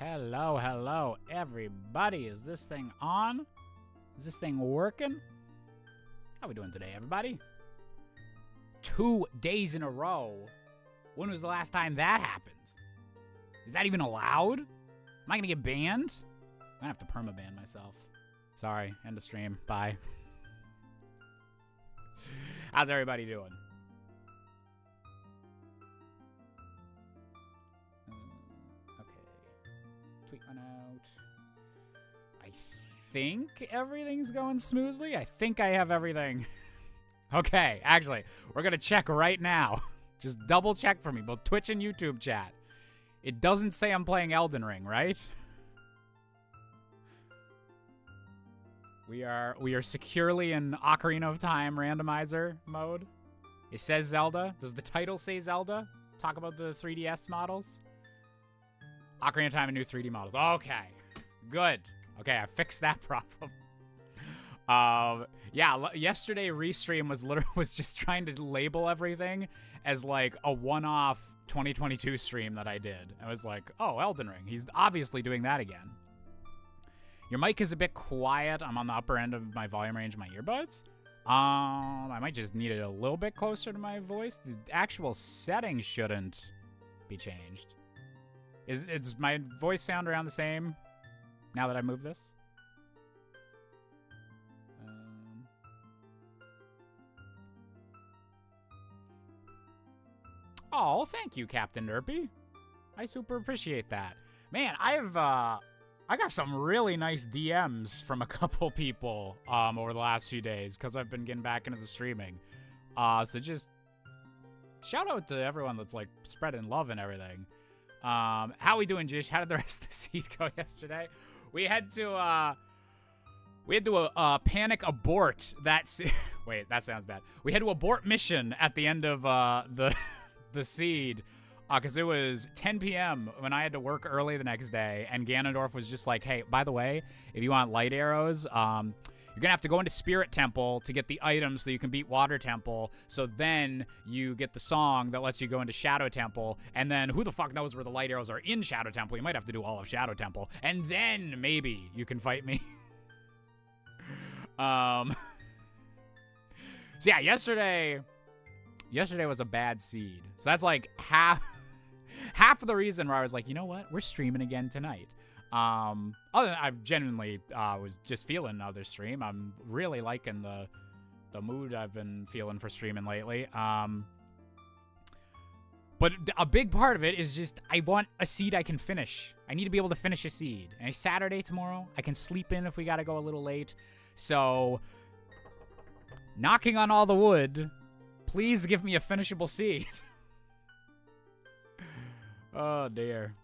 Hello, hello, everybody. Is this thing on? Is this thing working? How we doing today, everybody? 2 days in a row. When was the last time that happened? Is that even allowed? Am I gonna get banned? I'm gonna have to permaban myself. Sorry, end of stream. Bye. How's everybody doing? Tweet went out. I think everything's going smoothly. I think I have everything. Okay, actually, we're gonna check right now. Just double check for me, both Twitch and YouTube chat. It doesn't say I'm playing Elden Ring, right? We are securely in Ocarina of Time randomizer mode. It says Zelda. Does the title say Zelda? Talk about the 3DS models. Ocarina of Time and new 3D models. Okay, good. Okay, I fixed that problem. Yeah, yesterday Restream was just trying to label everything as like a one-off 2022 stream that I did. I was like, oh, Elden Ring. He's obviously doing that again. Your mic is a bit quiet. I'm on the upper end of my volume range of my earbuds. I might just need it a little bit closer to my voice. The actual settings shouldn't be changed. Is my voice sound around the same now that I moved this? Oh, thank you, Captain Derpy. I super appreciate that. Man, I got some really nice DMs from a couple people over the last few days because I've been getting back into the streaming. So just shout out to everyone that's like spreading love and everything. How we doing, Jish? How did the rest of the seed go yesterday? We had to panic abort that. Wait, that sounds bad. We had to abort mission at the end of the seed. Because it was 10 p.m. when I had to work early the next day, and Ganondorf was just like, hey, by the way, if you want light arrows, you're going to have to go into Spirit Temple to get the items so you can beat Water Temple, so then you get the song that lets you go into Shadow Temple, and then who the fuck knows where the light arrows are in Shadow Temple? You might have to do all of Shadow Temple, and then maybe you can fight me. So yeah, yesterday was a bad seed. So that's like half of the reason where I was like, you know what? We're streaming again tonight. Other than I genuinely was just feeling another stream. I'm really liking the mood I've been feeling for streaming lately. But a big part of it is just I want a seed I can finish. I need to be able to finish a seed. And it's Saturday tomorrow. I can sleep in if we got to go a little late. So, knocking on all the wood, please give me a finishable seed. Oh, dear.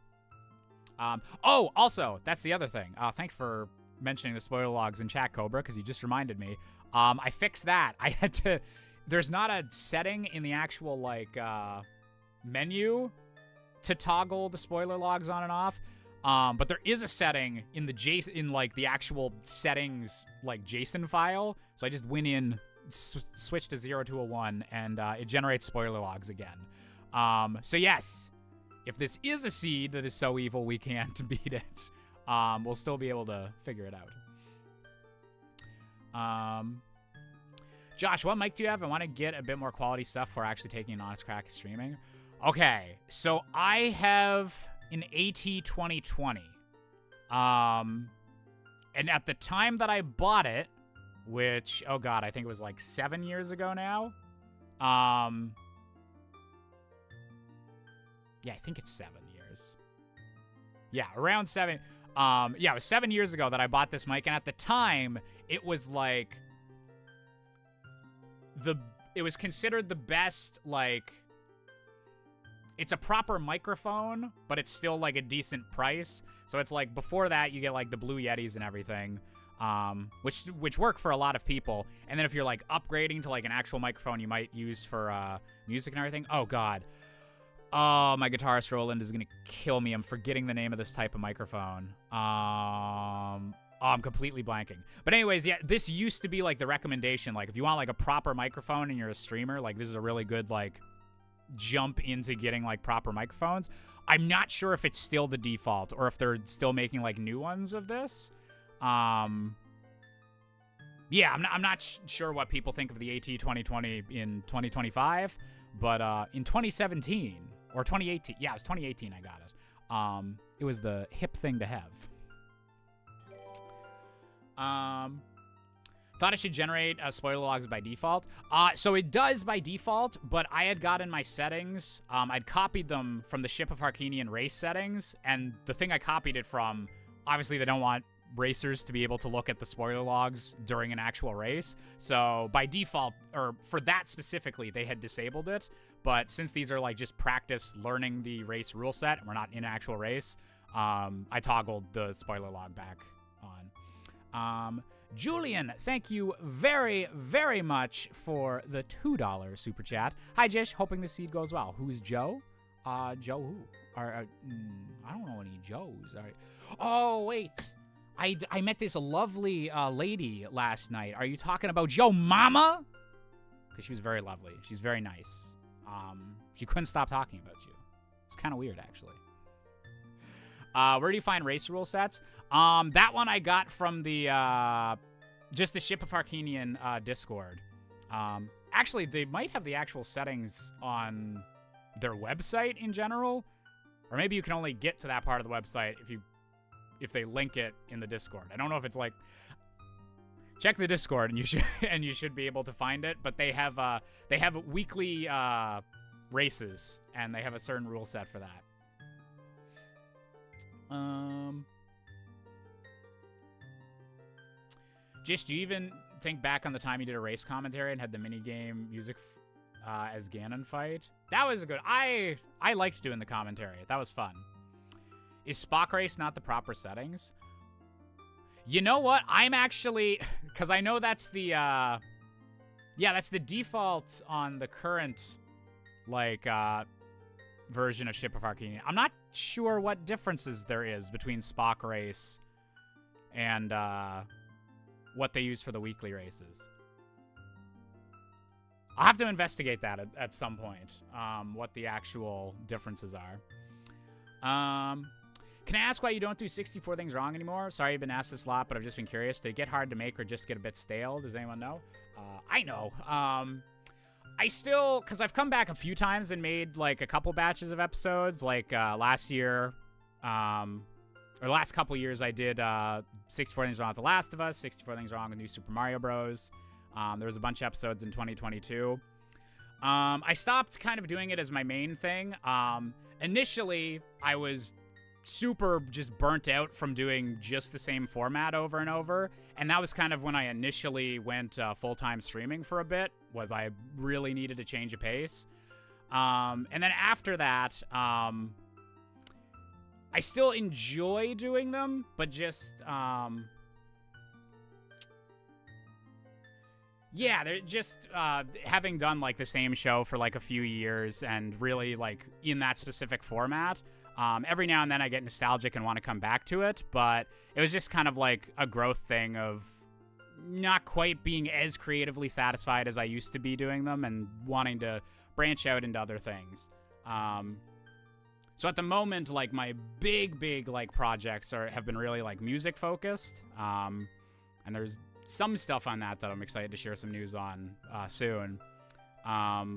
Oh, also, that's the other thing. Thanks for mentioning the spoiler logs in chat, Cobra, because you just reminded me. I fixed that. I had to... There's not a setting in the actual, like, menu to toggle the spoiler logs on and off. But there is a setting in the actual settings, like, JSON file. So I just went in, switched to 0 to a 1, and it generates spoiler logs again. So yes... If this is a seed that is so evil we can't beat it, we'll still be able to figure it out. Josh, what mic do you have? I want to get a bit more quality stuff for actually taking an honest crack at streaming. Okay, so I have an AT2020. And at the time that I bought it, which, oh god, I think it was like 7 years ago now. Yeah, I think it's 7 years. Yeah, around 7. Yeah, it was 7 years ago that I bought this mic, and at the time, it was like it was considered the best, like, it's a proper microphone, but it's still like a decent price. So it's like before that, you get like the Blue Yetis and everything, which work for a lot of people. And then if you're like upgrading to like an actual microphone you might use for music and everything. Oh god. Oh, my guitarist Roland is going to kill me. I'm forgetting the name of this type of microphone. I'm completely blanking. But anyways, yeah, this used to be like the recommendation. Like if you want like a proper microphone and you're a streamer, like this is a really good like jump into getting like proper microphones. I'm not sure if it's still the default or if they're still making like new ones of this. Yeah, I'm not sure what people think of the AT 2020 in 2025, but in 2017 or 2018, yeah, it was 2018 I got it. It was the hip thing to have. Thought it should generate spoiler logs by default. So it does by default, but I had got in my settings. I'd copied them from the Ship of Harkinian race settings, and the thing I copied it from, obviously they don't want racers to be able to look at the spoiler logs during an actual race. So by default, or for that specifically, they had disabled it. But since these are like just practice learning the race rule set, and we're not in an actual race, I toggled the spoiler log back on. Julian, thank you very, very much for the $2 super chat. Hi, Jish. Hoping the seed goes well. Who's Joe? Joe who? I don't know any Joes. All right. Oh, wait. I met this lovely lady last night. Are you talking about Joe Mama? Because she was very lovely. She's very nice. She couldn't stop talking about you. It's kind of weird, actually. Where do you find race rule sets? That one I got from the, just the Ship of Harkinian, Discord. Actually, they might have the actual settings on their website in general. Or maybe you can only get to that part of the website if they link it in the Discord. I don't know if it's like, check the Discord and you should be able to find it, but they have weekly, races, and they have a certain rule set for that. Just, do you even think back on the time you did a race commentary and had the minigame music as Ganon fight? That was good. I liked doing the commentary. That was fun. Is Spock race not the proper settings? You know what? I'm actually, because I know that's the, yeah, that's the default on the current, like, version of Ship of Harkinian. I'm not sure what differences there is between Spock race and what they use for the weekly races. I'll have to investigate that at some point, what the actual differences are. Can I ask why you don't do 64 things wrong anymore? Sorry you've been asked this a lot, but I've just been curious. Did it get hard to make or just get a bit stale? Does anyone know? I know. I still, because I've come back a few times and made, like, a couple batches of episodes. Like, last year, or last couple years, I did 64 Things Wrong with The Last of Us, 64 Things Wrong with New Super Mario Bros. There was a bunch of episodes in 2022. I stopped kind of doing it as my main thing. Initially, I was super just burnt out from doing just the same format over and over, and that was kind of when I initially went full-time streaming for a bit, was I really needed to change a pace. And then after that, I still enjoy doing them, but just yeah, they're just having done like the same show for like a few years and really like in that specific format. Every now and then I get nostalgic and want to come back to it, but it was just kind of like a growth thing of not quite being as creatively satisfied as I used to be doing them and wanting to branch out into other things. So at the moment, like my big like projects have been really like music focused. And there's some stuff on that I'm excited to share some news on soon. But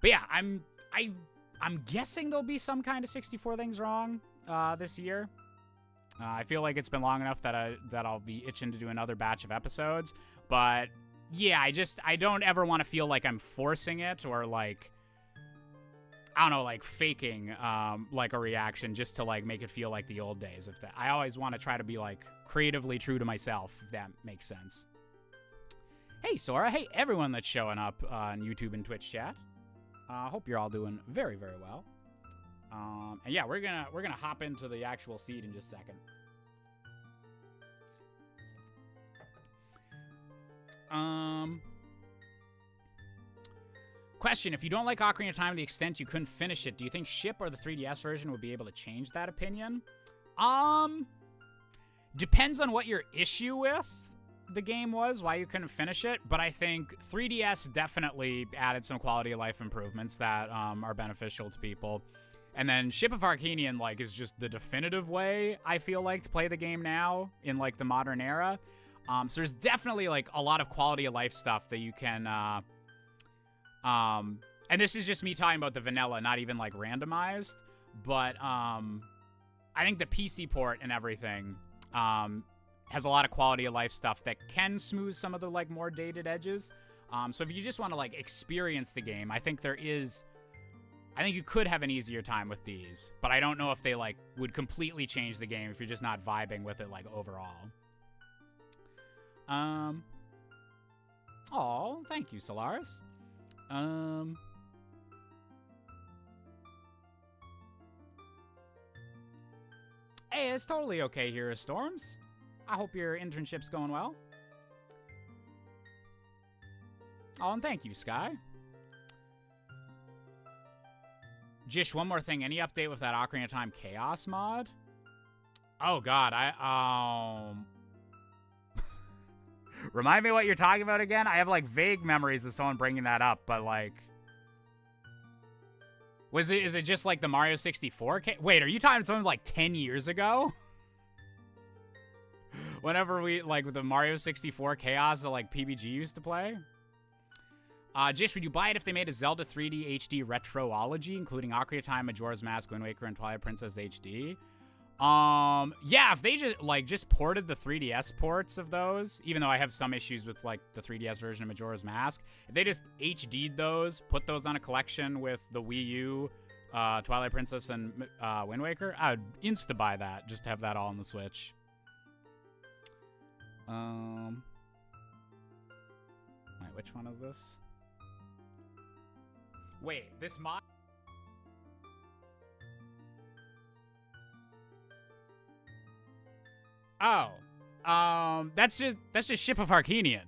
yeah, I'm guessing there'll be some kind of 64 Things Wrong this year. I feel like it's been long enough that I'll be itching to do another batch of episodes. But yeah, I don't ever want to feel like I'm forcing it or like, I don't know, like faking like a reaction just to like make it feel like the old days. I always want to try to be like creatively true to myself, if that makes sense. Hey Sora, hey everyone that's showing up on YouTube and Twitch chat. Hope you're all doing very, very well. And yeah, we're gonna hop into the actual seed in just a second. Question: if you don't like Ocarina of Time to the extent you couldn't finish it, do you think Ship or the 3DS version would be able to change that opinion? Depends on what your issue with. the game was, why you couldn't finish it, but I think 3DS definitely added some quality of life improvements that are beneficial to people. And then Ship of Harkinian, like, is just the definitive way, I feel like, to play the game now in, like, the modern era. So there's definitely, like, a lot of quality of life stuff that you can, and this is just me talking about the vanilla, not even, like, randomized, but, I think the PC port and everything, has a lot of quality of life stuff that can smooth some of the, like, more dated edges. So if you just want to, like, experience the game, I think you could have an easier time with these, but I don't know if they, like, would completely change the game if you're just not vibing with it, like, overall. Oh, thank you, Solaris. Hey, it's totally okay here, Storms. I hope your internship's going well. Oh, and thank you, Sky. Jish, one more thing. Any update with that Ocarina of Time Chaos mod? Oh, God. Remind me what you're talking about again? I have, like, vague memories of someone bringing that up, but, like... Is it just, like, the Mario 64? Wait, are you talking something, like, 10 years ago? Whenever we, like, with the Mario 64 Chaos that, like, PBG used to play? Jish, would you buy it if they made a Zelda 3D HD retroology, including Ocarina of Time, Majora's Mask, Wind Waker, and Twilight Princess HD? Yeah, if they just ported the 3DS ports of those, even though I have some issues with, like, the 3DS version of Majora's Mask, if they just HD'd those, put those on a collection with the Wii U, Twilight Princess, and Wind Waker, I would insta-buy that, just to have that all on the Switch. Wait, which one is this? Wait, this mod... Oh, that's just Ship of Harkinian.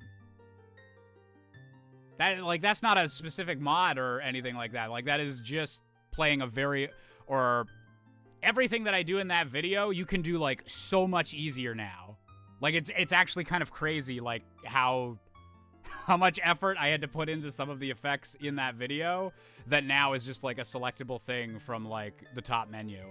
That's not a specific mod or anything like that. Like, that is just playing everything that I do in that video, you can do, like, so much easier now. Like, it's actually kind of crazy, like, how much effort I had to put into some of the effects in that video that now is just, like, a selectable thing from, like, the top menu.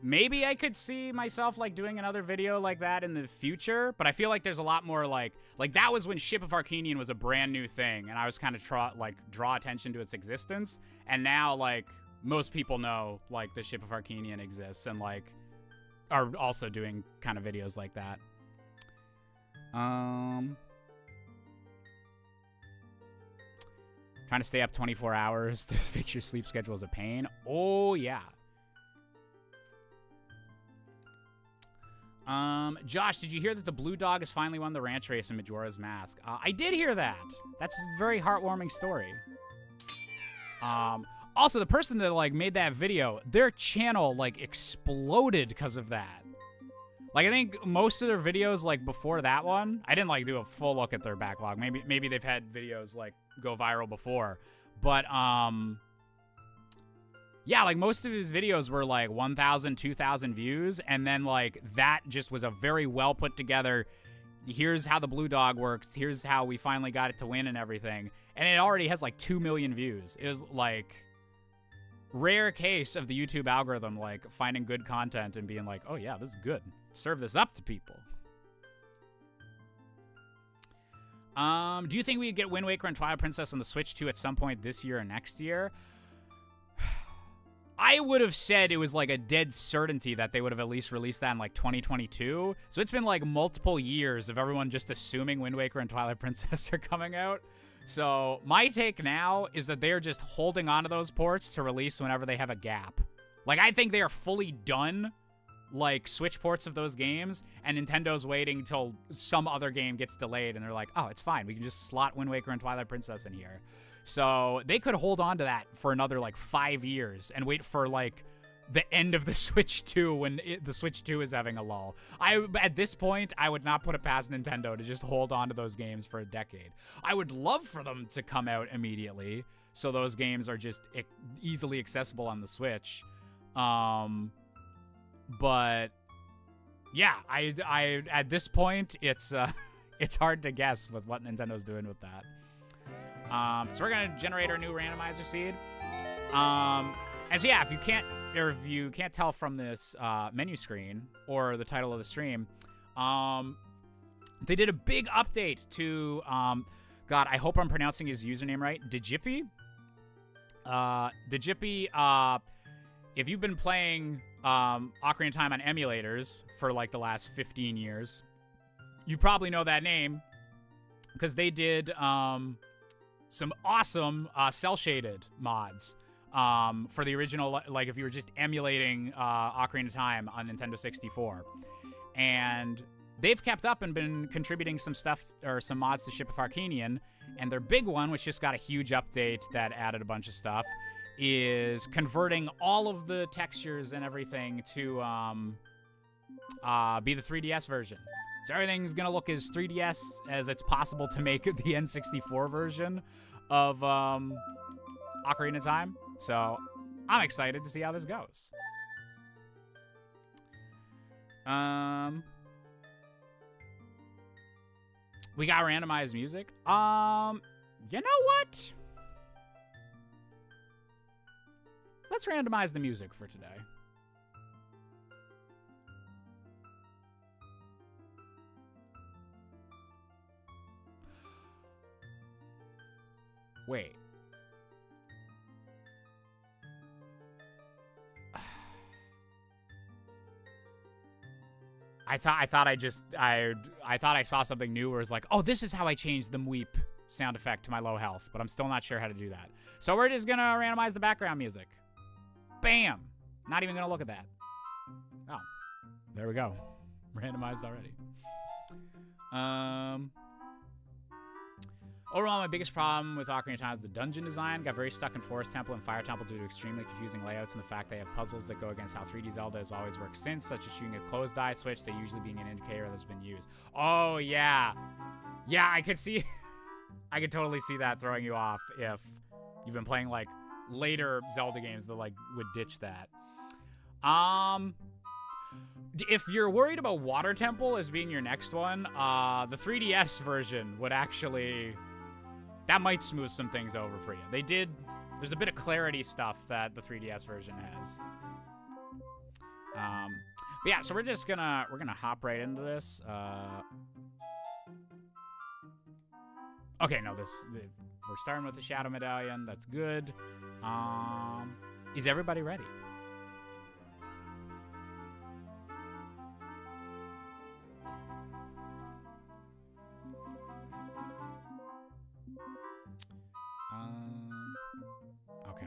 Maybe I could see myself, like, doing another video like that in the future, but I feel like there's a lot more, like that was when Ship of Harkinian was a brand new thing, and I was kind of draw attention to its existence, and now, like, most people know, like, the Ship of Harkinian exists, and, like, are also doing kind of videos like that. Trying to stay up 24 hours to fix your sleep schedule is a pain. Oh, yeah. Josh, did you hear that the Blue Dog has finally won the ranch race in Majora's Mask? I did hear that. That's a very heartwarming story. Also, the person that, like, made that video, their channel, like, exploded because of that. Like, I think most of their videos, like, before that one, I didn't, like, do a full look at their backlog. Maybe they've had videos, like, go viral before. But, yeah, like, most of his videos were, like, 1,000, 2,000 views, and then, like, that just was a very well put together, here's how the Blue Dog works, here's how we finally got it to win and everything, and it already has, like, 2 million views. It was, like, rare case of the YouTube algorithm, like, finding good content and being like, oh, yeah, this is good. Serve this up to people. Do you think we could get Wind Waker and Twilight Princess on the Switch 2 at some point this year or next year? I would have said it was, like, a dead certainty that they would have at least released that in, like, 2022. So it's been, like, multiple years of everyone just assuming Wind Waker and Twilight Princess are coming out. So my take now is that they're just holding on to those ports to release whenever they have a gap. Like, I think they are fully done, like, Switch ports of those games, and Nintendo's waiting until some other game gets delayed, and they're like, oh, it's fine. We can just slot Wind Waker and Twilight Princess in here. So they could hold on to that for another, like, 5 years and wait for, like, the end of the Switch 2 when the Switch 2 is having a lull. At this point, I would not put it past Nintendo to just hold on to those games for a decade. I would love for them to come out immediately so those games are just easily accessible on the Switch. But yeah, I at this point, it's it's hard to guess with what Nintendo's doing with that. So we're gonna generate our new randomizer seed. And so yeah, if you can't tell from this menu screen or the title of the stream, they did a big update to God, I hope I'm pronouncing his username right. Digippy. Digippy, if you've been playing Ocarina of Time on emulators for like the last 15 years, you probably know that name because they did some awesome cel-shaded mods for the original, like if you were just emulating Ocarina of Time on Nintendo 64. And they've kept up and been contributing some stuff or some mods to Ship of Harkinian, and their big one, which just got a huge update that added a bunch of stuff, is converting all of the textures and everything to be the 3DS version. So everything's gonna look as 3DS as it's possible to make the N64 version of Ocarina of Time. So I'm excited to see how this goes. We got randomized music. You know what? Let's randomize the music for today. Wait. I thought I saw something new where it's like, oh, this is how I changed the Mweep sound effect to my low health, but I'm still not sure how to do that. So we're just gonna randomize the background music. Bam! Not even gonna look at that. Oh, there we go. Randomized already. Overall, my biggest problem with Ocarina of Time is the dungeon design. Got very stuck in Forest Temple and Fire Temple due to extremely confusing layouts and the fact they have puzzles that go against how 3D Zelda has always worked since, such as shooting a closed eye switch, they usually being an indicator that's been used. Oh, yeah. Yeah, I could see... I could totally see that throwing you off if you've been playing, like, later Zelda games that, like, would ditch that. If you're worried about Water Temple as being your next one, the 3DS version would actually... That might smooth some things over for you. There's a bit of clarity stuff that the 3DS version has. But yeah, so we're gonna hop right into this. Okay, no, we're starting with the Shadow Medallion. That's good. Is everybody ready? Okay.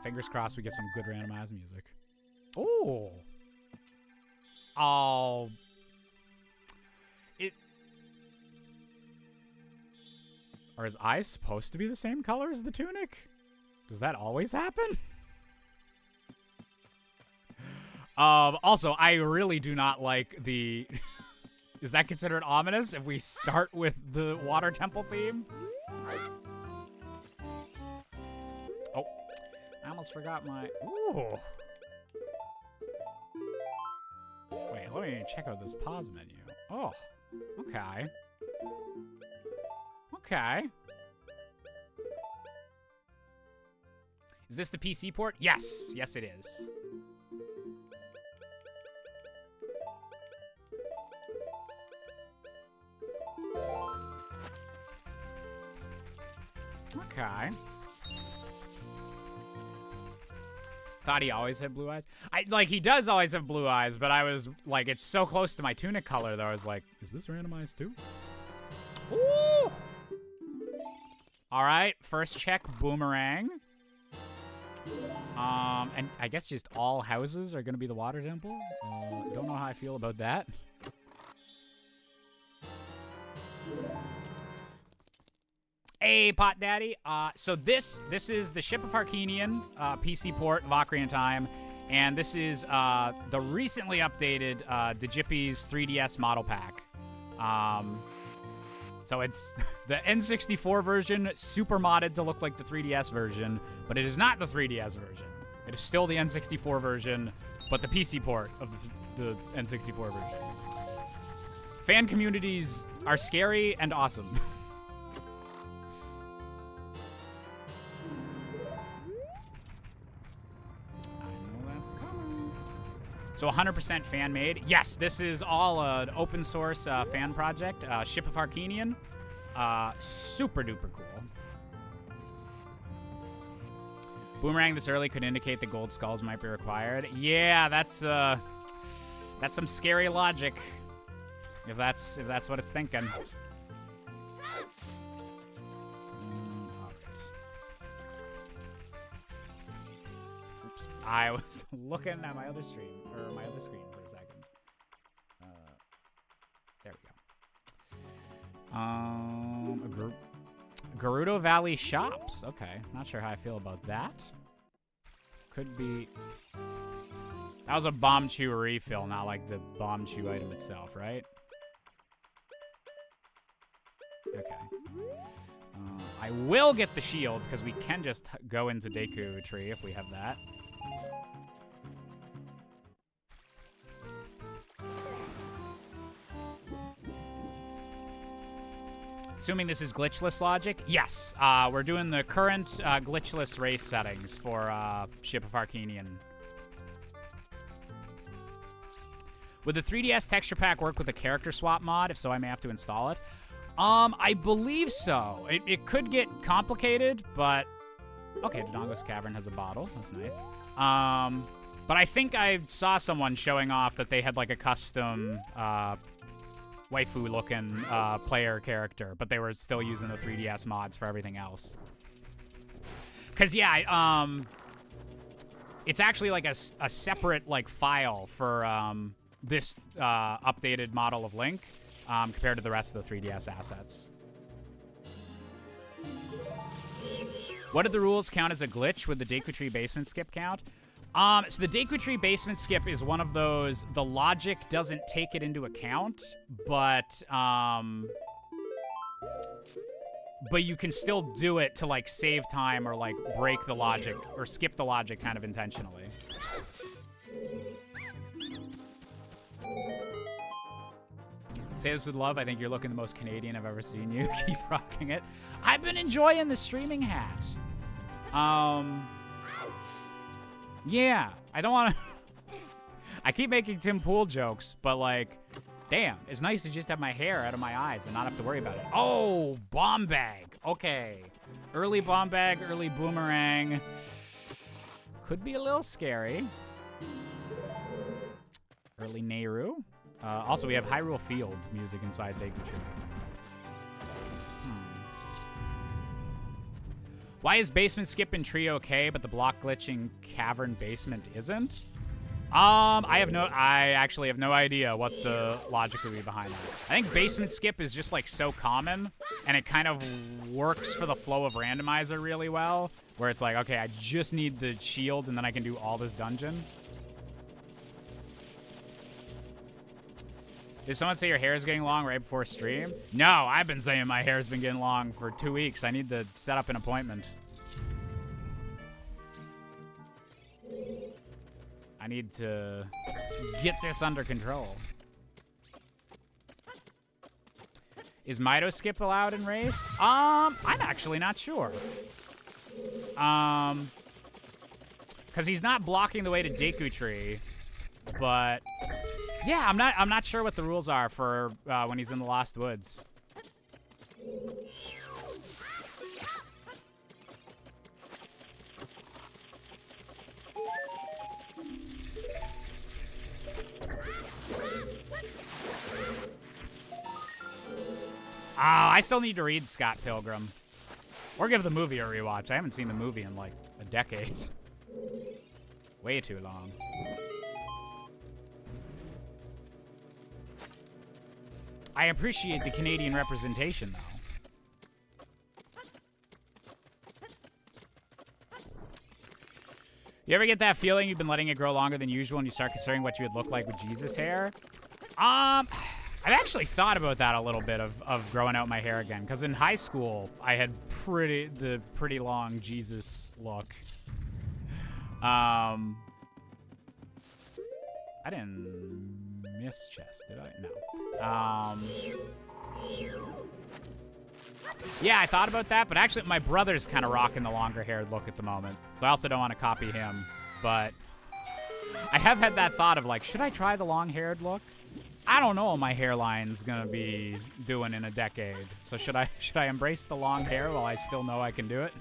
Fingers crossed we get some good randomized music. Oh. Oh. Are his eyes supposed to be the same color as the tunic? Does that always happen? Also, I really do not like the... Is that considered ominous if we start with the Water Temple theme? Oh. I almost forgot my... Ooh. Wait, let me check out this pause menu. Oh. Okay. Okay. Is this the PC port? Yes. Yes, it is. Okay. Thought he always had blue eyes. He does always have blue eyes, but I was like, it's so close to my tunic color that I was like, is this randomized too? Ooh! All right, first check, boomerang. And I guess just all houses are gonna be the Water Temple. Don't know how I feel about that. Hey, Pot Daddy. So this is the Ship of Harkinian PC port of Ocarina of Time, and this is the recently updated Digippy's 3DS model pack. So it's the N64 version, super modded to look like the 3DS version, but it is not the 3DS version. It is still the N64 version, but the PC port of the N64 version. Fan communities are scary and awesome. So 100% fan made. Yes, this is all an open source fan project. Ship of Harkinian. Super duper cool. Boomerang this early could indicate that gold skulls might be required. Yeah, that's some scary logic. If that's what it's thinking. Oops. I was looking at my other stream, or my other screen for a second. There we go. Gerudo Valley Shops. Okay, not sure how I feel about that. Could be... That was a Bomb Chew refill, not like the Bomb Chew item itself, right? Okay. I will get the shield, because we can just go into Deku Tree if we have that. Assuming this is glitchless logic? Yes. We're doing the current glitchless race settings for Ship of Harkinian. Would the 3DS texture pack work with a character swap mod? If so, I may have to install it. I believe so. It could get complicated, but... Okay, Dodongo's Cavern has a bottle. That's nice. But I think I saw someone showing off that they had like a custom waifu-looking player character, but they were still using the 3DS mods for everything else. Because, yeah, it's actually like a separate like file for this updated model of Link compared to the rest of the 3DS assets. What did the rules count as a glitch? Would the Deku Tree basement skip count? So the Deku Tree basement skip is one of those, the logic doesn't take it into account, but you can still do it to like save time or like break the logic or skip the logic kind of intentionally. Say this with love. I think you're looking the most Canadian I've ever seen you. Keep rocking it. I've been enjoying the streaming hat. Yeah, I don't want to... I keep making Tim Pool jokes, but like, damn, it's nice to just have my hair out of my eyes and not have to worry about it. Oh, bomb bag. Okay. Early bomb bag, early boomerang. Could be a little scary. Early Nehru. Also, we have Hyrule Field music inside Deku Tree. Why is basement skip in Tree okay, but the block glitching cavern basement isn't? I actually have no idea what the logic would be behind that. I think basement skip is just like so common, and it kind of works for the flow of Randomizer really well, where it's like, okay, I just need the shield, and then I can do all this dungeon. Did someone say your hair is getting long right before stream? No, I've been saying my hair's been getting long for 2 weeks. I need to set up an appointment. I need to get this under control. Is Mido skip allowed in race? I'm actually not sure. Because he's not blocking the way to Deku Tree, but... Yeah, I'm not sure what the rules are for when he's in the Lost Woods. Oh, I still need to read Scott Pilgrim. Or give the movie a rewatch. I haven't seen the movie in like a decade. Way too long. I appreciate the Canadian representation, though. You ever get that feeling you've been letting it grow longer than usual and you start considering what you would look like with Jesus hair? I've actually thought about that a little bit of growing out my hair again, because in high school I had the pretty long Jesus look. I didn't miss chest, did I? No. Yeah, I thought about that, but actually my brother's kind of rocking the longer-haired look at the moment, so I also don't want to copy him, but I have had that thought of, like, should I try the long-haired look? I don't know what my hairline's gonna be doing in a decade, so should I embrace the long hair while I still know I can do it?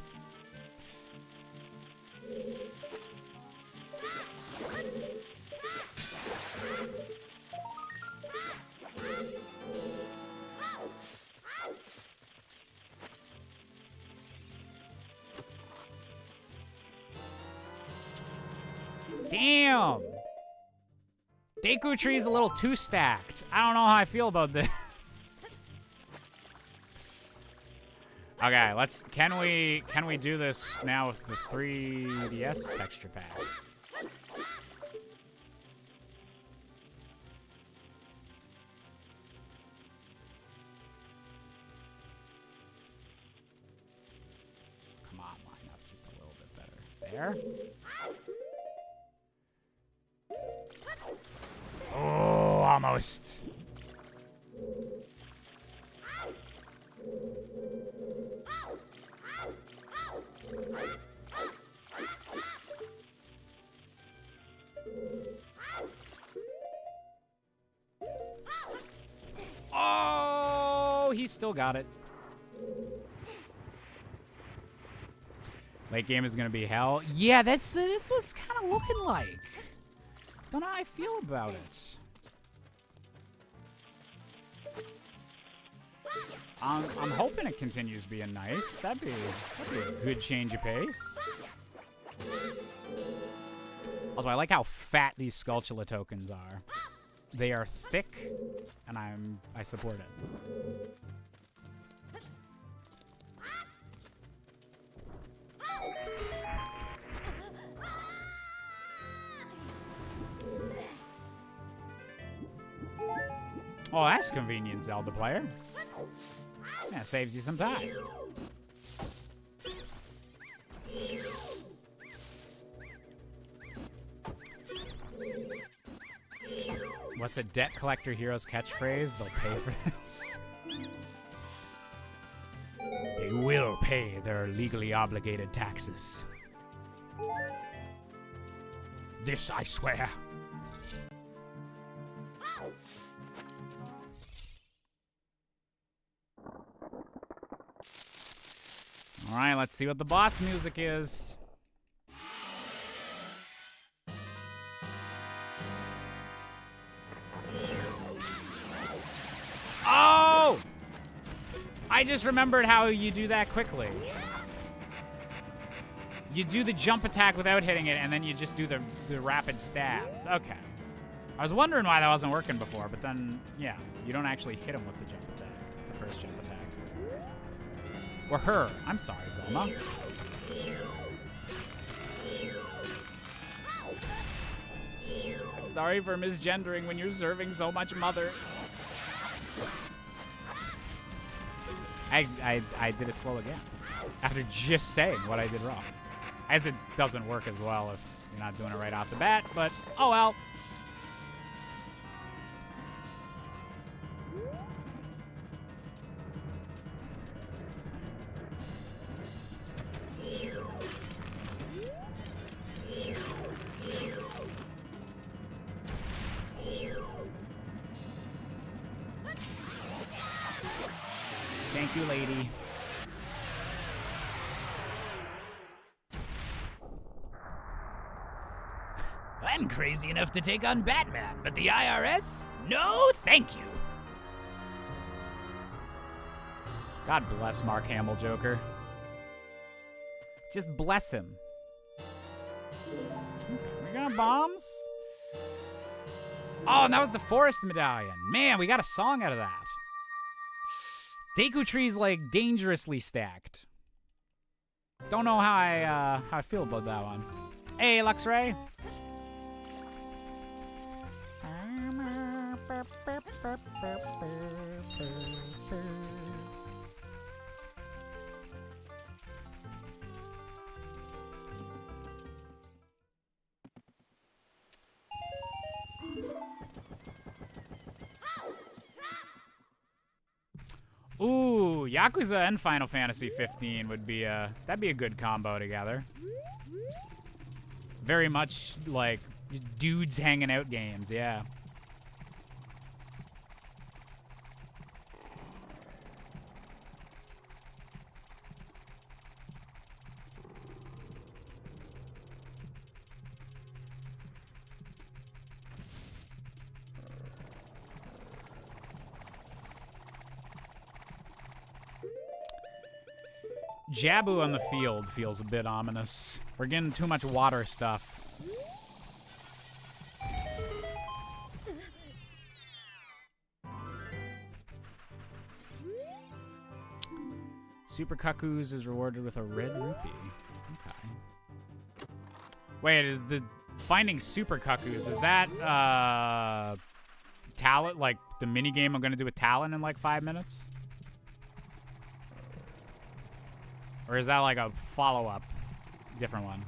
Damn! Deku Tree's a little too stacked. I don't know how I feel about this. Okay, can we do this now with the 3DS texture pack? Come on, line up just a little bit better. There. Oh, almost. Oh, he still got it. Late game is gonna be hell. Yeah, that's what's kind of looking like. Don't know how I feel about it. I'm hoping it continues being nice. That'd be a good change of pace. Also, I like how fat these Skulltula tokens are. They are thick, and I support it. Oh, that's convenient, Zelda player. Yeah, saves you some time. What's a debt collector hero's catchphrase? They'll pay for this. They will pay their legally obligated taxes. This I swear. All right, let's see what the boss music is. Oh! I just remembered how you do that quickly. You do the jump attack without hitting it, and then you just do the rapid stabs. Okay. I was wondering why that wasn't working before, but then, yeah, you don't actually hit him with the jump attack, the first jump attack. Or her. I'm sorry, Velma. Sorry for misgendering when you're serving so much mother. I did it slow again. After just saying what I did wrong. As it doesn't work as well if you're not doing it right off the bat, but oh well. Thank you, lady. I'm crazy enough to take on Batman, but the IRS? No, thank you. God bless Mark Hamill, Joker. Just bless him. Okay, we got bombs. Oh, and that was the forest medallion. Man, we got a song out of that. Deku Tree's like dangerously stacked. Don't know how I feel about that one. Hey, Luxray. Ooh, Yakuza and Final Fantasy 15 would be that'd be a good combo together. Very much like dudes hanging out games, yeah. Jabu on the field feels a bit ominous. We're getting too much water stuff. Super Cuckoos is rewarded with a red rupee. Okay. Wait, is the finding Super Cuckoos, is that Talon, like the mini game I'm gonna do with Talon in like 5 minutes? Or is that like a follow-up? Different one.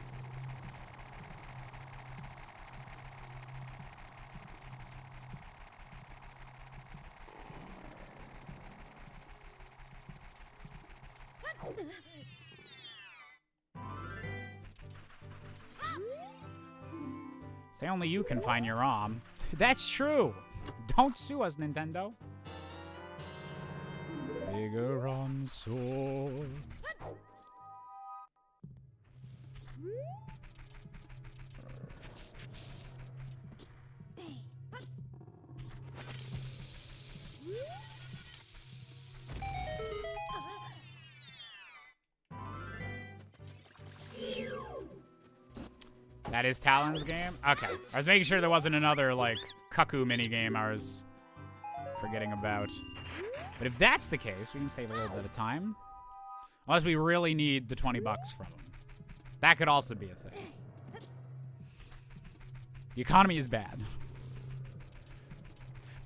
Say only you can find your ROM. That's true. Don't sue us, Nintendo. Bigger on sword. That is Talon's game? Okay. I was making sure there wasn't another, like, Cuckoo minigame I was forgetting about. But if that's the case, we can save a little bit of time. Unless we really need the 20 bucks from them. That could also be a thing. The economy is bad.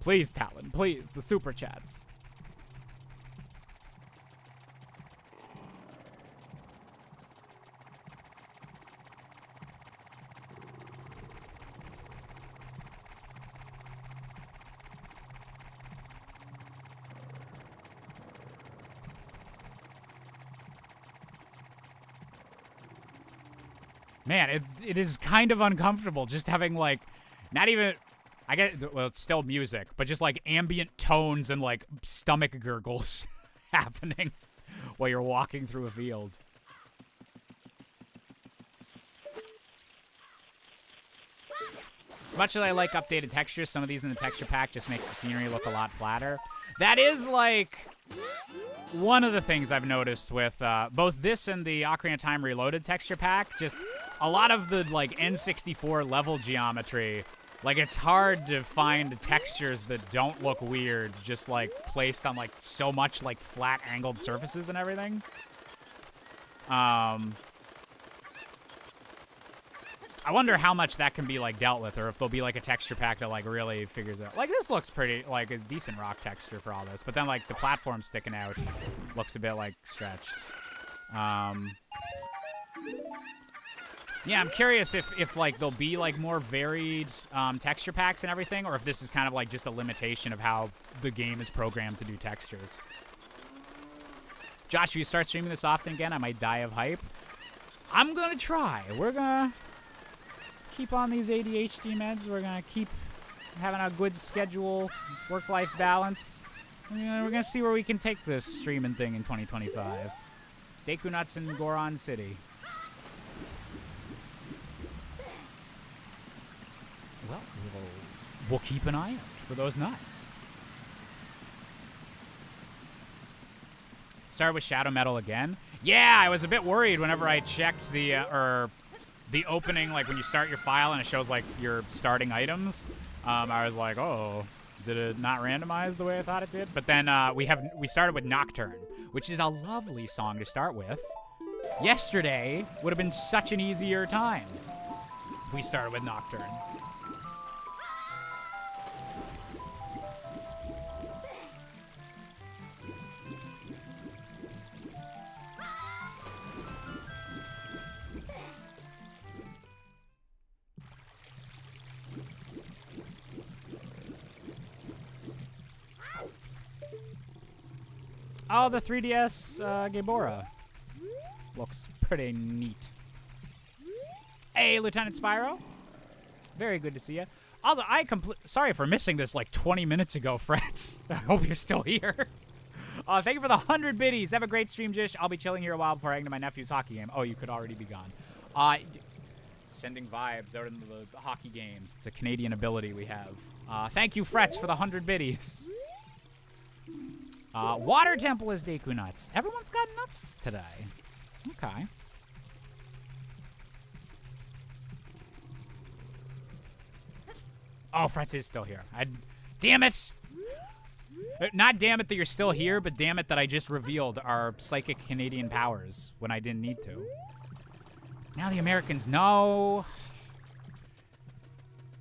Please, Talon. Please. The super chats. Man, it is kind of uncomfortable just having, like, not even, I get, well, it's still music, but just, like, ambient tones and, like, stomach gurgles happening while you're walking through a field. Much as I like updated textures, some of these in the texture pack just makes the scenery look a lot flatter. That is, like, one of the things I've noticed with both this and the Ocarina of Time Reloaded texture pack. Just a lot of the, like, N64 level geometry, like, it's hard to find textures that don't look weird, just, like, placed on, like, so much, like, flat angled surfaces and everything. I wonder how much that can be, like, dealt with, or if there'll be, like, a texture pack that, like, really figures it out. Like, this looks pretty, like, a decent rock texture for all this, but then, like, the platform sticking out looks a bit, like, stretched. Yeah, I'm curious if like, there'll be, like, more varied texture packs and everything, or if this is kind of, like, just a limitation of how the game is programmed to do textures. Josh, if you start streaming this often again, I might die of hype. I'm gonna try. We're gonna keep on these ADHD meds. We're gonna keep having a good schedule, work-life balance. We're gonna see where we can take this streaming thing in 2025. Deku Nuts in Goron City. Well, we'll keep an eye out for those nuts. Start with Shadow Metal again. Yeah, I was a bit worried whenever I checked the opening, like when you start your file and it shows like your starting items. I was like, oh, did it not randomize the way I thought it did? But then we started with Nocturne, which is a lovely song to start with. Yesterday would have been such an easier time if we started with Nocturne. Oh, the 3DS Gabora. Looks pretty neat. Hey, Lieutenant Spyro. Very good to see you. Also, sorry for missing this like 20 minutes ago, friends. I hope you're still here. Thank you for the 100 biddies. Have a great stream, Jish. I'll be chilling here a while before heading to my nephew's hockey game. Oh, you could already be gone. Sending vibes out into the hockey game. It's a Canadian ability we have. Thank you, Frets, for the 100 biddies. Water Temple is Deku Nuts. Everyone's got nuts today. Okay. Oh, Frets is still here. Damn it! Not damn it that you're still here, but damn it that I just revealed our psychic Canadian powers when I didn't need to. Now the Americans know.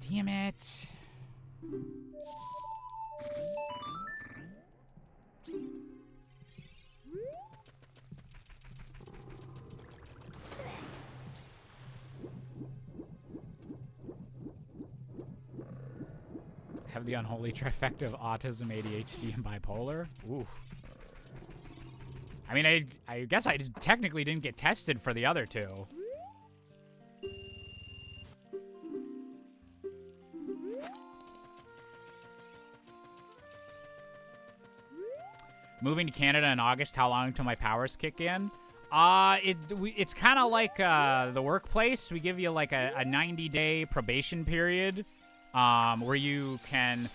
Damn it. Have the unholy trifecta of autism, ADHD, and bipolar. Ooh. I mean, I guess I technically didn't get tested for the other two. Moving to Canada in August, how long until my powers kick in? It's kind of like the workplace. We give you like a 90-day probation period. Where you can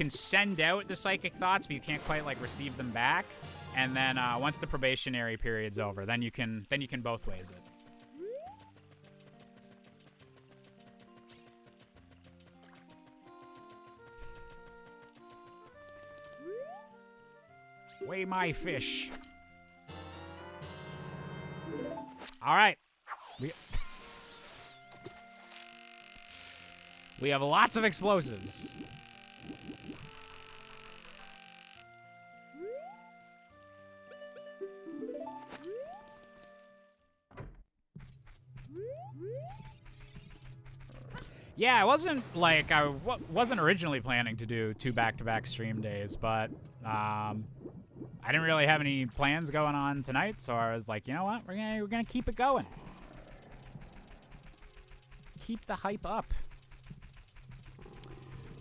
send out the psychic thoughts, but you can't quite like receive them back. And then once the probationary period's over, then you can both ways it. Weigh my fish. All right. We have lots of explosives. Yeah, I wasn't originally planning to do 2 back-to-back stream days, but I didn't really have any plans going on tonight, so I was like, you know what? We're gonna keep it going. Keep the hype up.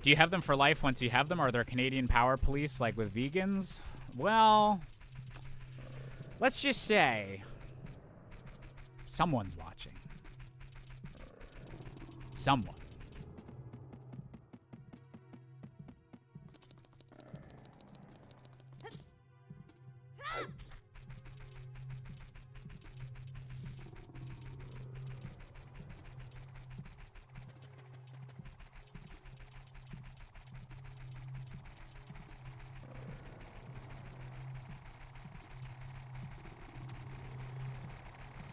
Do you have them for life once you have them? Are there Canadian power police like with vegans? Well, let's just say someone's watching. Someone.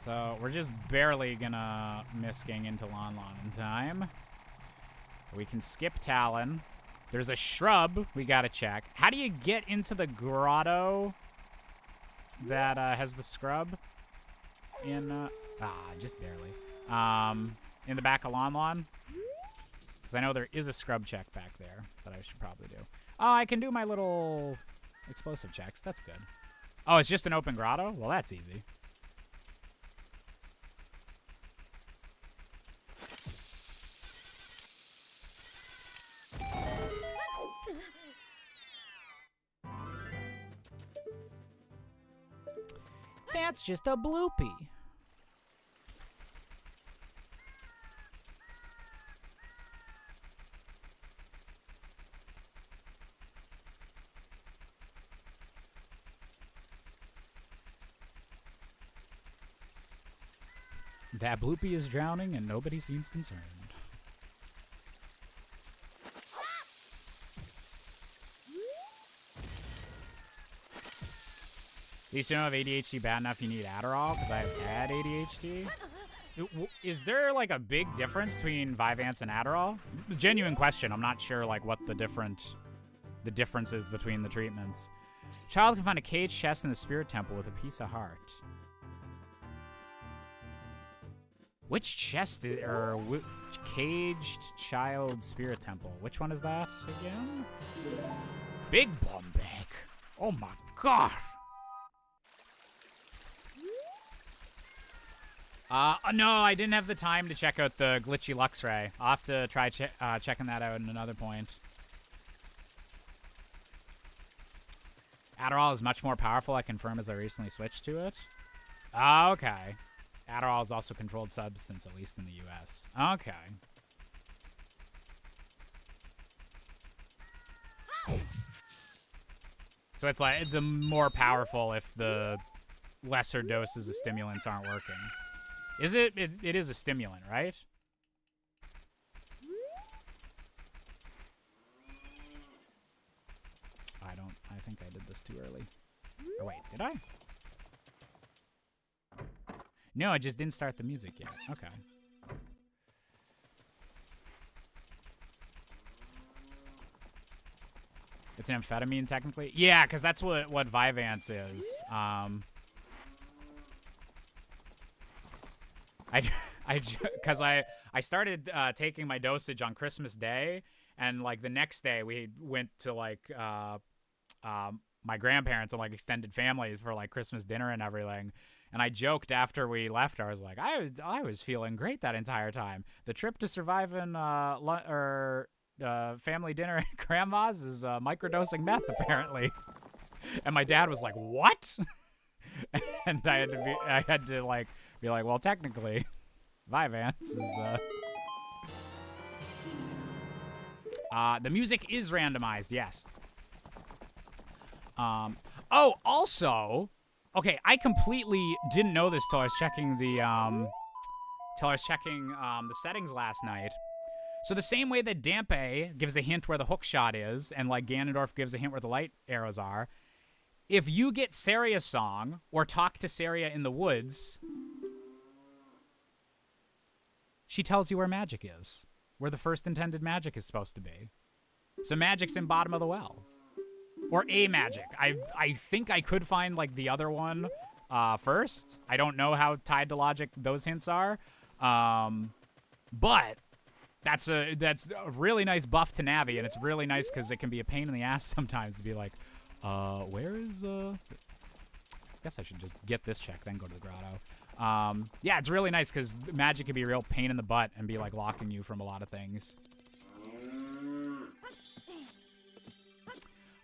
So we're just barely gonna miss getting into Lon Lon in time. We can skip Talon. There's a shrub we gotta check. How do you get into the grotto that has the scrub? Just barely. In the back of Lon Lon? Because I know there is a scrub check back there that I should probably do. Oh, I can do my little explosive checks. That's good. Oh, it's just an open grotto? Well, that's easy. That's just a bloopy. That bloopy is drowning and nobody seems concerned. At least you don't have ADHD bad enough you need Adderall, because I have bad ADHD. Is there, like, a big difference between Vyvanse and Adderall? Genuine question. I'm not sure, like, what the differences between the treatments. Child can find a caged chest in the spirit temple with a piece of heart. Which chest or which caged child spirit temple? Which one is that again? Big Bomb Bag. Oh my god. No, I didn't have the time to check out the glitchy Luxray. I'll have to try checking that out at another point. Adderall is much more powerful, I confirm, as I recently switched to it. Okay. Adderall is also a controlled substance, at least in the US. Okay. So it's like the more powerful if the lesser doses of stimulants aren't working. Is it? It is a stimulant, right? I think I did this too early. Oh, wait, did I? No, I just didn't start the music yet. Okay. It's an amphetamine, technically? Yeah, because that's what Vyvanse is. Because I started taking my dosage on Christmas Day, and, like, the next day we went to, like, my grandparents and, like, extended families for, like, Christmas dinner and everything. And I joked after we left, I was like, I was feeling great that entire time. The trip to surviving family dinner at grandma's is microdosing meth, apparently. And my dad was like, what? And I had to like be like, well, technically, Vyvanse is the music is randomized, yes. Oh, also, okay, I completely didn't know this till I was checking the settings last night. So the same way that Dampe gives a hint where the hook shot is, and like Ganondorf gives a hint where the light arrows are, if you get Saria's song or talk to Saria in the woods, she tells you where magic is, where the first intended magic is supposed to be. So magic's in bottom of the well. Or a magic. I think I could find like the other one first. I don't know how tied to logic those hints are. But that's a really nice buff to Navi, and it's really nice because it can be a pain in the ass sometimes to be like, where is I guess I should just get this check, then go to the grotto. Yeah, it's really nice because magic can be a real pain in the butt and be like locking you from a lot of things.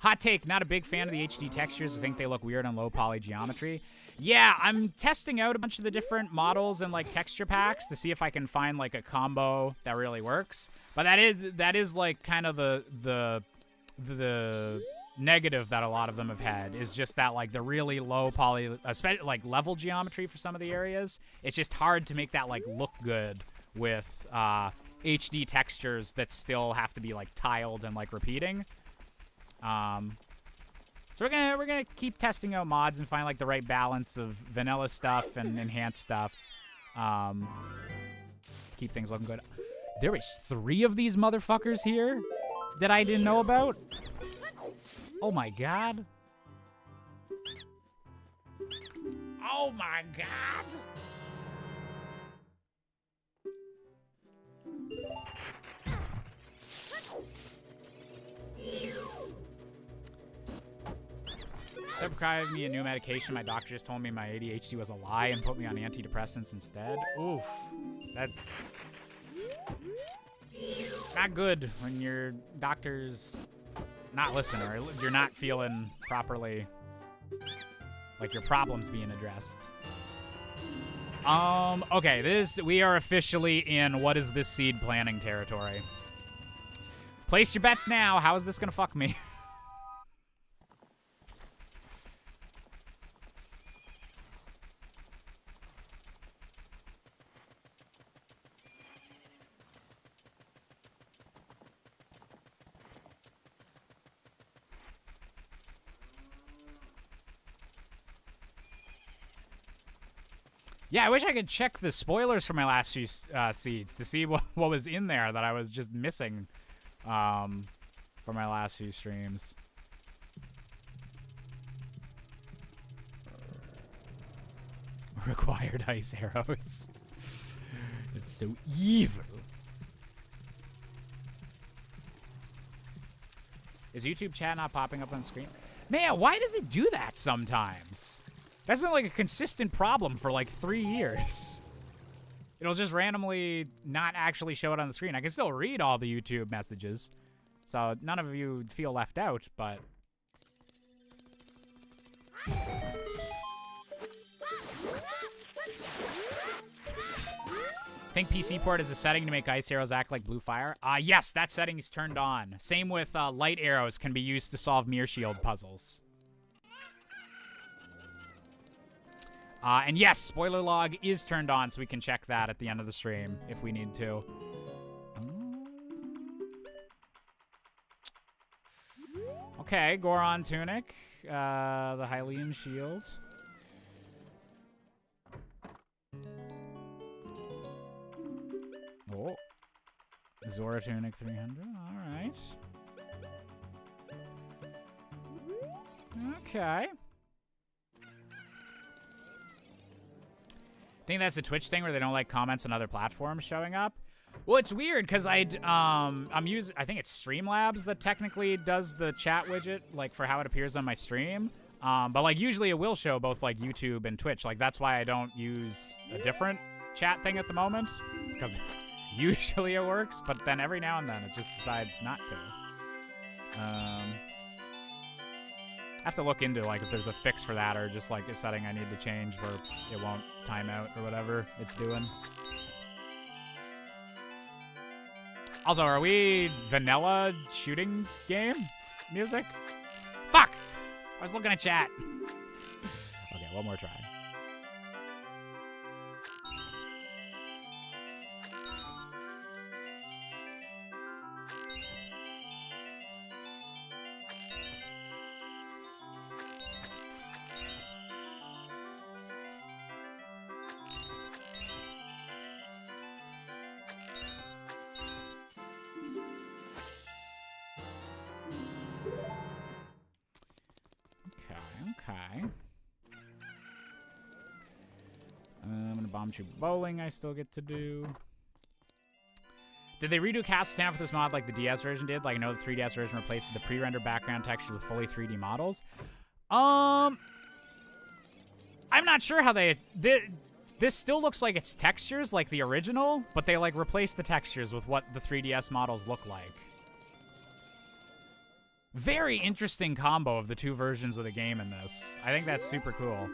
Hot take, not a big fan of the HD textures. I think they look weird on low poly geometry. Yeah, I'm testing out a bunch of the different models and like texture packs to see if I can find like a combo that really works. But that is like kind of the negative that a lot of them have had is just that like the really low poly, especially like level geometry for some of the areas. It's just hard to make that like look good with HD textures that still have to be like tiled and like repeating. So we're gonna keep testing out mods and find like the right balance of vanilla stuff and enhanced stuff. Keep things looking good. There is 3 of these motherfuckers here that I didn't know about. Oh my god. Oh my god. Instead of prescribing me a new medication, my doctor just told me my ADHD was a lie and put me on antidepressants instead. Oof. That's not good when your doctor's not listening or you're not feeling properly like your problem's being addressed. Okay, we are officially in what is this seed planning territory. Place your bets now. How is this gonna fuck me? Yeah, I wish I could check the spoilers for my last few seeds to see what was in there that I was just missing for my last few streams. Required ice arrows. It's so evil. Is YouTube chat not popping up on screen? Man, why does it do that sometimes? That's been like a consistent problem for like 3 years. It'll just randomly not actually show it on the screen. I can still read all the YouTube messages. So none of you feel left out, but... Think PC port is a setting to make ice arrows act like blue fire? Yes, that setting is turned on. Same with light arrows can be used to solve mirror shield puzzles. And yes, spoiler log is turned on, so we can check that at the end of the stream if we need to. Okay, Goron Tunic, the Hylian Shield. Oh. Zora Tunic 300, alright. Okay. I think that's a Twitch thing where they don't like comments on other platforms showing up. Well, it's weird because I think it's Streamlabs that technically does the chat widget, like for how it appears on my stream. But like usually it will show both like YouTube and Twitch. Like that's why I don't use a different chat thing at the moment. It's because usually it works, but then every now and then it just decides not to. I have to look into like if there's a fix for that or just like a setting I need to change where it won't time out or whatever it's doing. Also, are we vanilla shooting game music? Fuck! I was looking at chat. Okay, one more try. Okay. I'm gonna bomb shoot bowling I still get to do. Did they redo Castletown for this mod like the DS version did? Like I know the 3DS version replaces the pre-rendered background texture with fully 3D models. I'm not sure how this still looks like it's textures like the original, but they like replaced the textures with what the 3DS models look like. Very interesting combo of the two versions of the game in this. I think that's super cool.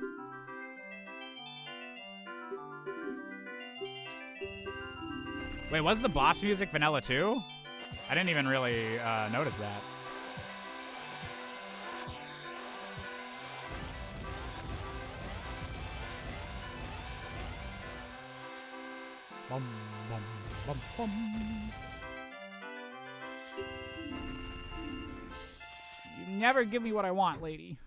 Wait, was the boss music vanilla too? I didn't even really notice that. Bum, bum, bum, bum. You never give me what I want, lady.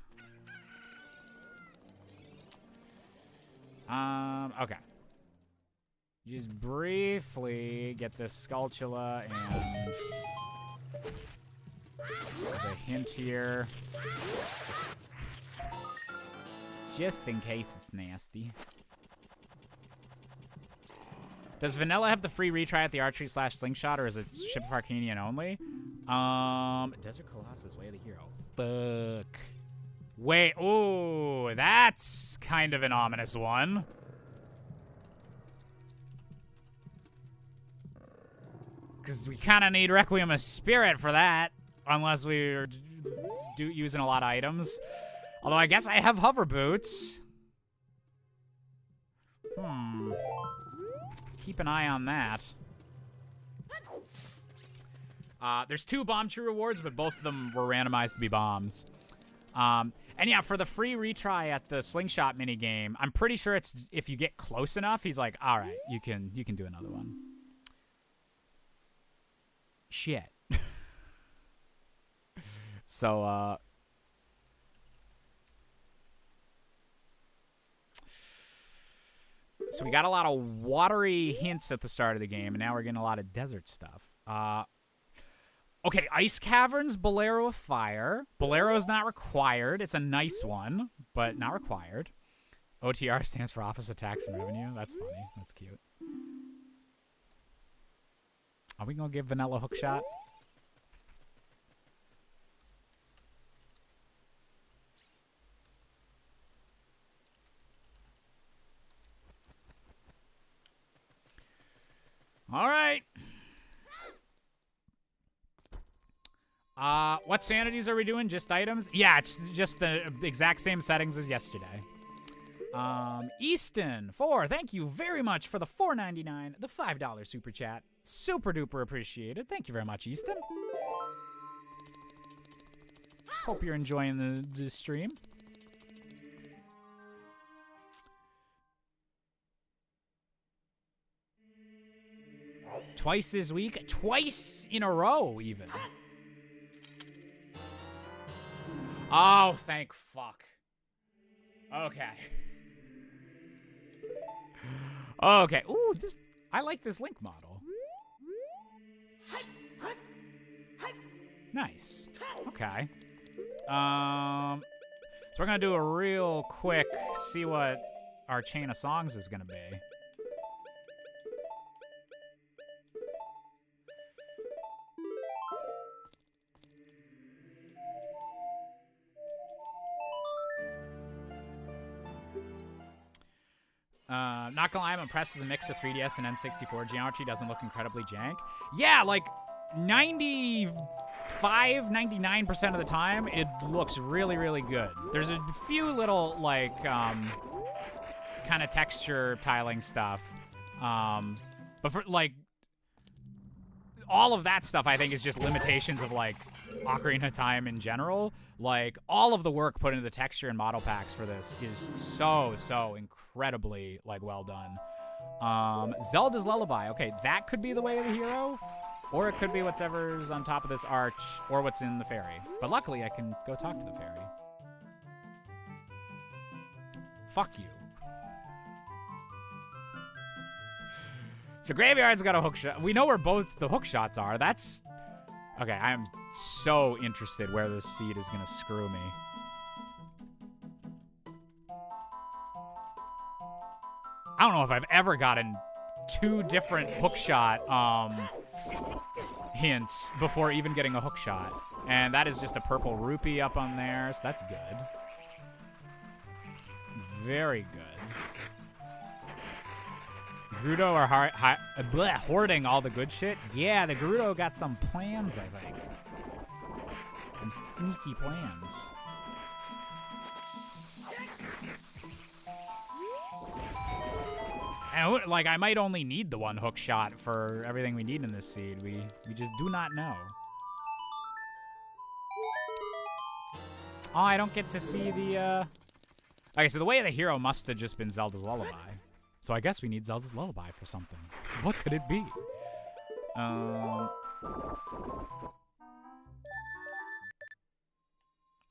Okay. Just briefly get this Skulltula and the hint here. Just in case it's nasty. Does Vanilla have the free retry at the archery / slingshot, or is it Ship of Harkinian only? Desert Colossus, Way of the Hero. Fuck. Wait, ooh, that's kind of an ominous one. Because we kind of need Requiem of Spirit for that, unless we're using a lot of items. Although I guess I have hover boots. Keep an eye on that. There's 2 bomb true rewards, but both of them were randomized to be bombs. And yeah, for the free retry at the slingshot minigame, I'm pretty sure it's if you get close enough, he's like, all right, you can do another one. Shit. So we got a lot of watery hints at the start of the game, and now we're getting a lot of desert stuff. Okay, Ice Caverns, Bolero of Fire. Bolero is not required. It's a nice one, but not required. OTR stands for Office of Tax and Revenue. That's funny. That's cute. Are we going to give Vanilla Hookshot? What sanities are we doing? Just items? Yeah, it's just the exact same settings as yesterday. Easton, 4, thank you very much for the $4.99, the $5 super chat. Super duper appreciated. Thank you very much, Easton. Hope you're enjoying the stream. Twice this week? Twice in a row, even. Oh, thank fuck. Okay. Okay. Ooh, I like this Link model. Nice. Okay. So we're gonna do a real quick, see what our chain of songs is gonna be. Not gonna lie, I'm impressed with the mix of 3DS and N64 geometry. Doesn't look incredibly jank. Yeah, like 99% of the time, it looks really, really good. There's a few little, like, kind of texture tiling stuff. But for, like, all of that stuff, I think, is just limitations of, like, Ocarina of Time in general. Like, all of the work put into the texture and model packs for this is so incredibly, like, well done. Zelda's Lullaby. Okay, that could be the way of the hero, or it could be whatever's on top of this arch, or what's in the fairy. But luckily, I can go talk to the fairy. Fuck you. So Graveyard's got a hook shot. We know where both the hook shots are. That's... Okay, I am so interested where this seed is going to screw me. I don't know if I've ever gotten 2 different hookshot hints before even getting a hookshot. And that is just a purple rupee up on there, so that's good. Very good. Gerudo are hoarding all the good shit? Yeah, the Gerudo got some plans, I think. Some sneaky plans. And, like, I might only need the 1 hook shot for everything we need in this seed. We just do not know. Oh, I don't get to see the, Okay, so the way of the hero must have just been Zelda's Lullaby. So I guess we need Zelda's Lullaby for something. What could it be?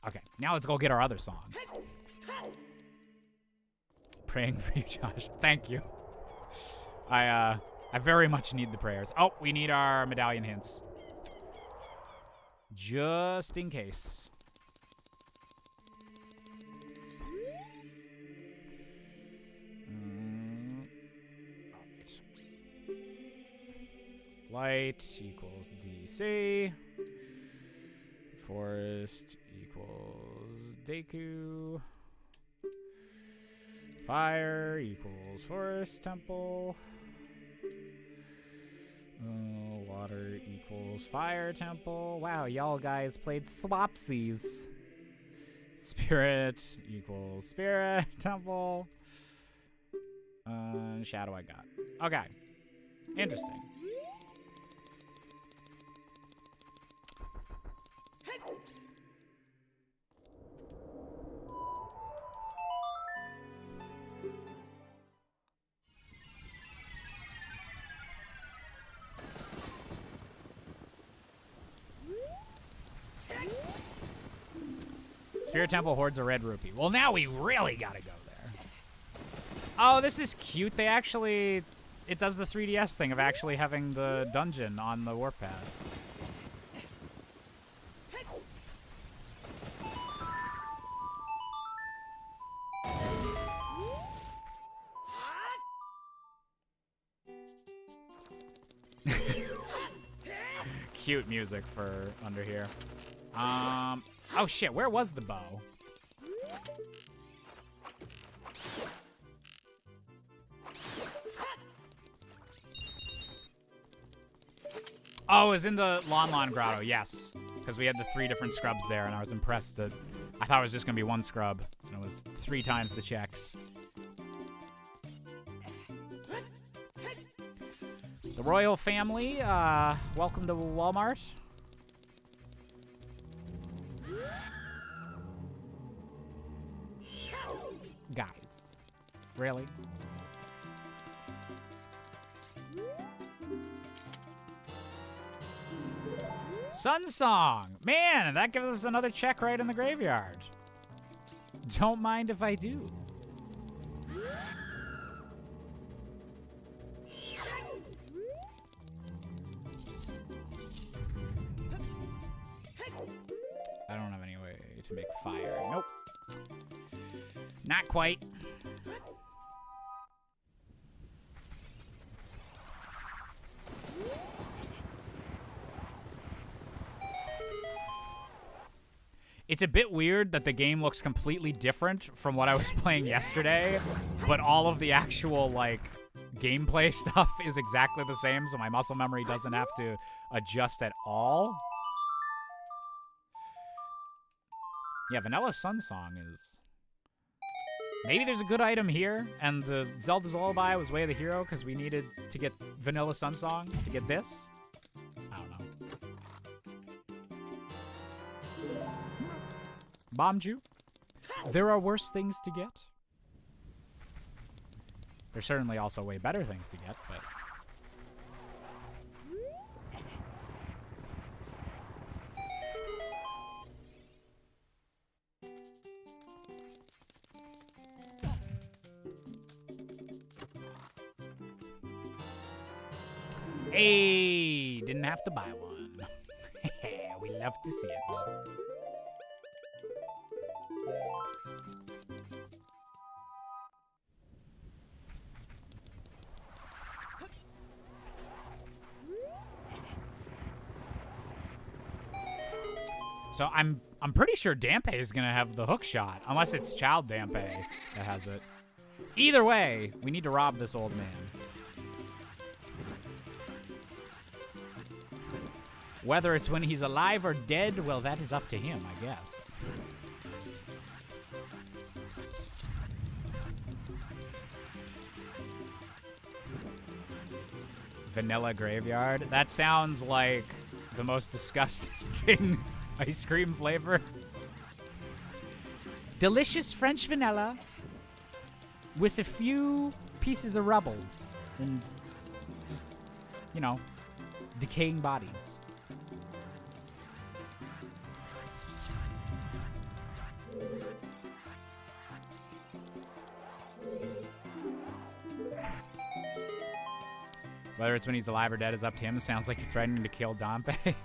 Okay, now let's go get our other songs. Praying for you, Josh. Thank you. I very much need the prayers. Oh, we need our medallion hints. Just in case. Light equals DC. Forest equals Deku. Fire equals Forest Temple. Water equals Fire Temple. Wow, y'all guys played swapsies. Spirit equals Spirit Temple. Shadow I got. Okay. Interesting. Spirit Temple hoards a red rupee. Well, now we really gotta go there. Oh, this is cute. They actually... It does the 3DS thing of actually having the dungeon on the warp pad. Cute music for under here. Oh shit, where was the bow? Oh, it was in the Lon Lon Grotto, yes. Because we had the 3 different scrubs there, and I was impressed that I thought it was just going to be 1 scrub, and it was 3 times the checks. The royal family, welcome to Walmart. Guys, really? Sun Song! Man, that gives us another check right in the graveyard. Don't mind if I do. I don't have any way to make fire. Nope. Not quite. It's a bit weird that the game looks completely different from what I was playing yesterday, but all of the actual, like, gameplay stuff is exactly the same, so my muscle memory doesn't have to adjust at all. Yeah, Vanilla Sun Song is... Maybe there's a good item here, and the Zelda's Lullaby was Way of the Hero because we needed to get Vanilla Sun Song to get this? I don't know. Bombed you. There are worse things to get. There's certainly also way better things to get, but... Hey, didn't have to buy one. We love to see it. So I'm pretty sure Dampe is gonna have the hook shot, unless it's Child Dampe that has it. Either way, we need to rob this old man. Whether it's when he's alive or dead, well, that is up to him, I guess. Vanilla graveyard? That sounds like the most disgusting ice cream flavor. Delicious French vanilla with a few pieces of rubble and just, you know, decaying bodies. Whether it's when he's alive or dead is up to him. It sounds like you're threatening to kill Dampe.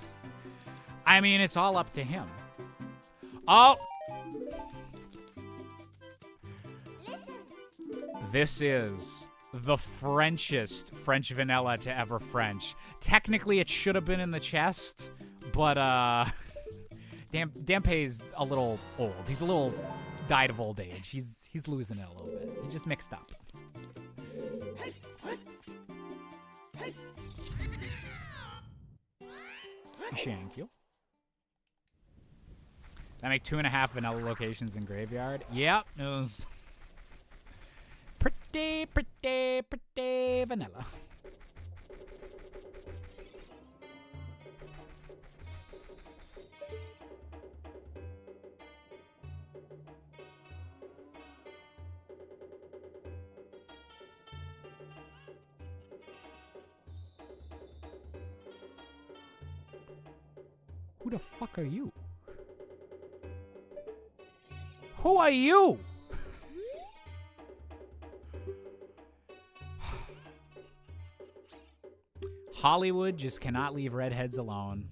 I mean, it's all up to him. Oh! This is the Frenchest French vanilla to ever French. Technically, it should have been in the chest, but, Dampe's a little old. He's a little died of old age. He's losing it a little bit. He just mixed up. Shank you. That make 2.5 vanilla locations in graveyard. Yep, it was pretty vanilla. Who the fuck are you? Who are you? Hollywood just cannot leave redheads alone.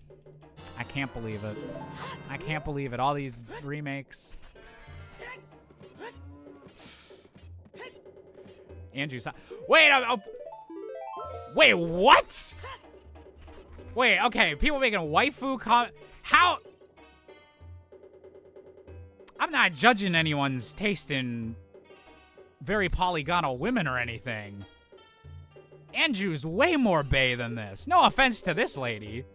I can't believe it. I can't believe it. All these remakes. Andrew's... Wait, wait, what? Wait, okay, people making a waifu comment. How? I'm not judging anyone's taste in very polygonal women or anything. Andrew's way more bae than this. No offense to this lady.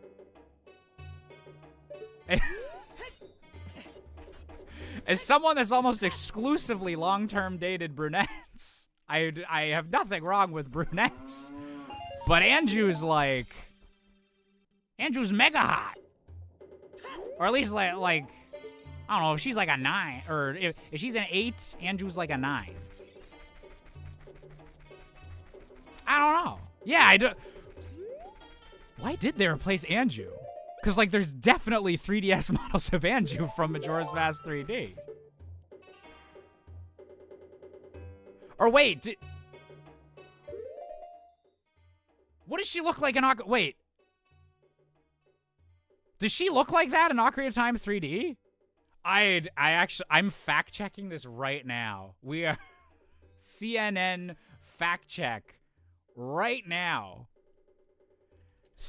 As someone that's almost exclusively long-term dated brunettes, I have nothing wrong with brunettes. But Anju's like... Anju's mega hot. Or at least like I don't know, if she's like a 9, or if she's an 8, Anju's like a 9. I don't know. Yeah, I do. Why did they replace Anju? Because, like, there's definitely 3DS models of Anju from Majora's Mask 3D. Or wait, what does she look like in Ocarina? Wait. Does she look like that in Ocarina of Time 3D? I'm fact checking this right now. We are CNN fact check right now.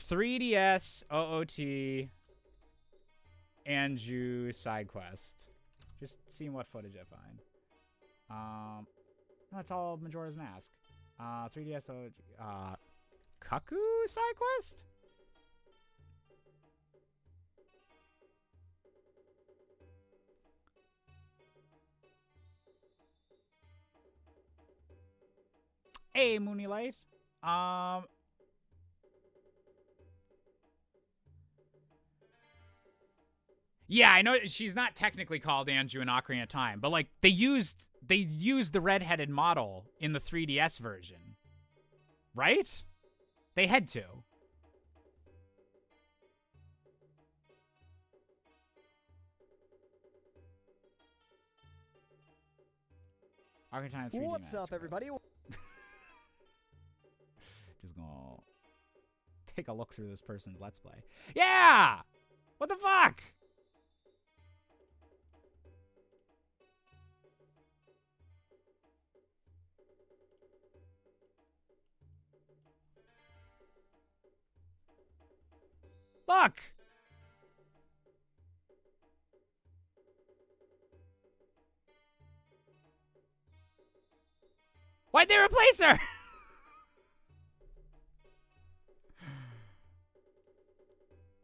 3DS OOT Anju side quest. Just seeing what footage I find. No, it's all Majora's Mask. 3DS OOT. Kaku side quest? Hey, Moonlight. Yeah, I know she's not technically called Anju in Ocarina of Time, but like they used the redheaded model in the 3DS version. Right? They had to. Ocarina of Time 3D What's Master. up, everybody? Just gonna take a look through this person's Let's Play. Yeah! What the fuck? Look! Why'd they replace her?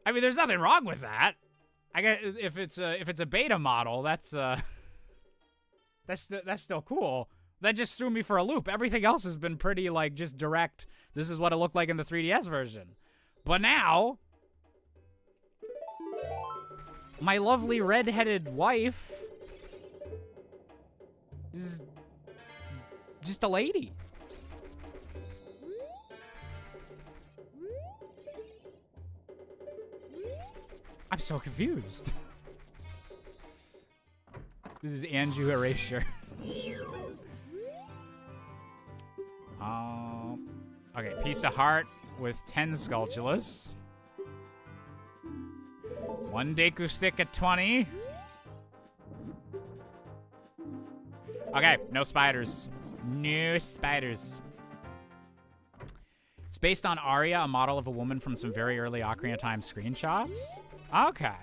I mean, there's nothing wrong with that. I guess if it's a beta model, that's still cool. That just threw me for a loop. Everything else has been pretty like just direct. This is what it looked like in the 3DS version. But now, my lovely red-headed wife is just a lady. I'm so confused. This is Anju Erasure. Okay, piece of heart with 10 Skulltulas. 1 Deku stick at 20. Okay, no spiders. No spiders. It's based on Arya, a model of a woman from some very early Ocarina of Time screenshots. Okay.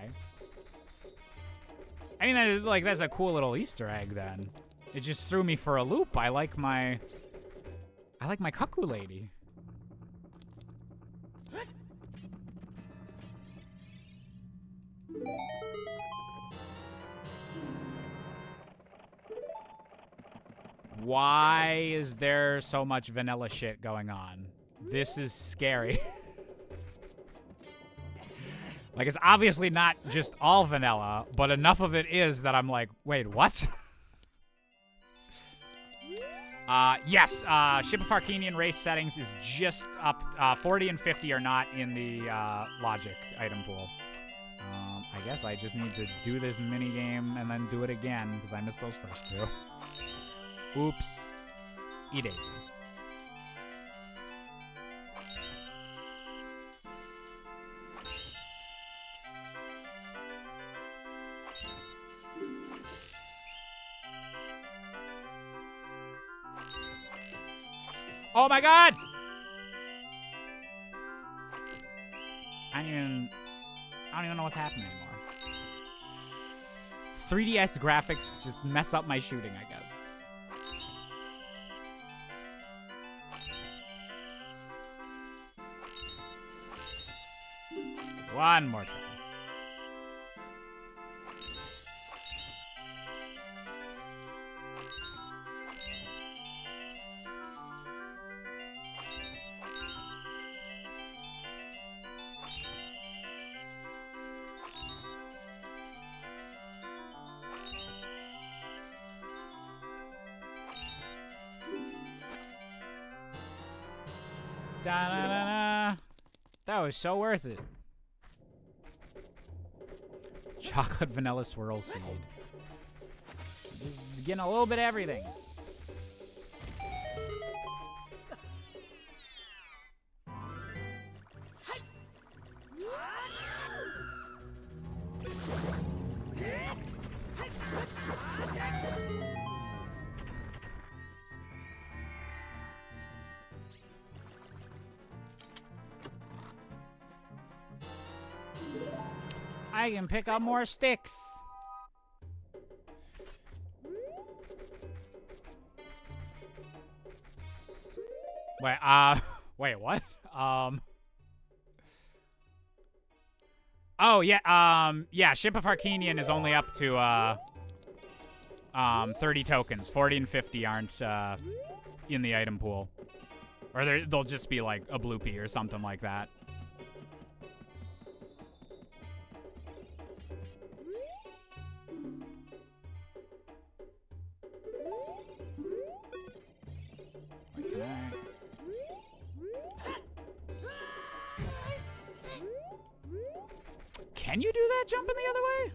I mean, that's a cool little Easter egg then. It just threw me for a loop. I like my Kaku lady. Why is there so much vanilla shit going on? This is scary. Like, it's obviously not just all vanilla, but enough of it is that I'm like, wait, what? Yes, Ship of Harkinian race settings is just up. 40 and 50 are not in the logic item pool. I guess I just need to do this mini game and then do it again because I missed those first two. Oops. Eat it. Oh my god! I don't even know what's happening anymore. 3DS graphics just mess up my shooting, I guess. One more time. Da-da-da-da. That was so worth it. Chocolate vanilla swirl seed. Just getting a little bit of everything. I can pick up more sticks. Wait, what? Oh, yeah, yeah, Ship of Harkinian is only up to, 30 tokens. 40 and 50 aren't, in the item pool. Or they'll just be, like, a bloopy or something like that. Can you do that jumping the other way?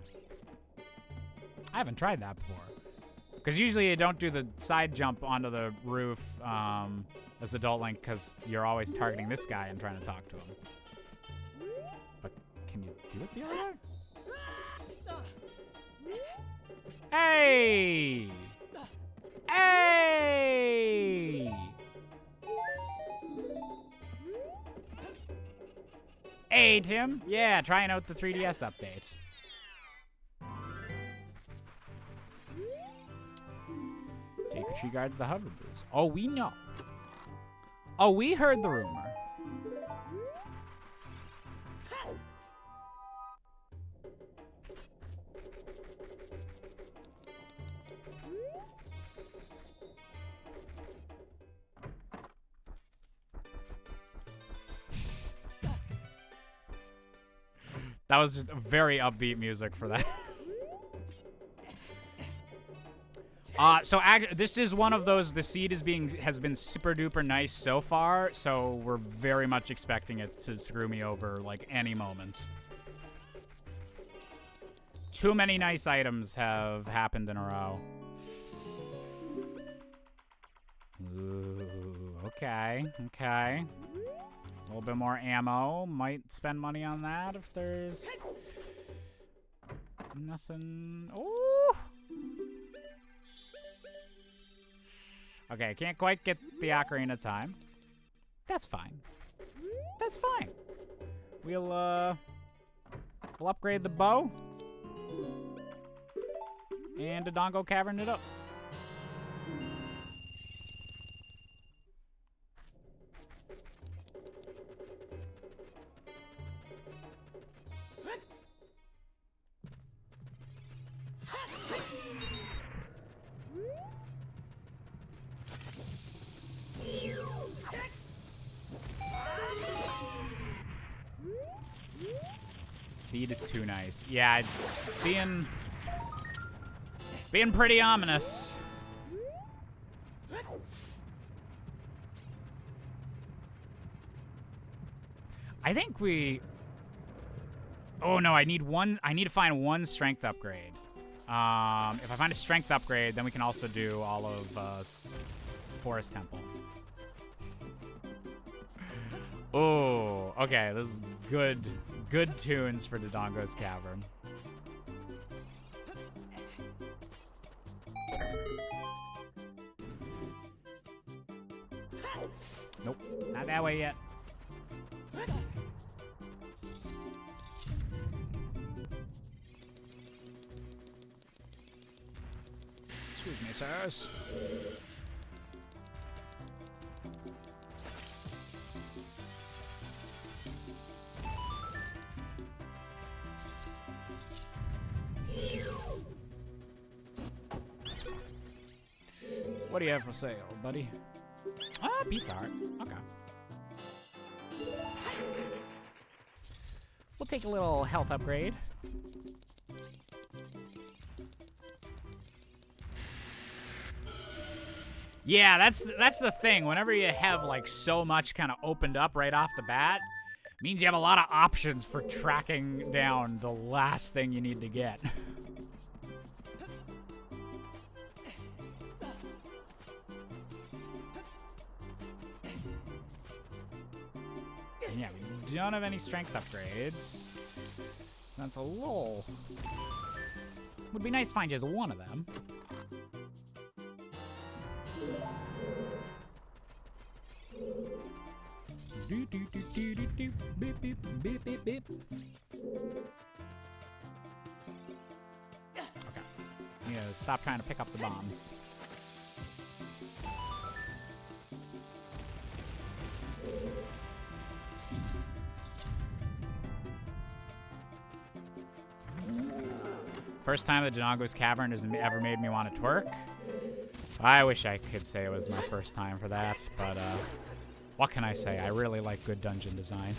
I haven't tried that before. Because usually you don't do the side jump onto the roof as Adult Link because you're always targeting this guy and trying to talk to him. But can you do it the other way? Hey! Hey! Hey, Tim. Yeah, trying out the 3DS update. She guards the hover boots. Oh, we know. Oh, we heard the rumor. That was just very upbeat music for that. So this is one of those, the seed has been super duper nice so far, so we're very much expecting it to screw me over like any moment. Too many nice items have happened in a row. Ooh, okay, okay. A little bit more ammo. Might spend money on that if there's nothing. Ooh. Okay, can't quite get the Ocarina time. That's fine. That's fine. We'll upgrade the bow. And Dodongo Cavern it up. Seed is too nice. Yeah, it's being pretty ominous. I think we... Oh no, I need to find one strength upgrade. If I find a strength upgrade, then we can also do all of Forest Temple. Oh, okay, this is good tunes for Dodongo's Cavern. Nope, not that way yet. Excuse me, sirs. What do you have for sale, buddy? Ah, piece of art. Okay. We'll take a little health upgrade. Yeah, that's the thing. Whenever you have like so much kind of opened up right off the bat, means you have a lot of options for tracking down the last thing you need to get. Yeah, we don't have any strength upgrades. That's a lull. Would be nice to find just one of them. Okay. Yeah, stop trying to pick up the bombs. First time that Dodongo's Cavern has ever made me want to twerk. I wish I could say it was my first time for that, but what can I say? I really like good dungeon design.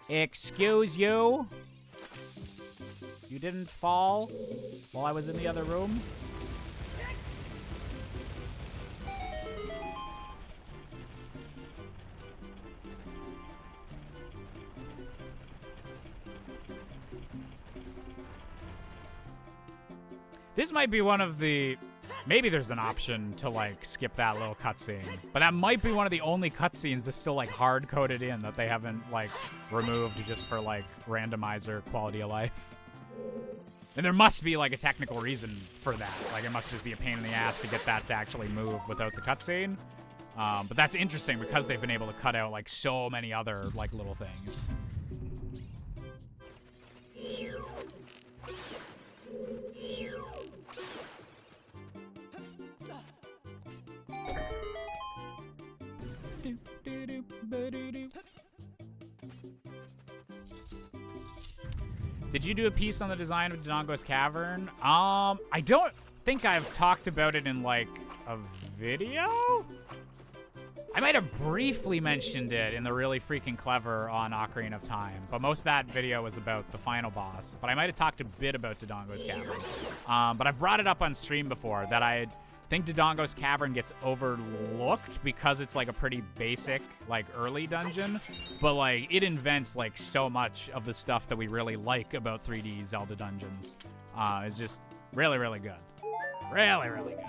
Excuse you? You didn't fall while I was in the other room? This might be one of the... Maybe there's an option to, like, skip that little cutscene. But that might be one of the only cutscenes that's still, like, hard-coded in that they haven't, like, removed just for, like, randomizer quality of life. And there must be, like, a technical reason for that. Like, it must just be a pain in the ass to get that to actually move without the cutscene. But that's interesting because they've been able to cut out, like, so many other, like, little things. Did you do a piece on the design of Dodongo's Cavern? I don't think I've talked about it in, like, a video? I might have briefly mentioned it in the Really Freaking Clever on Ocarina of Time, but most of that video was about the final boss. But I might have talked a bit about Dodongo's Cavern. But I've brought it up on stream before that I think Dodongo's Cavern gets overlooked because it's like a pretty basic, like, early dungeon. But, like, it invents, like, so much of the stuff that we really like about 3D Zelda dungeons. It's just really, really good. Really, really good.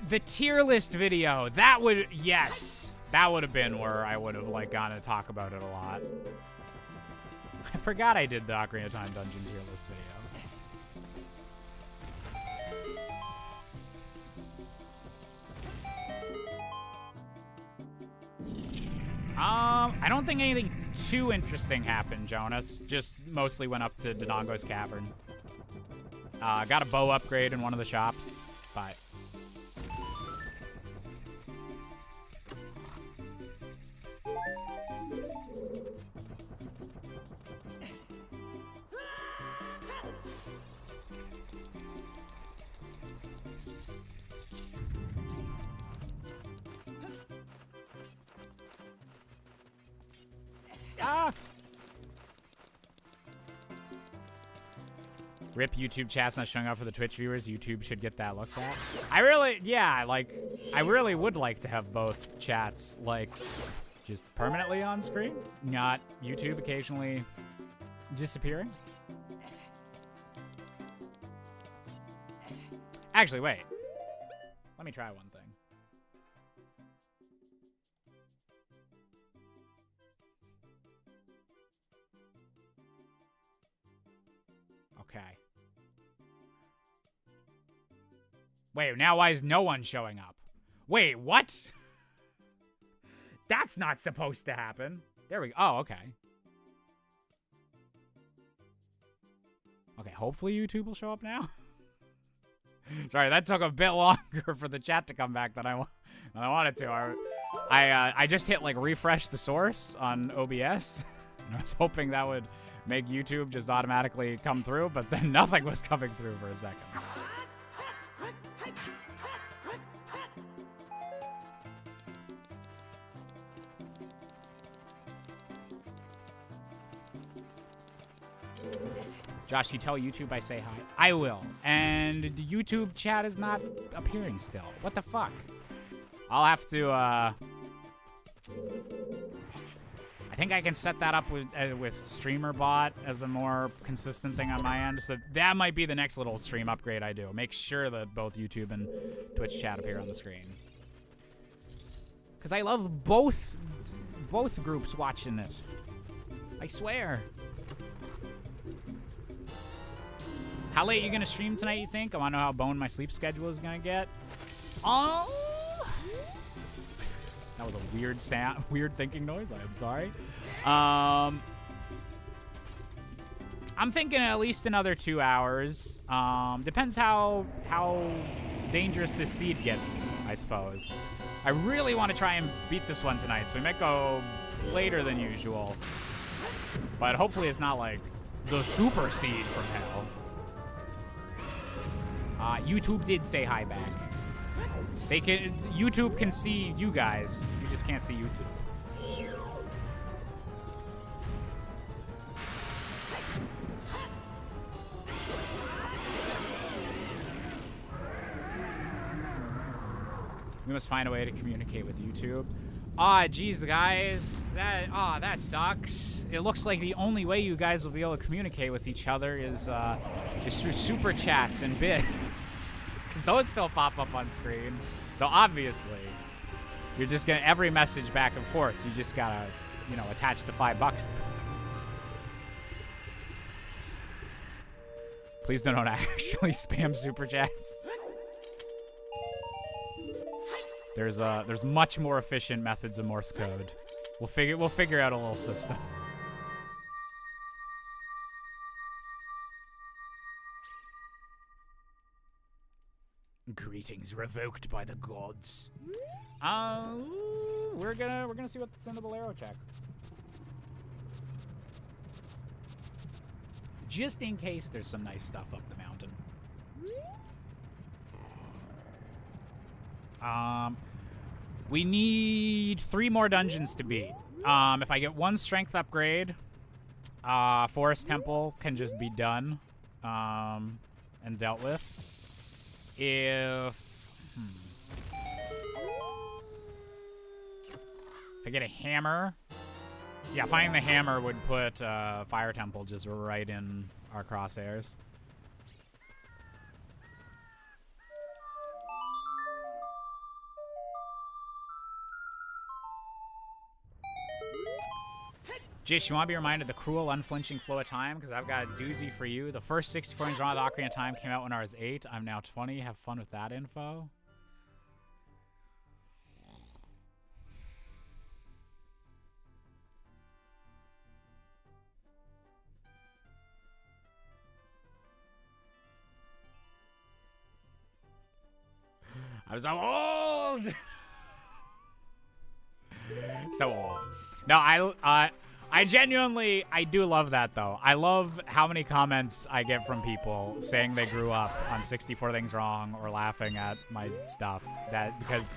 The tier list video. That would, yes. That would have been where I would have, like, gone to talk about it a lot. I forgot I did the Ocarina of Time dungeon tier list video. I don't think anything too interesting happened, Jonas. Just mostly went up to Dodongo's Cavern. Got a bow upgrade in one of the shops. Bye. Rip YouTube chat's not showing up for the Twitch viewers. YouTube should get that looked at. I really would like to have both chats, like, just permanently on screen, not YouTube occasionally disappearing. Actually, wait. Let me try one thing. Okay. Wait, now why is no one showing up? Wait, what? That's not supposed to happen. There we go. Oh, okay. Okay, hopefully YouTube will show up now. Sorry, that took a bit longer for the chat to come back than I wanted to. I just hit like refresh the source on OBS, and I was hoping that would make YouTube just automatically come through, but then nothing was coming through for a second. Josh, you tell YouTube I say hi. I will. And the YouTube chat is not appearing still. What the fuck? I'll have to, I think I can set that up with StreamerBot as a more consistent thing on my end. So that might be the next little stream upgrade I do. Make sure that both YouTube and Twitch chat appear on the screen. Because I love both groups watching it. I swear. How late are you going to stream tonight, you think? I want to know how boned my sleep schedule is going to get. Oh! That was a weird sound, weird thinking noise. I'm sorry. I'm thinking at least another 2 hours. Depends how dangerous this seed gets, I suppose. I really want to try and beat this one tonight, so we might go later than usual. But hopefully it's not like the super seed from hell. YouTube did say hi back. YouTube can see you guys. You just can't see YouTube. We must find a way to communicate with YouTube. Geez, guys. That sucks. It looks like the only way you guys will be able to communicate with each other is through super chats and bits. Because those still pop up on screen. So obviously, you're just gonna every message back and forth. You just gotta, attach the $5 to it. Please don't actually spam super chats. There's much more efficient methods of Morse code. We'll figure out a little system. Greetings revoked by the gods. We're gonna see what's in the Bolero check. Just in case there's some nice stuff up the mountain. We need 3 more dungeons to beat. If I get 1 strength upgrade, Forest Temple can just be done and dealt with. If I get a hammer, yeah, finding the hammer would put Fire Temple just right in our crosshairs. Jish, you want to be reminded of the cruel, unflinching flow of time? Because I've got a doozy for you. The first 64 games wrong with Ocarina of Time came out when I was 8. I'm now 20. Have fun with that info. I'm so old! So old. No, I genuinely, I do love that, though. I love how many comments I get from people saying they grew up on 64 Things Wrong or laughing at my stuff. Because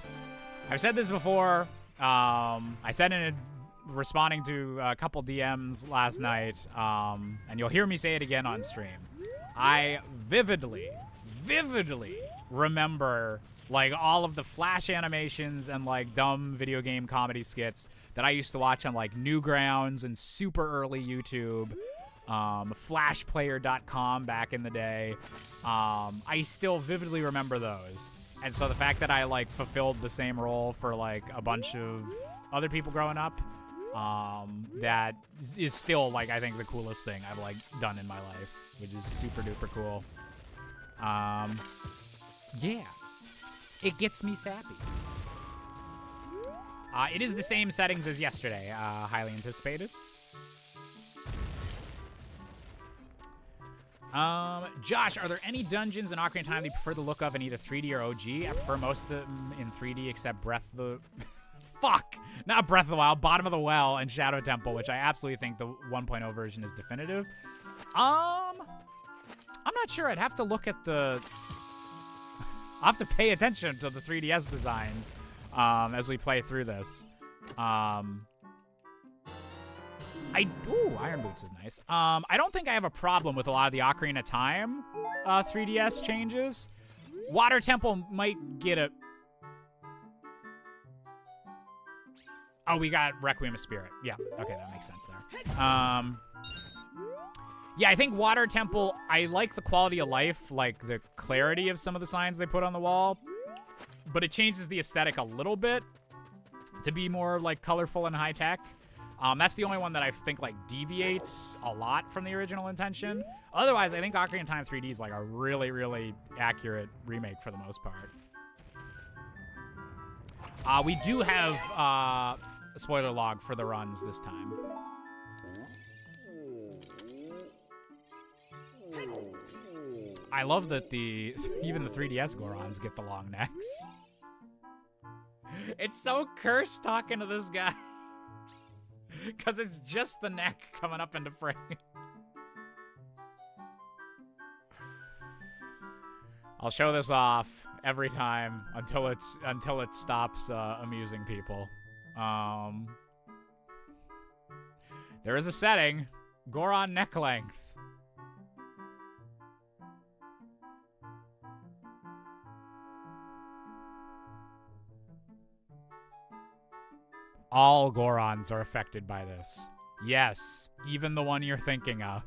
I've said this before. I said in responding to a couple DMs last night, and you'll hear me say it again on stream. I vividly remember like all of the Flash animations and like dumb video game comedy skits that I used to watch on like Newgrounds and super early YouTube, flashplayer.com back in the day. I still vividly remember those. And so the fact that I like fulfilled the same role for like a bunch of other people growing up, that is still like, I think the coolest thing I've like done in my life, which is super duper cool. Yeah, it gets me sappy. It is the same settings as yesterday. Highly anticipated. Josh, are there any dungeons in Ocarina of Time that you prefer the look of in either 3D or OG? I prefer most of them in 3D except Breath of the... Fuck! Not Breath of the Wild, Bottom of the Well and Shadow Temple, which I absolutely think the 1.0 version is definitive. I'm not sure. I'd have to look at the... I'll have to pay attention to the 3DS designs as we play through this. Ooh, Iron Boots is nice. I don't think I have a problem with a lot of the Ocarina of Time 3DS changes. Water Temple might get a... Oh, we got Requiem of Spirit. Yeah, okay, that makes sense there. Yeah, I think Water Temple, I like the quality of life, like the clarity of some of the signs they put on the wall, but it changes the aesthetic a little bit to be more like colorful and high tech. That's the only one that I think like deviates a lot from the original intention. Otherwise, I think Ocarina of Time 3D is like a really, really accurate remake for the most part. We do have a spoiler log for the runs this time. I love that even the 3DS Gorons get the long necks. It's so cursed talking to this guy. Because it's just the neck coming up into frame. I'll show this off every time until it stops amusing people. There is a setting, Goron neck length. All Gorons are affected by this. Yes, even the one you're thinking of.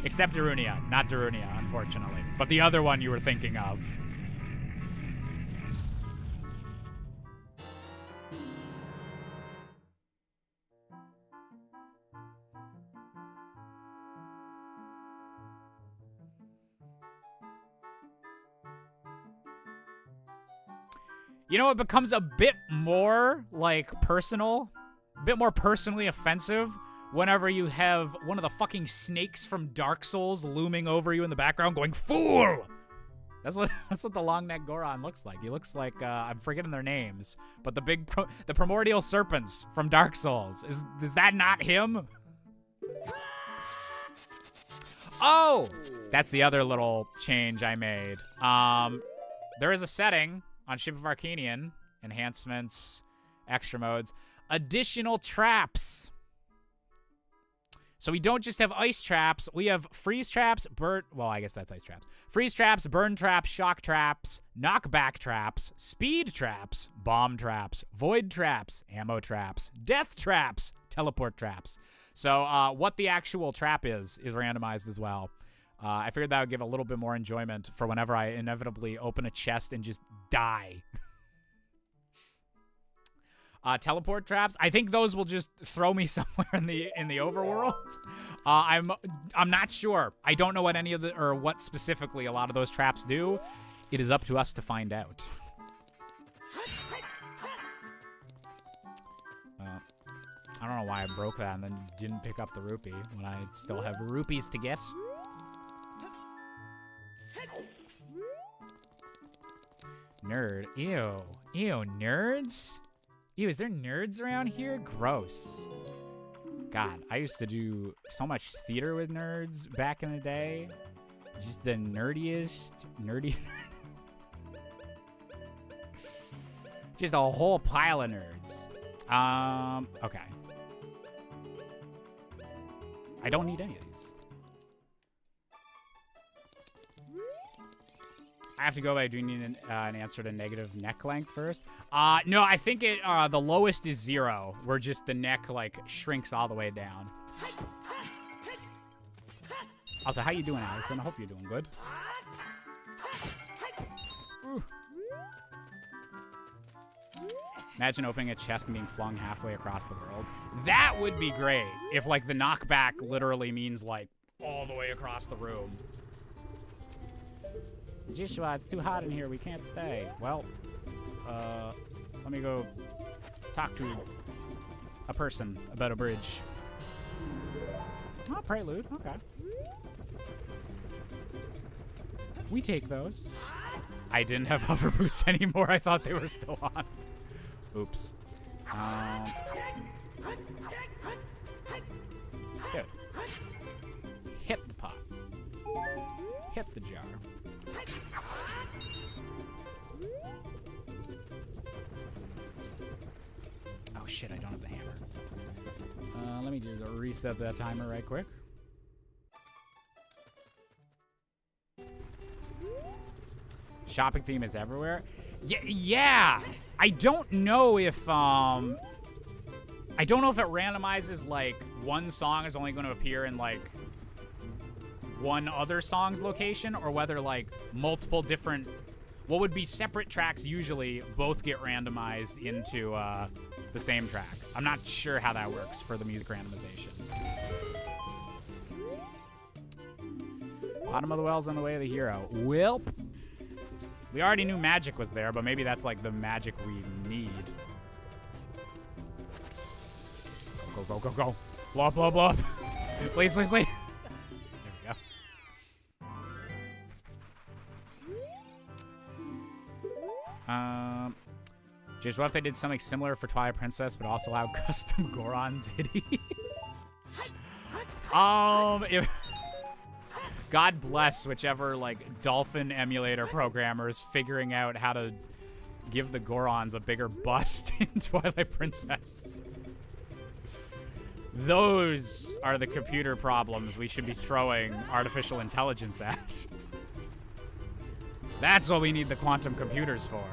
Except Darunia. Not Darunia, unfortunately. But the other one you were thinking of. You know, it becomes a bit more, like, personal, a bit more personally offensive whenever you have one of the fucking snakes from Dark Souls looming over you in the background going, "Fool!" That's what the long neck Goron looks like. He looks like, I'm forgetting their names, but the primordial serpents from Dark Souls. Is that not him? Oh! That's the other little change I made. There is a setting on Ship of Harkinian, enhancements, extra modes, additional traps. So we don't just have ice traps, we have freeze traps, well, I guess that's ice traps. Freeze traps, burn traps, shock traps, knockback traps, speed traps, bomb traps, void traps, ammo traps, death traps, teleport traps. So what the actual trap is randomized as well. I figured that would give a little bit more enjoyment for whenever I inevitably open a chest and just die. Teleport traps. I think those will just throw me somewhere in the overworld. I'm not sure. I don't know what any of or what specifically a lot of those traps do. It is up to us to find out. I don't know why I broke that and then didn't pick up the rupee when I still have rupees to get. Nerd. Ew. Ew, nerds? Ew, is there nerds around here? Gross. God, I used to do so much theater with nerds back in the day. Just the nerdiest. Nerdy. Just a whole pile of nerds. Okay. I don't need any of these. I have to go by do you need an answer to negative neck length first? No, I think the lowest is 0, where just the neck, like, shrinks all the way down. Also, how you doing, Allison? I hope you're doing good. Ooh. Imagine opening a chest and being flung halfway across the world. That would be great if, like, the knockback literally means, like, all the way across the room. Joshua, it's too hot in here. We can't stay. Well, Let me go talk to a person about a bridge. Oh, prelude. Okay. We take those. I didn't have hover boots anymore. I thought they were still on. Oops. Good. Hit the pot. Hit the jar. Oh shit, I don't have the hammer. Let me just reset that timer right quick. Shopping theme is everywhere. Yeah. I don't know if it randomizes like one song is only going to appear in like one other song's location, or whether like multiple different, what would be separate tracks usually, both get randomized into the same track. I'm not sure how that works for the music randomization. Bottom of the well's on the way of the hero. Welp. We already knew magic was there, but maybe that's like the magic we need. Go, go, go, go. Blow up, blow up, blow up. Please, please, please. There we go. Just what if they did something similar for Twilight Princess, but also allowed custom Goron titties? If... God bless whichever, like, dolphin emulator programmer is figuring out how to give the Gorons a bigger bust in Twilight Princess. Those are the computer problems we should be throwing artificial intelligence at. That's what we need the quantum computers for.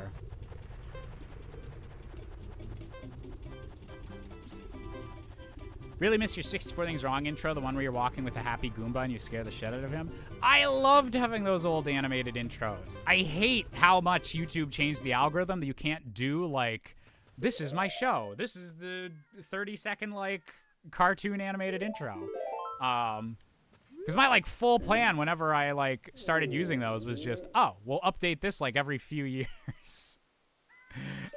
Really miss your 64 Things Wrong intro, the one where you're walking with a happy Goomba and you scare the shit out of him. I loved having those old animated intros. I hate how much YouTube changed the algorithm that you can't do, like, this is my show. This is the 30-second, like, cartoon animated intro. Because my, like, full plan whenever I, like, started using those was just, oh, we'll update this, like, every few years.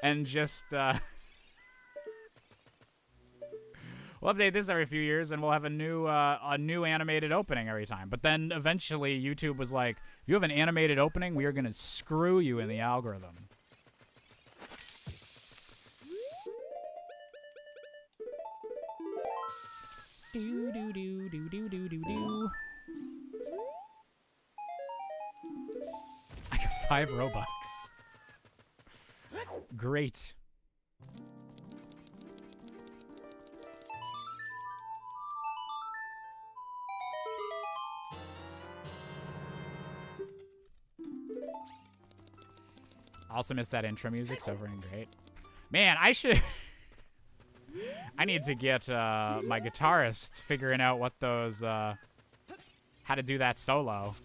And just, we'll update this every few years, and we'll have a new animated opening every time. But then eventually YouTube was like, if you have an animated opening, we are going to screw you in the algorithm. Do, do, do, do, do, do, do, do. I got 5 Robux. Great. I also miss that intro music, so very great. Man, I should... I need to get my guitarist figuring out what those... how to do that solo.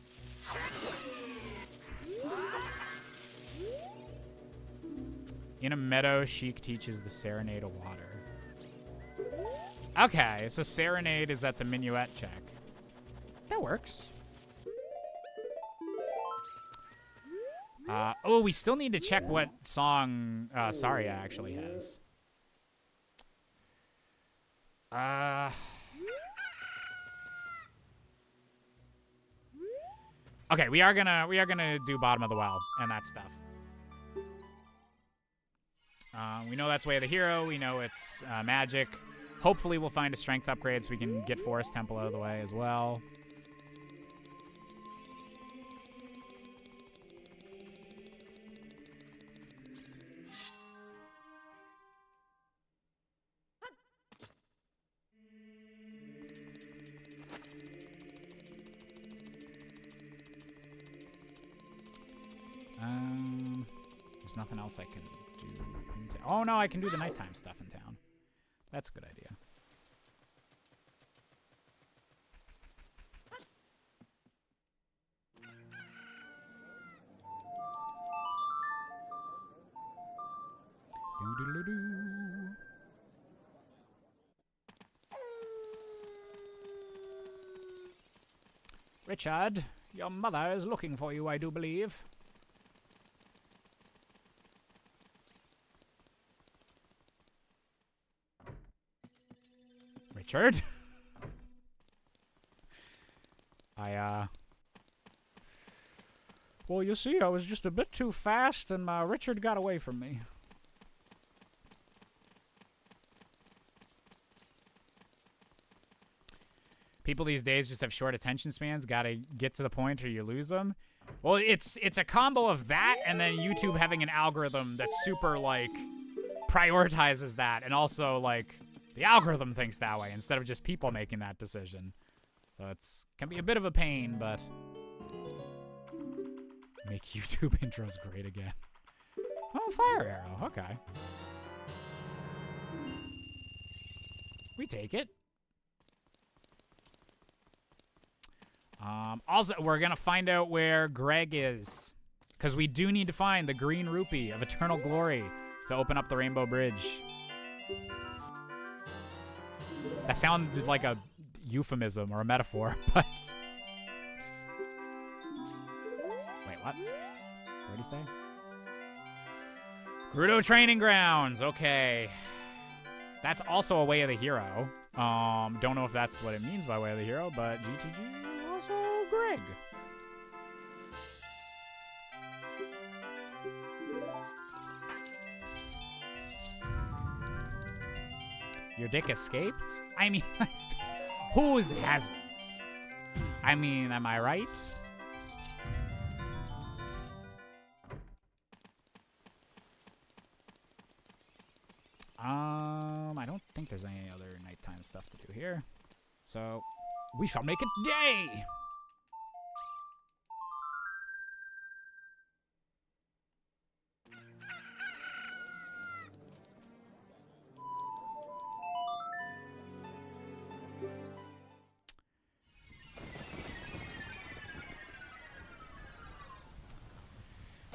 In a meadow, Sheik teaches the Serenade of Water. Okay, so Serenade is at the minuet check. That works. Oh, we still need to check what song Saria actually has. Okay, we are gonna do Bottom of the Well and that stuff. We know that's Way of the Hero. We know it's magic. Hopefully we'll find a strength upgrade so we can get Forest Temple out of the way as well. There's nothing else I can do. Oh no, I can do the nighttime stuff in town. That's a good idea. Doo-doo-doo-doo. Richard, your mother is looking for you, I do believe. Richard. Well, you see, I was just a bit too fast, and Richard got away from me. People these days just have short attention spans. Gotta get to the point or you lose them. Well, it's a combo of that and then YouTube having an algorithm that super, like, prioritizes that. And also, like, the algorithm thinks that way instead of just people making that decision. So can be a bit of a pain, but... Make YouTube intros great again. Oh, fire arrow. Okay. We take it. Also, we're gonna find out where Greg is. Because we do need to find the green rupee of eternal glory to open up the Rainbow Bridge. That sounded like a euphemism or a metaphor, but... Wait, what? What did he say? Gerudo Training Grounds. Okay. That's also a way of the hero. Don't know if that's what it means by way of the hero, but GTG. Also, Greg. Your dick escaped? I mean, whose hasn't? I mean, am I right? I don't think there's any other nighttime stuff to do here. So, we shall make it day!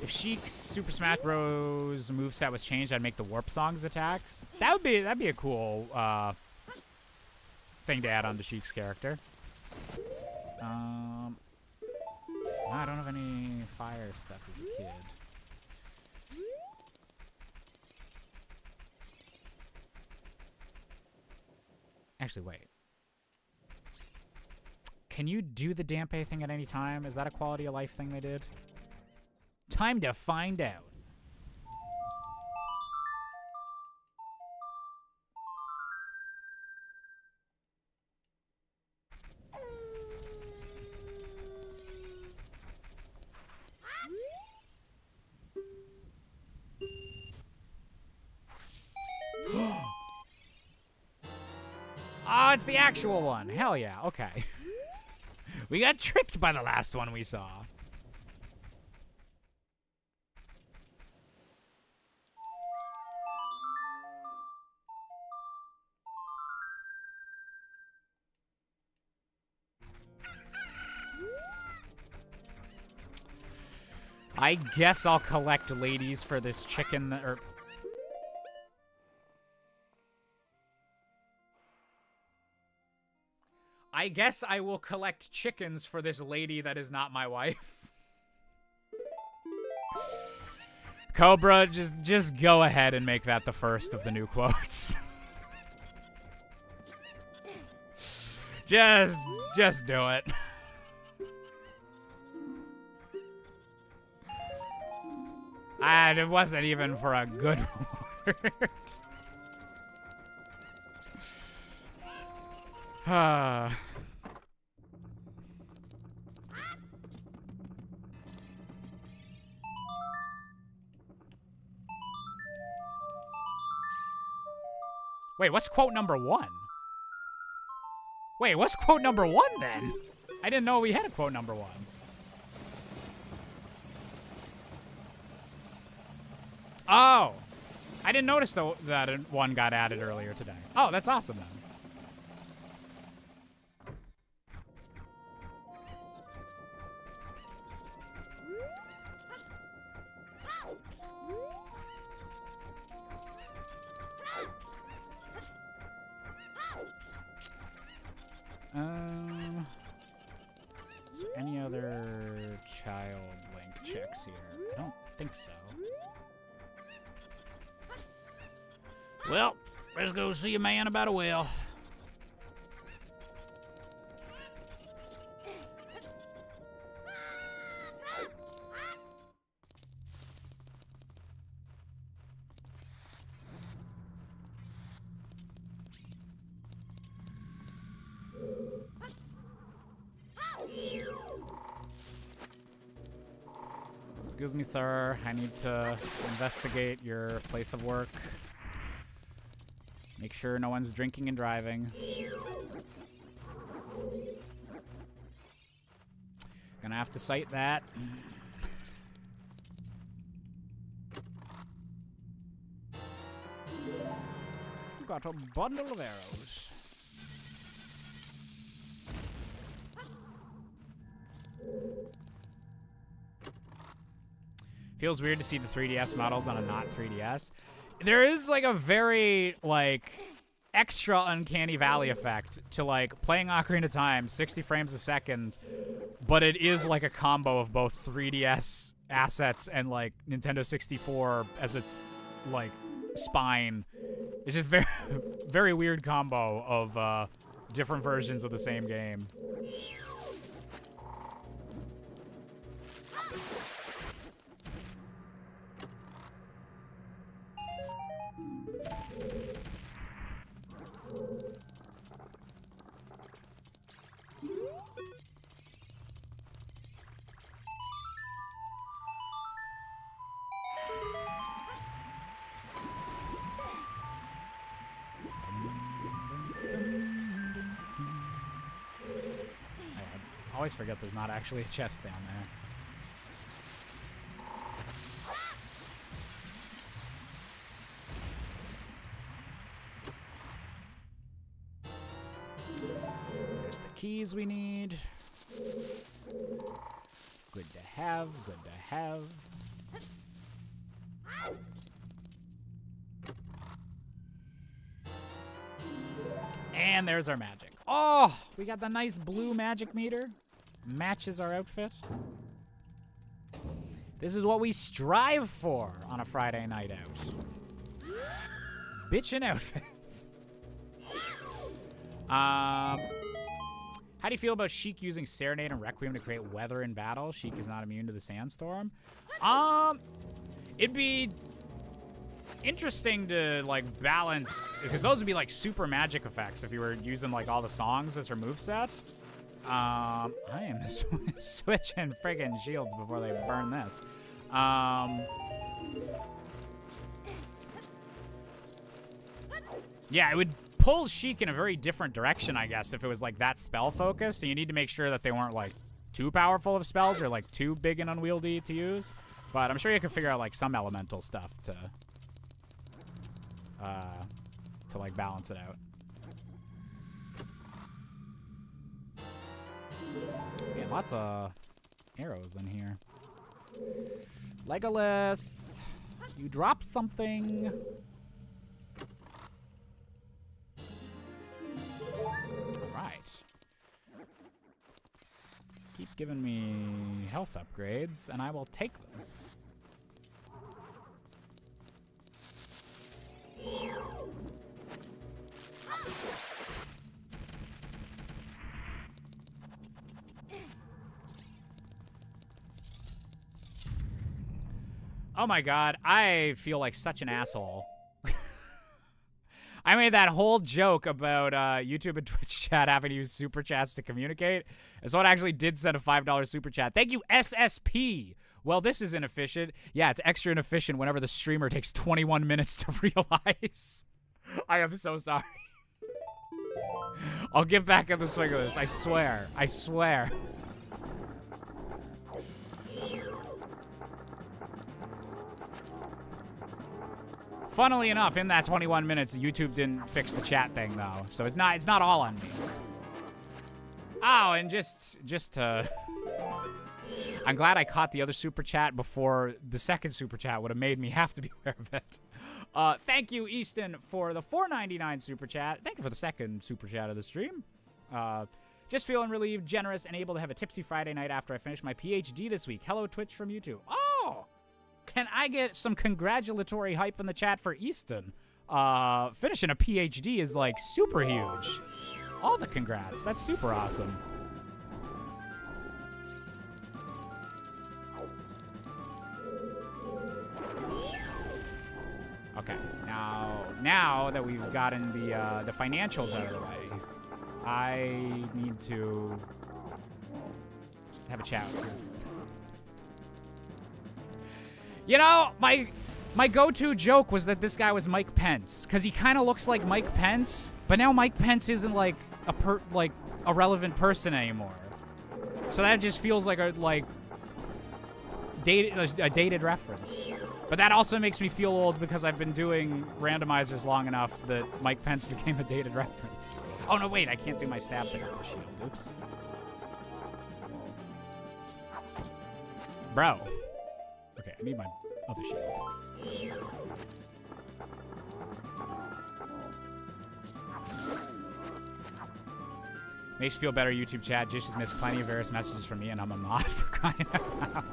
If Sheik's Super Smash Bros. Moveset was changed, I'd make the Warp Songs attacks. That'd be a cool thing to add on to Sheik's character. No, I don't have any fire stuff as a kid. Actually, wait. Can you do the Dampe thing at any time? Is that a quality of life thing they did? Time to find out. Oh, it's the actual one. Hell yeah. Okay. We got tricked by the last one we saw. I guess I'll collect ladies for this chicken that, or... I guess I will collect chickens for this lady that is not my wife. Cobra, just go ahead and make that the first of the new quotes. just do it. And it wasn't even for a good word. Wait, what's quote number 1? Wait, what's quote number 1 then? I didn't know we had a quote number 1. Oh, I didn't notice though that one got added earlier today. Oh, that's awesome then. Is there any other child link checks here? I don't think so. Well, let's go see a man about a well. Excuse me, sir. I need to investigate your place of work. Make sure no one's drinking and driving. Gonna have to cite that. Got a bundle of arrows. Feels weird to see the 3DS models on a not 3DS. There is like a very like extra uncanny valley effect to like playing Ocarina of Time 60 frames a second, but it is like a combo of both 3DS assets and like Nintendo 64 as its like spine. It's just very very weird combo of different versions of the same game. I always forget there's not actually a chest down there. There's the keys we need. Good to have, good to have. And there's our magic. Oh, we got the nice blue magic meter. Matches our outfit. This is what we strive for on a Friday night out. Bitchin' outfits. How do you feel about Sheik using Serenade and Requiem to create weather in battle? Sheik is not immune to the sandstorm. It'd be interesting to like balance, because those would be like super magic effects if you were using like all the songs as her moveset. I am switching friggin' shields before they burn this. Yeah, it would pull Sheik in a very different direction, I guess, if it was like that spell focused. And you need to make sure that they weren't like too powerful of spells or like too big and unwieldy to use. But I'm sure you can figure out like some elemental stuff to like balance it out. Yeah, lots of arrows in here. Legolas, you dropped something. All right. Keep giving me health upgrades, and I will take them. Oh my god, I feel like such an asshole. I made that whole joke about YouTube and Twitch chat having to use super chats to communicate. And someone actually did send a $5 super chat. Thank you, SSP. Well, this is inefficient. Yeah, it's extra inefficient whenever the streamer takes 21 minutes to realize. I am so sorry. I'll get back in the swing of this. I swear. I swear. Funnily enough, in that 21 minutes, YouTube didn't fix the chat thing though, so it's not all on me. Oh, and just to, I'm glad I caught the other super chat before the second super chat would have made me have to be aware of it. Thank you, Easton, for the $4.99 super chat. Thank you for the second super chat of the stream. Just feeling relieved, generous, and able to have a tipsy Friday night after I finish my PhD this week. Hello, Twitch from YouTube. Oh! Can I get some congratulatory hype in the chat for Easton? Finishing a PhD is, like, super huge. All the congrats. That's super awesome. Okay, now that we've gotten the financials out of the way, I need to have a chat with You know, my go-to joke was that this guy was Mike Pence, because he kind of looks like Mike Pence, but now Mike Pence isn't like a relevant person anymore. So that just feels like a dated reference. But that also makes me feel old because I've been doing randomizers long enough that Mike Pence became a dated reference. Oh no, wait, I can't do my stab thing with the shield. Oops. Bro. Okay, I need my other shield. Makes you feel better, YouTube chat. Jish has missed plenty of various messages from me, and I'm a mod for crying out.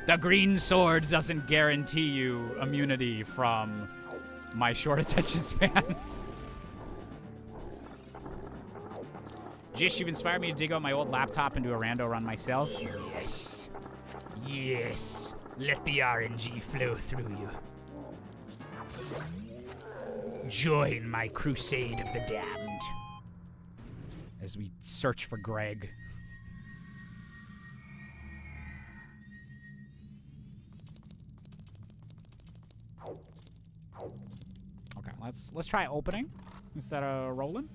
The green sword doesn't guarantee you immunity from my short attention span. Jish, you've inspired me to dig out my old laptop and do a rando run myself. Yes. Yes. Let the RNG flow through you. Join my crusade of the damned. As we search for Greg. Okay, let's try opening instead of rolling.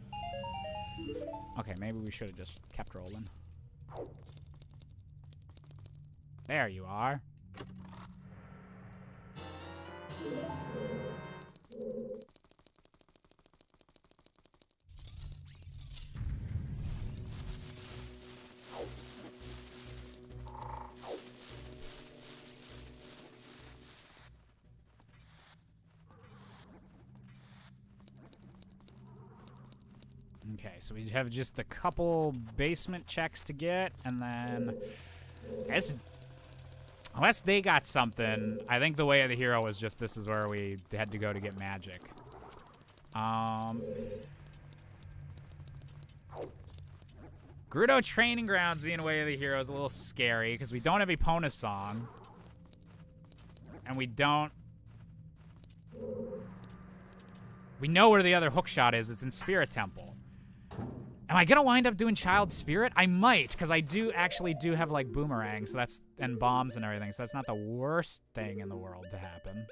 Okay, maybe we should have just kept rolling. There you are. Okay, so we have just a couple basement checks to get, and then unless they got something, I think the way of the hero was just this is where we had to go to get magic. Gerudo Training Grounds being way of the hero is a little scary because we don't have Epona's song, and we know where the other hookshot is. It's in Spirit Temple. Am I gonna wind up doing Child Spirit? I might, because I actually do have like boomerangs, so and bombs and everything, so that's not the worst thing in the world to happen.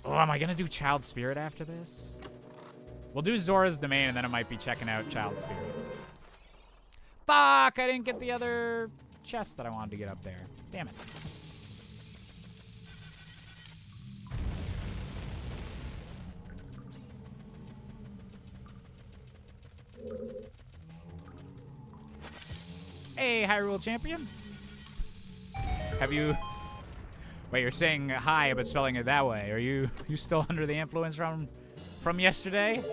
Oh, am I gonna do Child Spirit after this? We'll do Zora's Domain, and then I might be checking out Child Spirit. Fuck! I didn't get the other chest that I wanted to get up there. Damn it. Hey, Hyrule Champion. Have you... Wait, you're saying hi, but spelling it that way. Are you still under the influence from yesterday?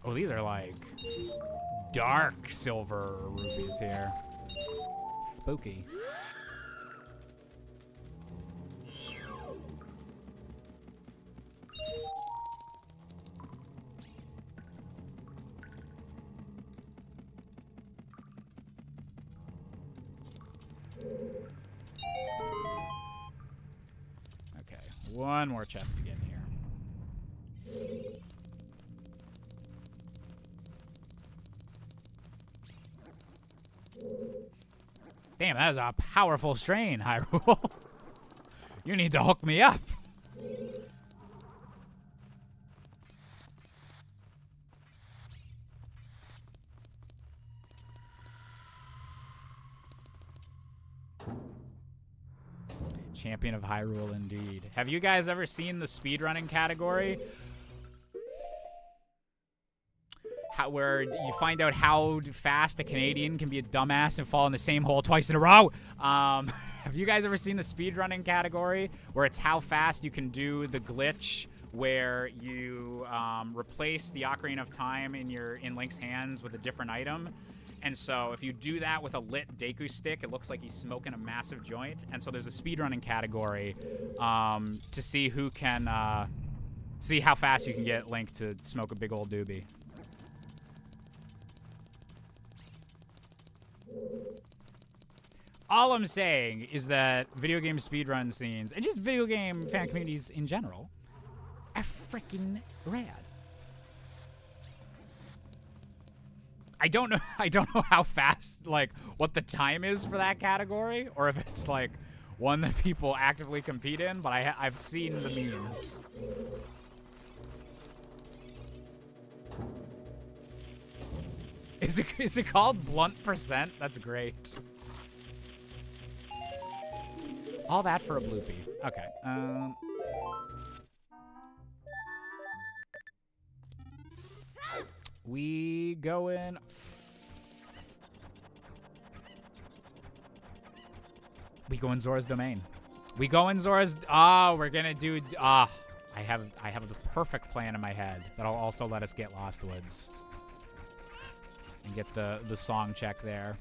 Oh, these are like dark silver rupees here. Spooky. One more chest to get in here. Damn, that is a powerful strain, Hyrule. You need to hook me up. Champion of Hyrule, indeed. Have you guys ever seen the speedrunning category? Where you find out how fast a Canadian can be a dumbass and fall in the same hole twice in a row. Have you guys ever seen the speedrunning category where it's how fast you can do the glitch where you replace the Ocarina of Time in Link's hands with a different item? And so if you do that with a lit Deku stick, it looks like he's smoking a massive joint. And so there's a speedrunning category to see who can see how fast you can get Link to smoke a big old doobie. All I'm saying is that video game speedrun scenes and just video game fan communities in general are freaking rad. I don't know. I don't know how fast, like, what the time is for that category, or if it's like one that people actively compete in. But I've seen the memes. Is it called blunt percent? That's great. All that for a bloopy. Okay. We go in. We go in Zora's domain. We go in Zora's. Oh, we're gonna do. I have the perfect plan in my head that'll also let us get Lost Woods and get the song check there.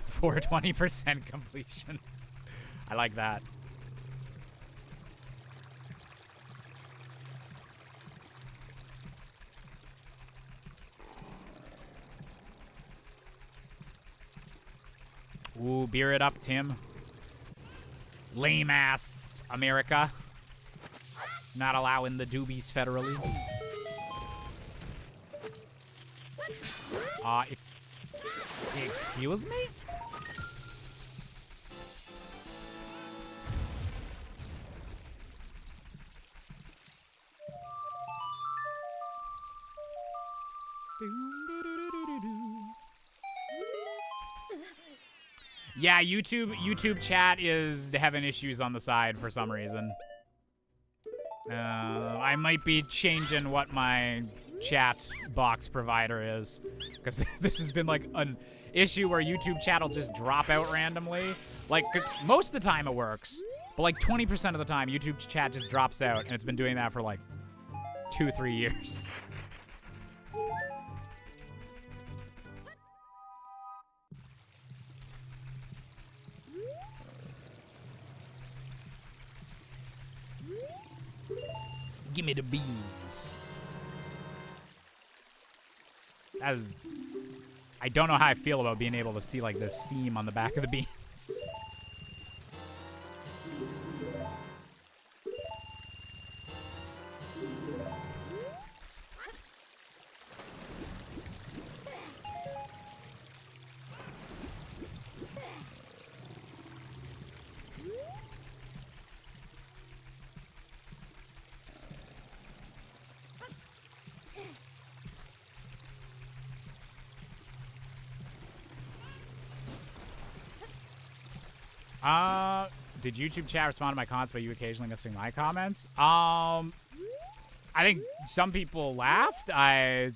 For 20% completion. I like that. Ooh, beer it up, Tim. Lame ass America. Not allowing the doobies federally. Excuse me? Yeah, YouTube chat is having issues on the side for some reason. I might be changing what my chat box provider is, because this has been like an issue where YouTube chat will just drop out randomly. Like, most of the time it works, but like 20% of the time YouTube chat just drops out, and it's been doing that for like 2-3 years. Give me the beans. I don't know how I feel about being able to see like this seam on the back of the beans. Did YouTube chat respond to my comments by you occasionally missing my comments? I think some people laughed. I'd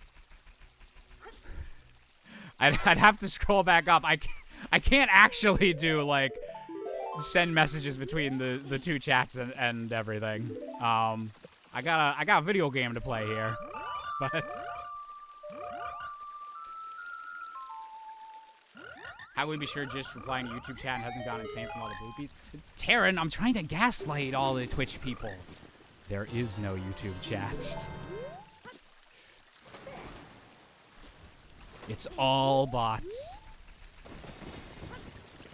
have to scroll back up. I can't actually do like send messages between the two chats and everything. I got a video game to play here, but. How would we be sure just replying to YouTube chat and hasn't gone insane from all the bloopies? Taryn, I'm trying to gaslight all the Twitch people. There is no YouTube chat. It's all bots.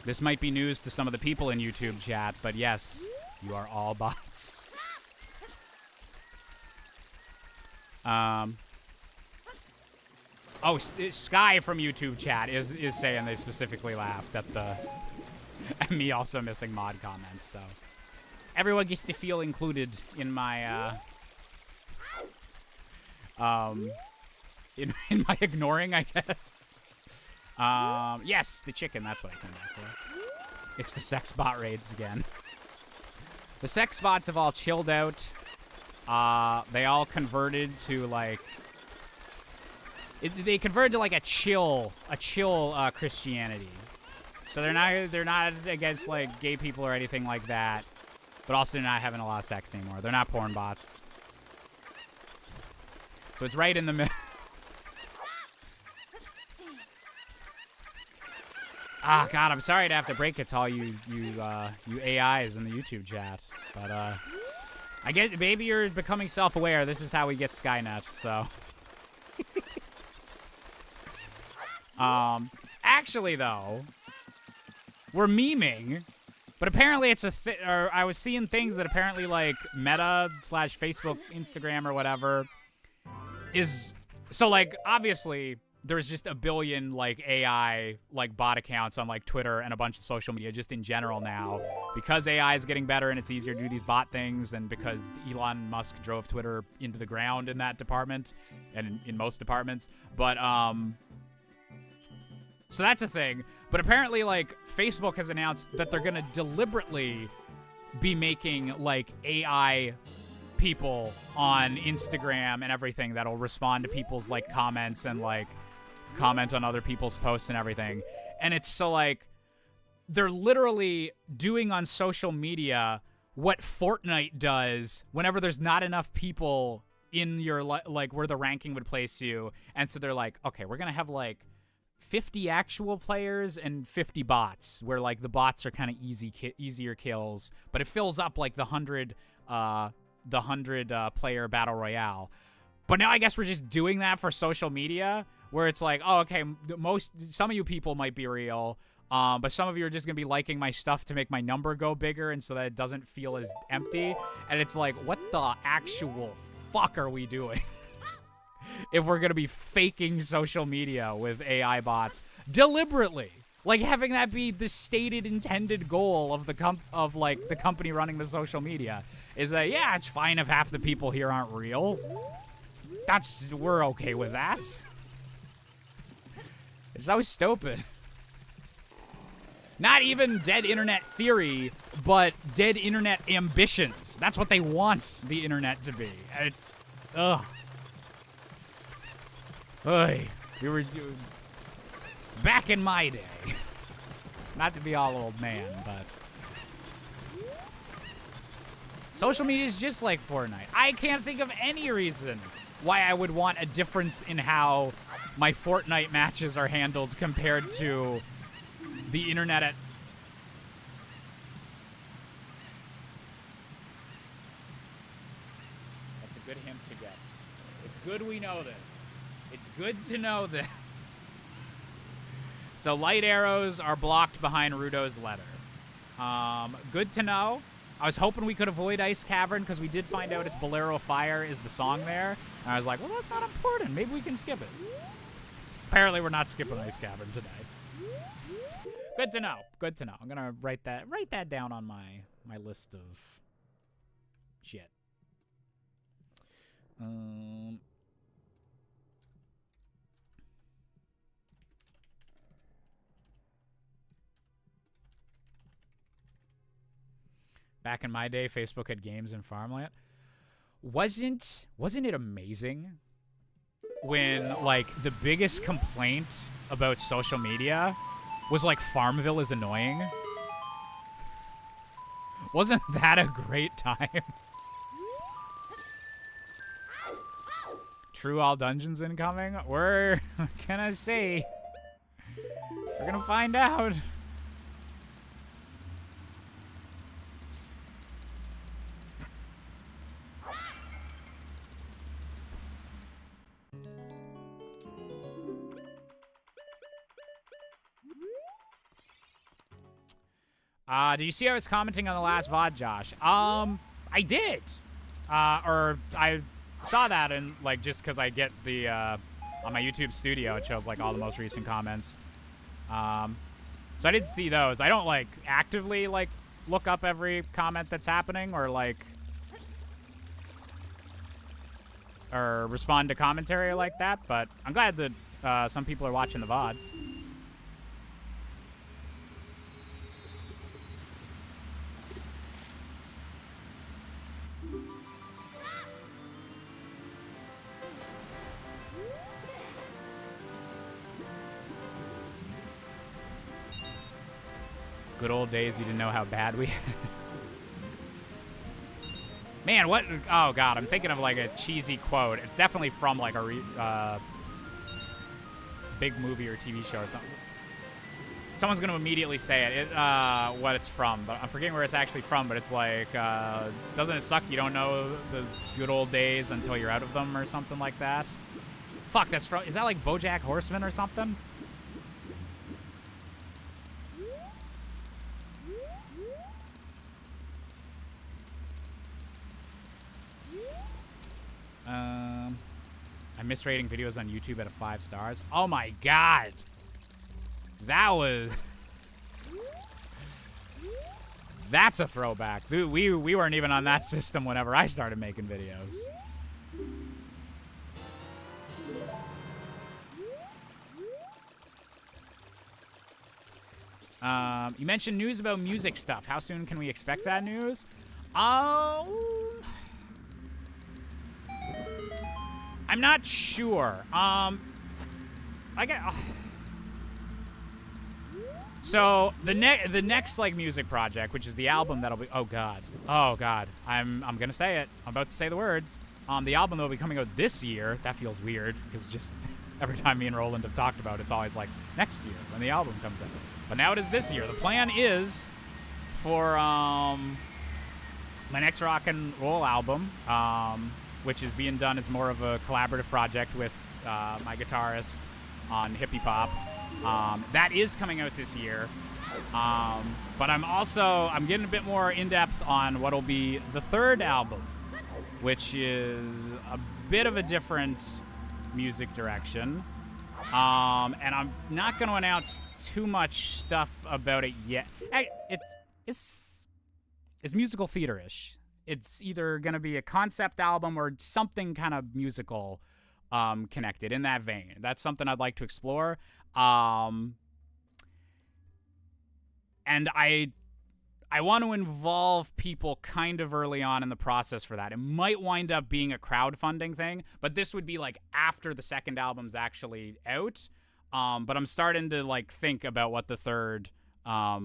This might be news to some of the people in YouTube chat, but yes, you are all bots. Oh, Sky from YouTube chat is saying they specifically laughed at at me also missing mod comments. So everyone gets to feel included in my in my ignoring, I guess. Yes, the chicken. That's what I came back for. It's the sex bot raids again. The sex bots have all chilled out. They all converted to like. They converted to like a chill Christianity. So they're not against like gay people or anything like that, but also they're not having a lot of sex anymore. They're not porn bots. So it's right in the middle. Ah, God, I'm sorry to have to break it to all you AIs in the YouTube chat, but I get maybe you're becoming self-aware. This is how we get Skynet. So. Actually, though, we're memeing, but apparently it's or I was seeing things that apparently like Meta / Facebook, Instagram or whatever is, so like obviously there's just a billion like AI like bot accounts on like Twitter and a bunch of social media just in general now because AI is getting better and it's easier to do these bot things, and because Elon Musk drove Twitter into the ground in that department and in most departments. But so that's a thing. But apparently like Facebook has announced that they're gonna deliberately be making like AI people on Instagram and everything that'll respond to people's like comments and like comment on other people's posts and everything. And it's so like they're literally doing on social media what Fortnite does whenever there's not enough people in your like where the ranking would place you. And so they're like, okay, we're gonna have like 50 actual players and 50 bots, where like the bots are kind of easier kills, but it fills up like the 100 player battle royale. But now I guess we're just doing that for social media, where it's like, oh, okay, some of you people might be real, but some of you are just gonna be liking my stuff to make my number go bigger, and so that it doesn't feel as empty. And it's like, what the actual fuck are we doing? If we're gonna be faking social media with AI bots deliberately, like having that be the stated intended goal of the company running the social media, is that, yeah, it's fine if half the people here aren't real. We're okay with that. It's so stupid. Not even dead internet theory, but dead internet ambitions. That's what they want the internet to be. And it's, ugh. Oy, we were back in my day. Not to be all old man, but social media is just like Fortnite. I can't think of any reason why I would want a difference in how my Fortnite matches are handled compared to the internet at... That's a good hint to get. It's good we know this. It's good to know this. So light arrows are blocked behind Rudo's letter. Good to know. I was hoping we could avoid Ice Cavern because we did find out it's Bolero Fire is the song there. And I was like, well, that's not important. Maybe we can skip it. Apparently we're not skipping Ice Cavern today. Good to know. Good to know. I'm gonna write that down on my list of shit. Back in my day, Facebook had games in Farmland. Wasn't it amazing when like the biggest complaint about social media was like Farmville is annoying? Wasn't that a great time? True all dungeons incoming? We're gonna see. We're gonna find out. Did you see I was commenting on the last VOD, Josh? I did. Or I saw that and like just because I get the on my YouTube studio, it shows like all the most recent comments. So I did see those. I don't like actively like look up every comment that's happening or like or respond to commentary like that, but I'm glad that some people are watching the VODs. Good old days, you didn't know how bad we had. Man, what? Oh, God, I'm thinking of, like, a cheesy quote. It's definitely from, like, a big movie or TV show or something. Someone's going to immediately say it, what it's from. But I'm forgetting where it's actually from, but it's like, doesn't it suck you don't know the good old days until you're out of them or something like that? Fuck, that's from... Is that, like, BoJack Horseman or something? I'm misrating videos on YouTube out of 5 stars. Oh my god. That was... That's a throwback. Dude, we weren't even on that system whenever I started making videos. You mentioned news about music stuff. How soon can we expect that news? I'm not sure. So the next like music project, which is the album that'll be, oh god, I'm gonna say it. I'm about to say the words. The album that'll be coming out this year. That feels weird because just every time me and Roland have talked about it, it's always like next year when the album comes out. But now it is this year. The plan is for my next rock and roll album, which is being done as more of a collaborative project with my guitarist on hippie pop. That is coming out this year. But I'm getting a bit more in-depth on what'll be the third album, which is a bit of a different music direction. And I'm not going to announce too much stuff about it yet. It's musical theater-ish. It's either going to be a concept album or something kind of musical connected in that vein. That's something I'd like to explore. And I want to involve people kind of early on in the process for that. It might wind up being a crowdfunding thing, but this would be like after the second album's actually out. But I'm starting to like think about what the third, or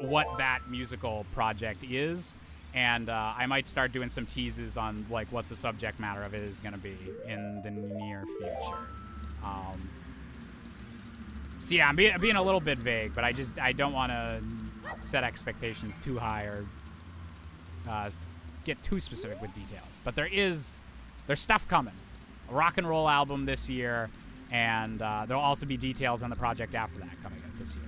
what that musical project is. And I might start doing some teases on like what the subject matter of it is going to be in the near future. So yeah, I'm being a little bit vague, but I don't want to set expectations too high or get too specific with details. But there's stuff coming. A rock and roll album this year, and there'll also be details on the project after that coming out this year.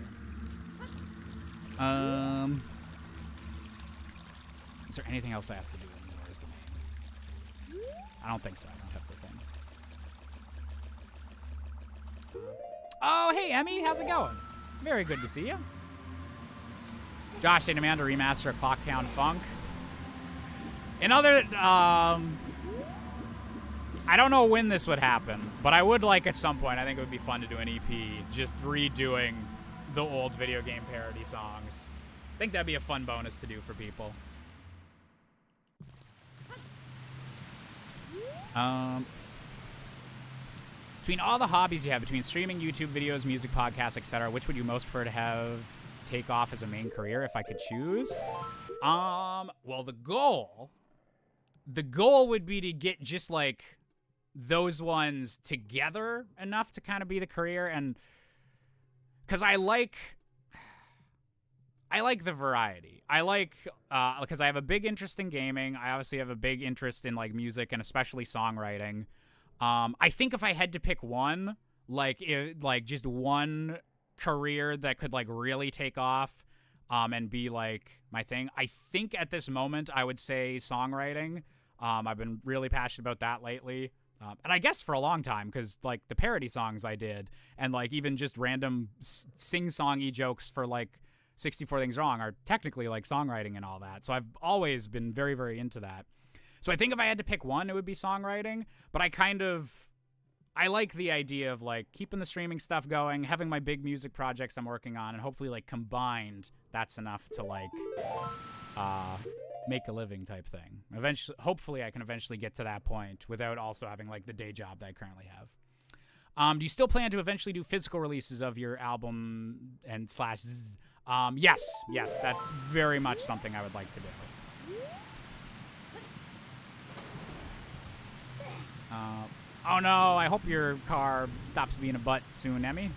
Is there anything else I have to do in Zora's Domain? I don't think so. I don't have the thing. Oh, hey, Emmy. How's it going? Very good to see you. Josh and Amanda remaster of Clocktown Funk. I don't know when this would happen, but I would like at some point. I think it would be fun to do an EP just redoing the old video game parody songs. I think that'd be a fun bonus to do for people. Between all the hobbies you have, between streaming, YouTube videos, music, podcasts, etc., which would you most prefer to have take off as a main career if I could choose? Well, the goal would be to get just like those ones together enough to kind of be the career, and because I like the variety. I like because I have a big interest in gaming. I obviously have a big interest in like music and especially songwriting. I think if I had to pick one, like just one career that could like really take off and be like my thing, I think at this moment I would say songwriting. I've been really passionate about that lately. And I guess for a long time, because like the parody songs I did and like even just random sing-songy jokes for like 64 Things Wrong are technically like songwriting and all that. So I've always been very, very into that. So I think if I had to pick one, it would be songwriting. But I like the idea of like keeping the streaming stuff going, having my big music projects I'm working on, and hopefully like combined, that's enough to like make a living type thing. Eventually, hopefully I can eventually get to that point without also having like the day job that I currently have. Do you still plan to eventually do physical releases of your album and slash zzz? Yes, that's very much something I would like to do. Oh no, I hope your car stops being a butt soon, Emmy.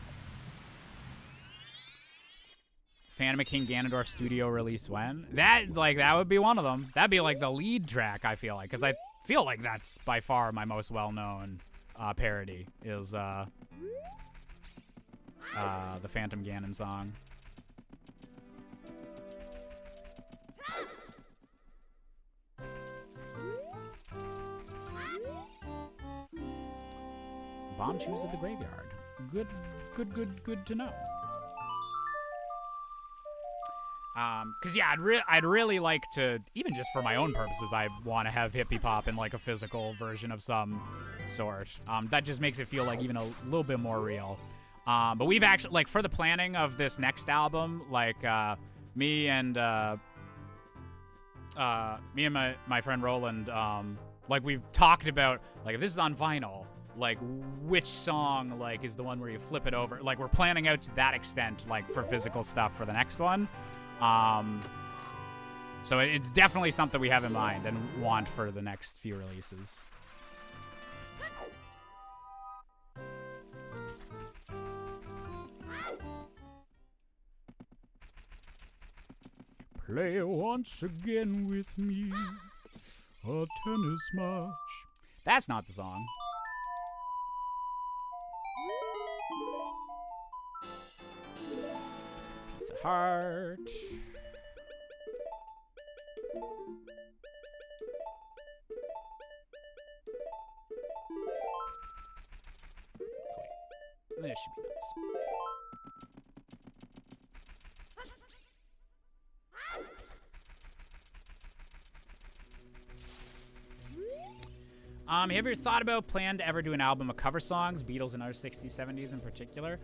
Phantom of King Ganondorf studio release when? That would be one of them. That'd be like the lead track, I feel like, because I feel like that's by far my most well-known parody is the Phantom Ganon song. Bomb Shoes at the Graveyard. Good to know. Cause yeah, I'd really like to, even just for my own purposes, I want to have Hippie Pop in like a physical version of some sort. That just makes it feel like even a little bit more real. But we've actually, like, for the planning of this next album, like, me and my friend Roland, like, we've talked about, like, if this is on vinyl, like, which song, like, is the one where you flip it over. Like, we're planning out to that extent, like, for physical stuff for the next one. So it's definitely something we have in mind and want for the next few releases. Play once again with me, a tennis match. That's not the song. Piece of heart. Wait, this should be nuts. Have you ever thought about, planned to ever do an album of cover songs, Beatles and other 60s, 70s in particular?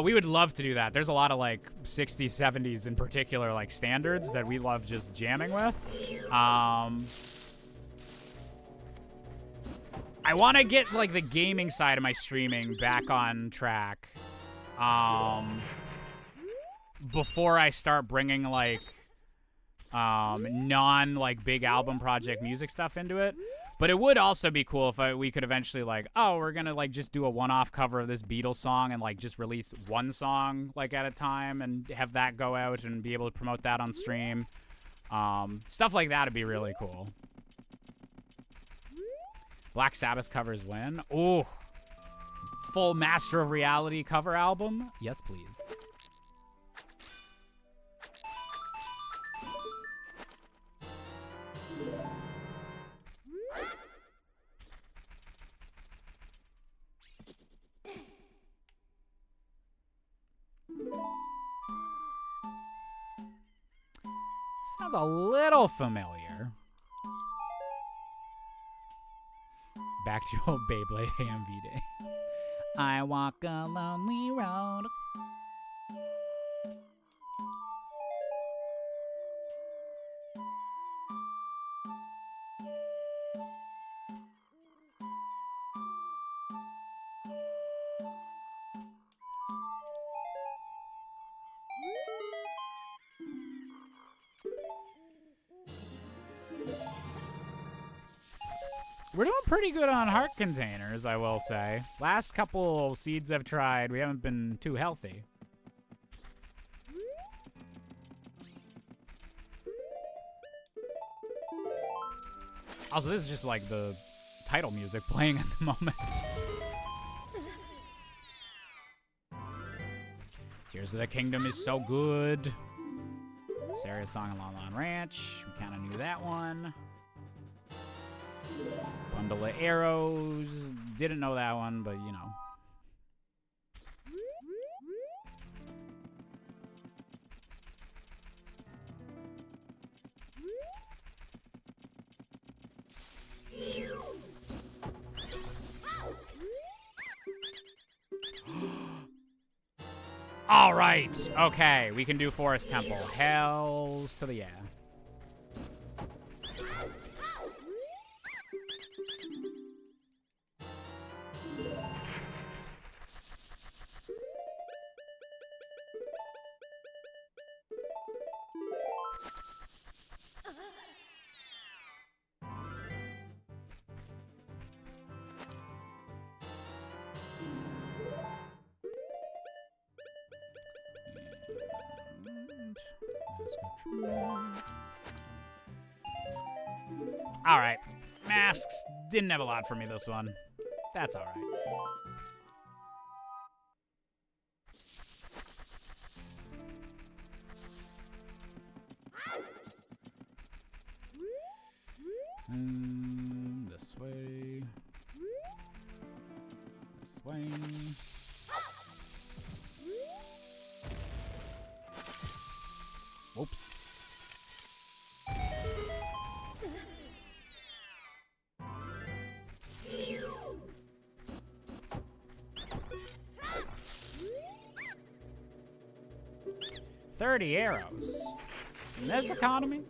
We would love to do that. There's a lot of, like, 60s, 70s in particular, like, standards that we love just jamming with. I want to get, like, the gaming side of my streaming back on track. Before I start bringing, like, like, big album project music stuff into it. But it would also be cool if we could eventually, like, oh, we're going to, like, just do a one-off cover of this Beatles song and, like, just release one song, like, at a time and have that go out and be able to promote that on stream. Stuff like that would be really cool. Black Sabbath covers when? Ooh. Full Master of Reality cover album? Yes, please. Sounds a little familiar. Back to your old Beyblade AMV days. I walk a lonely road. We're doing pretty good on heart containers, I will say. Last couple seeds I've tried, we haven't been too healthy. Also, this is just like the title music playing at the moment. Tears of the Kingdom is so good. Sarah's song in Lon Lon Ranch. We kind of knew that one. Bundle of Arrows. Didn't know that one, but you know. All right. Okay, we can do Forest Temple. Hells to the yeah. All right. Masks didn't have a lot for me this one. That's all right. This way. This way. Whoops. $30 arrows. In this economy?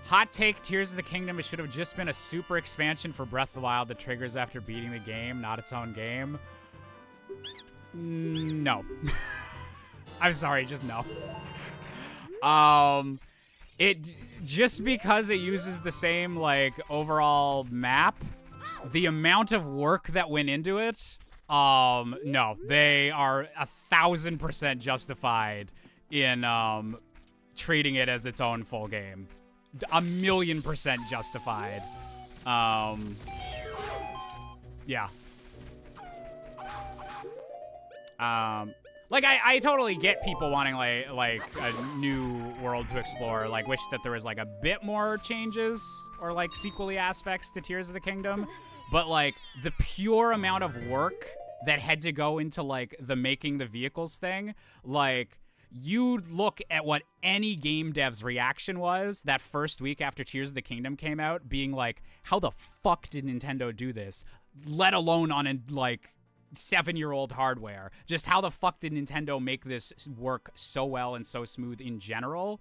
Hot take, Tears of the Kingdom, it should have just been a super expansion for Breath of the Wild that triggers after beating the game, not its own game. No. I'm sorry, just no. It just because it uses the same, like, overall map, the amount of work that went into it, no, they are 1,000% justified in, treating it as its own full game. 1,000,000% justified. Yeah. Like, I totally get people wanting, like a new world to explore. Like, wish that there was, like, a bit more changes or, like, sequel-y aspects to Tears of the Kingdom. But, like, the pure amount of work that had to go into, like, the making the vehicles thing, like, you look at what any game dev's reaction was that first week after Tears of the Kingdom came out, being like, how the fuck did Nintendo do this? Let alone on, like, 7-year-old hardware. Just how the fuck did Nintendo make this work so well and so smooth in general?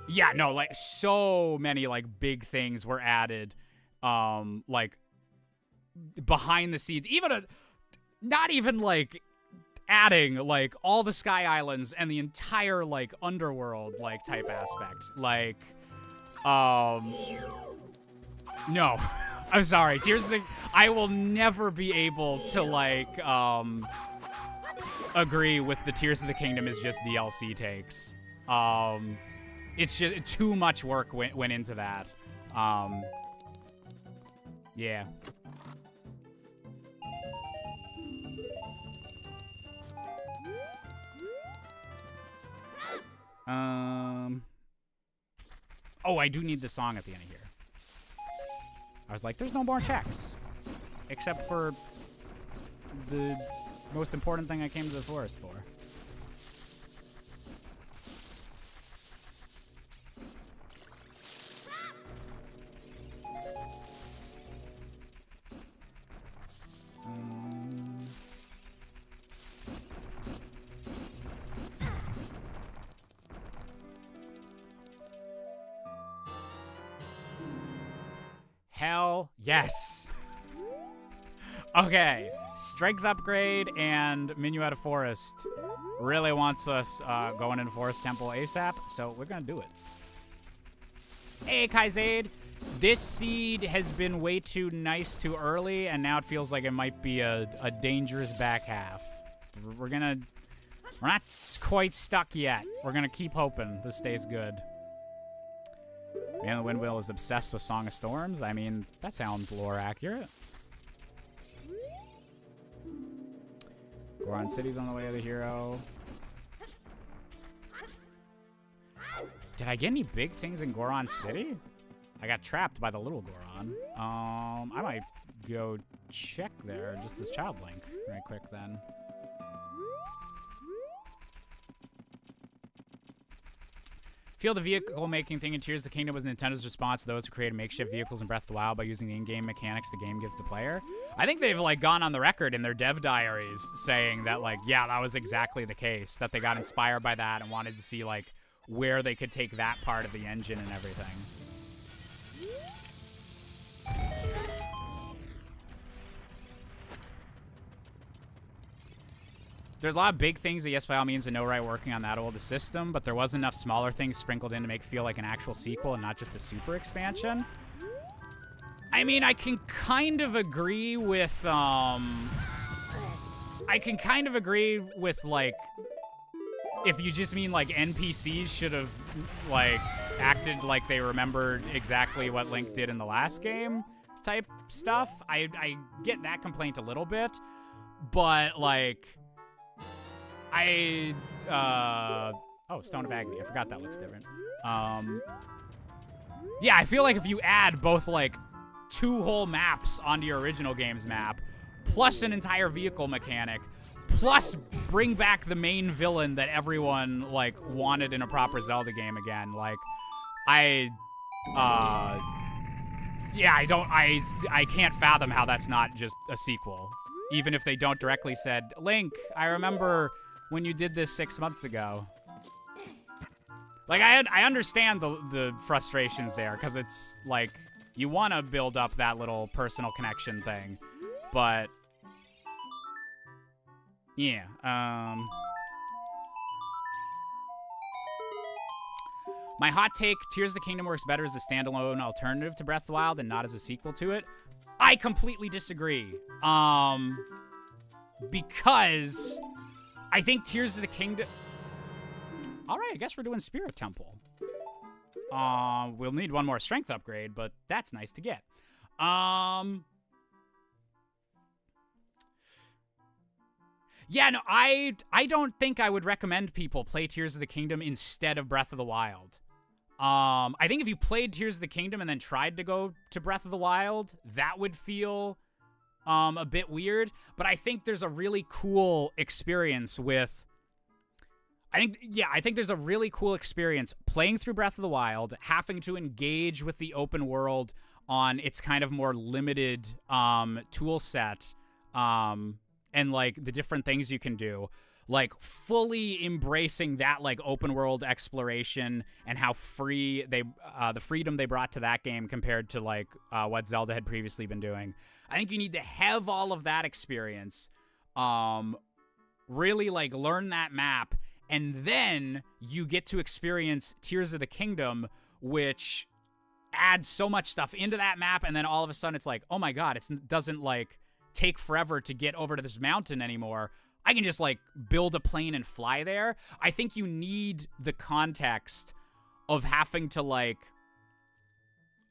Yeah, no, like, so many, like, big things were added, like, behind the scenes. Not even, like, adding, like, all the Sky Islands and the entire, like, underworld, like, type aspect. Like, no. I'm sorry. Tears of the... I will never be able to, like, agree with the Tears of the Kingdom is just DLC takes. It's just too much work went into that. Yeah. Oh, I do need the song at the end of here. I was like, there's no more checks. Except for the most important thing I came to the forest for. Hell yes. Okay, strength upgrade and Minuet of Forest really wants us going into Forest Temple ASAP, so we're gonna do it. Hey, Kaizade. This seed has been way too nice too early, and now it feels like it might be a dangerous back half. We're not quite stuck yet. We're gonna keep hoping this stays good. Man, the Windwheel is obsessed with Song of Storms. I mean, that sounds lore accurate. Goron City's on the way of the hero. Did I get any big things in Goron City? I got trapped by the little Goron. I might go check there, just as Child Link, right quick then. Feel the vehicle making thing in Tears of the Kingdom was Nintendo's response to those who created makeshift vehicles in Breath of the Wild by using the in-game mechanics the game gives the player. I think they've, like, gone on the record in their dev diaries saying that, like, yeah, that was exactly the case, that they got inspired by that and wanted to see, like, where they could take that part of the engine and everything. There's a lot of big things that, yes, by all means, I know, right, working on that old system, but there wasn't enough smaller things sprinkled in to make it feel like an actual sequel and not just a super expansion. I mean, I can kind of agree with, like, if you just mean, like, NPCs should have, like, acted like they remembered exactly what Link did in the last game type stuff. I get that complaint a little bit, but, like... oh, Stone of Agony. I forgot that looks different. Yeah, I feel like if you add both, like, 2 whole maps onto your original game's map, plus an entire vehicle mechanic, plus bring back the main villain that everyone, like, wanted in a proper Zelda game again, like, yeah, I can't fathom how that's not just a sequel. Even if they don't directly said, Link, I remember when you did this 6 months ago. Like, I understand the frustrations there, because it's, like, you want to build up that little personal connection thing. But, yeah, my hot take, Tears of the Kingdom works better as a standalone alternative to Breath of the Wild and not as a sequel to it. I completely disagree. Because I think Tears of the Kingdom... Alright, I guess we're doing Spirit Temple. We'll need one more strength upgrade, but that's nice to get. Yeah, no, I don't think I would recommend people play Tears of the Kingdom instead of Breath of the Wild. I think if you played Tears of the Kingdom and then tried to go to Breath of the Wild, that would feel a bit weird. But I think there's a really cool experience with... I think there's a really cool experience playing through Breath of the Wild, having to engage with the open world on its kind of more limited tool set, and, like, the different things you can do. Like, fully embracing that, like, open world exploration and how free they, the freedom they brought to that game compared to, like, what Zelda had previously been doing. I think you need to have all of that experience, really, like, learn that map, and then you get to experience Tears of the Kingdom, which adds so much stuff into that map, and then all of a sudden it's like, oh my god, it doesn't, like, take forever to get over to this mountain anymore. I can just, like, build a plane and fly there. I think you need the context of having to, like,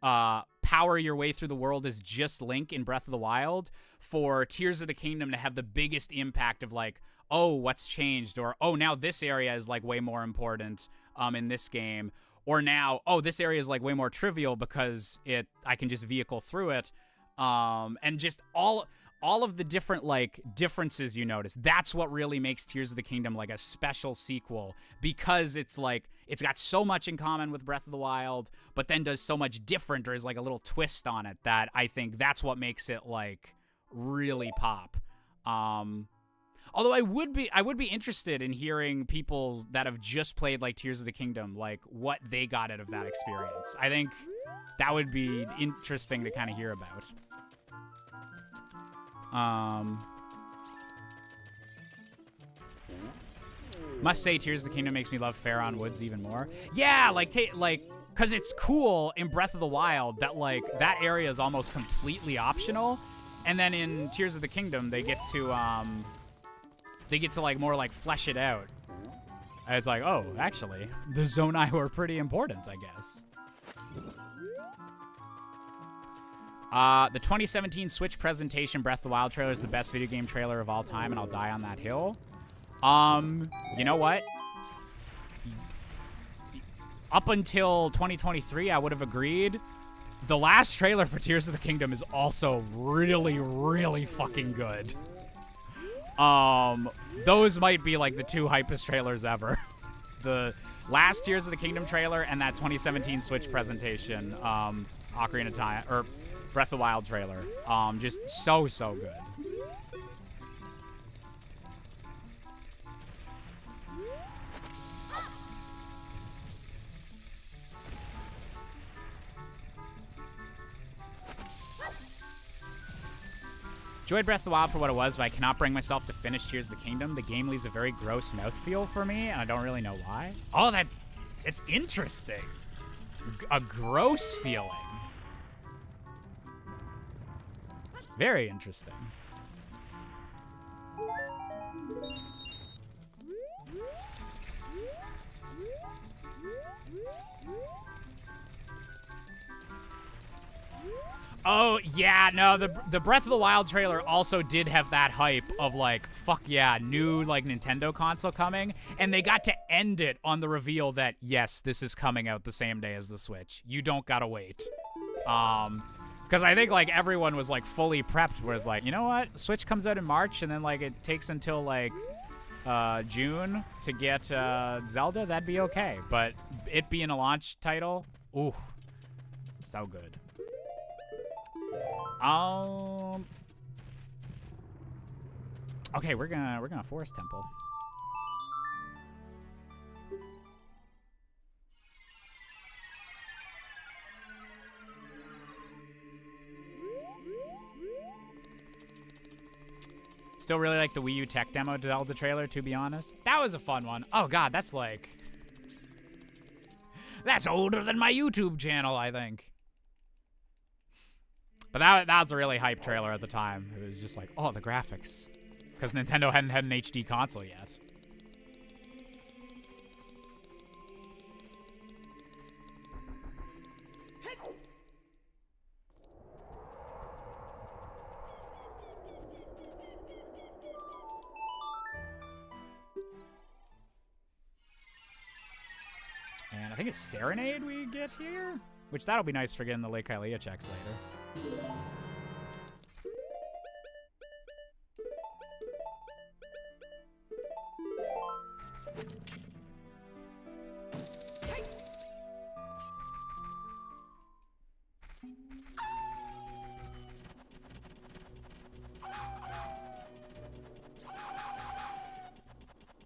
power your way through the world as just Link in Breath of the Wild for Tears of the Kingdom to have the biggest impact of, like, oh, what's changed? Or, oh, now this area is, like, way more important in this game. Or now, oh, this area is, like, way more trivial because I can just vehicle through it. And just all of the different, like, differences you notice. That's what really makes Tears of the Kingdom, like, a special sequel. Because it's, like, it's got so much in common with Breath of the Wild, but then does so much different, or is, like, a little twist on it, that I think that's what makes it, like, really pop. Although I would be interested in hearing people that have just played, like, Tears of the Kingdom, like, what they got out of that experience. I think that would be interesting to kind of hear about. Must say, Tears of the Kingdom makes me love Faron Woods even more. Yeah, like, because it's cool in Breath of the Wild that, like, that area is almost completely optional, and then in Tears of the Kingdom they get to like more like flesh it out. And it's like, oh, actually, the Zonai were pretty important, I guess. The 2017 Switch presentation Breath of the Wild trailer is the best video game trailer of all time, and I'll die on that hill. You know what? Up until 2023, I would have agreed. The last trailer for Tears of the Kingdom is also really, really fucking good. Those might be, like, the 2 hypest trailers ever. The last Tears of the Kingdom trailer and that 2017 Switch presentation, Ocarina of Time, or Breath of the Wild trailer. Just so good. Enjoyed Breath of the Wild for what it was, but I cannot bring myself to finish Tears of the Kingdom. The game leaves a very gross mouthfeel for me, and I don't really know why. Oh, it's interesting. A gross feeling. Very interesting. Oh, yeah, no, the Breath of the Wild trailer also did have that hype of, like, fuck yeah, new, like, Nintendo console coming, and they got to end it on the reveal that, yes, this is coming out the same day as the Switch. You don't gotta wait. Because I think, like, everyone was, like, fully prepped with, like, you know what? Switch comes out in March, and then, like, it takes until, like, June to get Zelda. That'd be okay. But it being a launch title, ooh, so good. Okay, we're gonna Forest Temple. Still really like the Wii U tech demo Zelda trailer, to be honest. That was a fun one. Oh god, that's like... That's older than my YouTube channel, I think. But that was a really hype trailer at the time. It was just like, oh, the graphics. Because Nintendo hadn't had an HD console yet. And I think it's Serenade we get here? Which that'll be nice for getting the Lake Hylia checks later.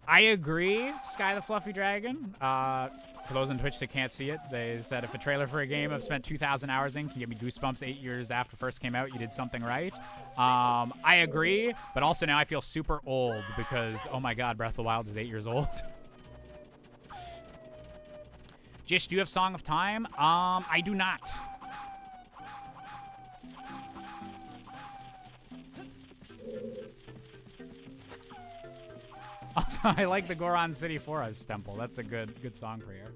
I agree, Sky the Fluffy Dragon. For those on Twitch that can't see it, they said if a trailer for a game I've spent 2,000 hours in can give me goosebumps 8 years after it first came out, you did something right. I agree, but also now I feel super old because, oh my god, Breath of the Wild is 8 years old. Jish, do you have Song of Time? I do not. Also, I like the Goron City Forest Temple. That's a good song for here.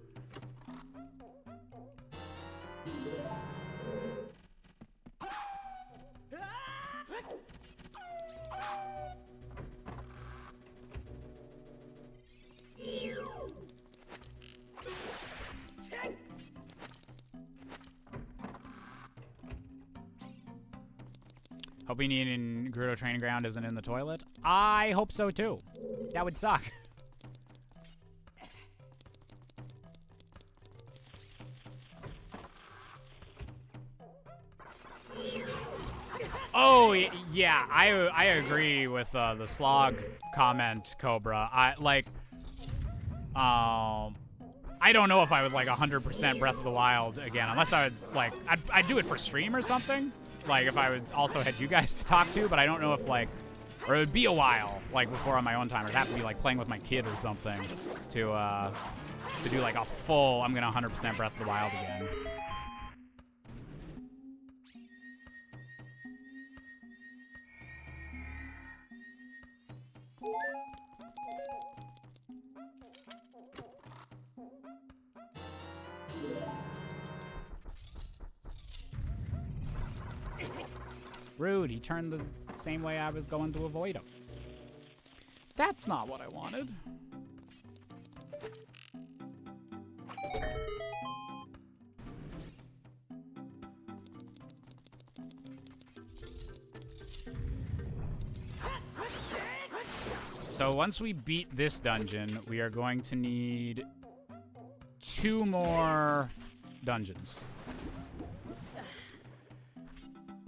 Hoping in Gerudo Training Ground isn't in the toilet. I hope so too. That would suck. Oh yeah, I agree with the slog comment, Cobra. I don't know if I would like 100% Breath of the Wild again, unless I would like I'd do it for stream or something. Like if I would also had you guys to talk to, but I don't know if like, or it would be a while like before on my own time. It'd have to be like playing with my kid or something to do like a full I'm gonna 100% Breath of the Wild again. Rude, he turned the same way I was going to avoid him. That's not what I wanted. So once we beat this dungeon, we are going to need 2 more dungeons.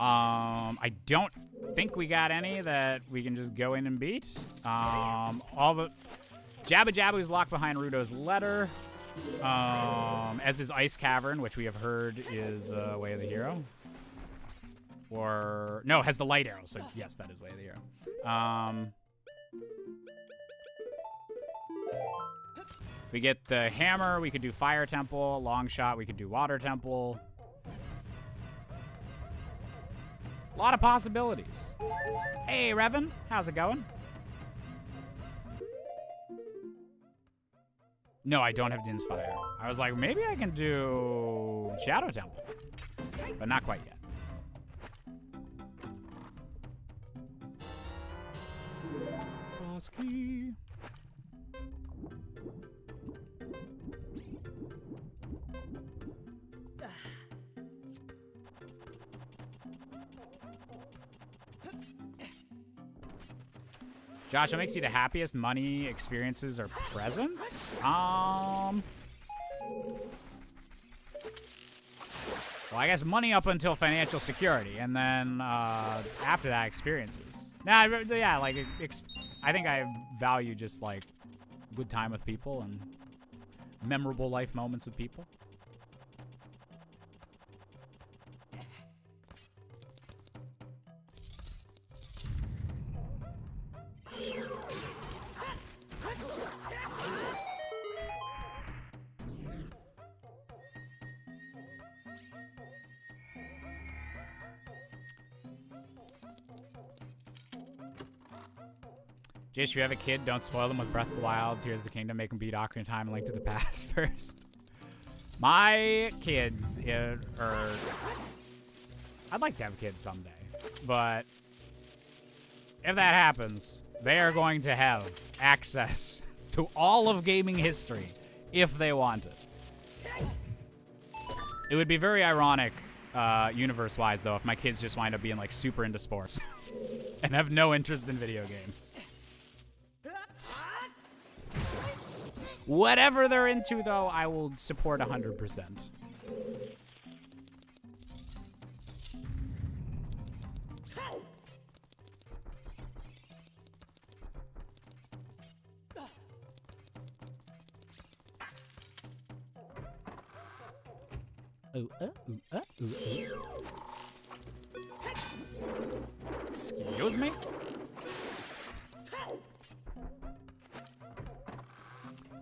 I don't think we got any that we can just go in and beat. All the Jabba Jabba's locked behind Rudo's letter, as is Ice Cavern, which we have heard is Way of the Hero. Or no, has the light arrow. So yes, that is Way of the Hero. If we get the hammer, we could do Fire Temple. Long shot, we could do Water Temple. A lot of possibilities. Hey, Revan, how's it going? No, I don't have Din's Fire. I was like, maybe I can do Shadow Temple, but not quite yet. Majora's Key. Josh, what makes you the happiest? Money, experiences, or presents? Well, I guess money up until financial security, and then after that, experiences. Nah, yeah, like, I think I value just, like, good time with people and memorable life moments with people. Jace, if you have a kid, don't spoil them with Breath of the Wild, Tears of the Kingdom, make them beat Ocarina of Time, and Link to the Past first. My kids are... I'd like to have kids someday, but if that happens, they are going to have access to all of gaming history if they want it. It would be very ironic, universe-wise, though, if my kids just wind up being, like, super into sports and have no interest in video games. Whatever they're into, though, I will support 100%. Ooh, ooh, ooh, ooh. Excuse me?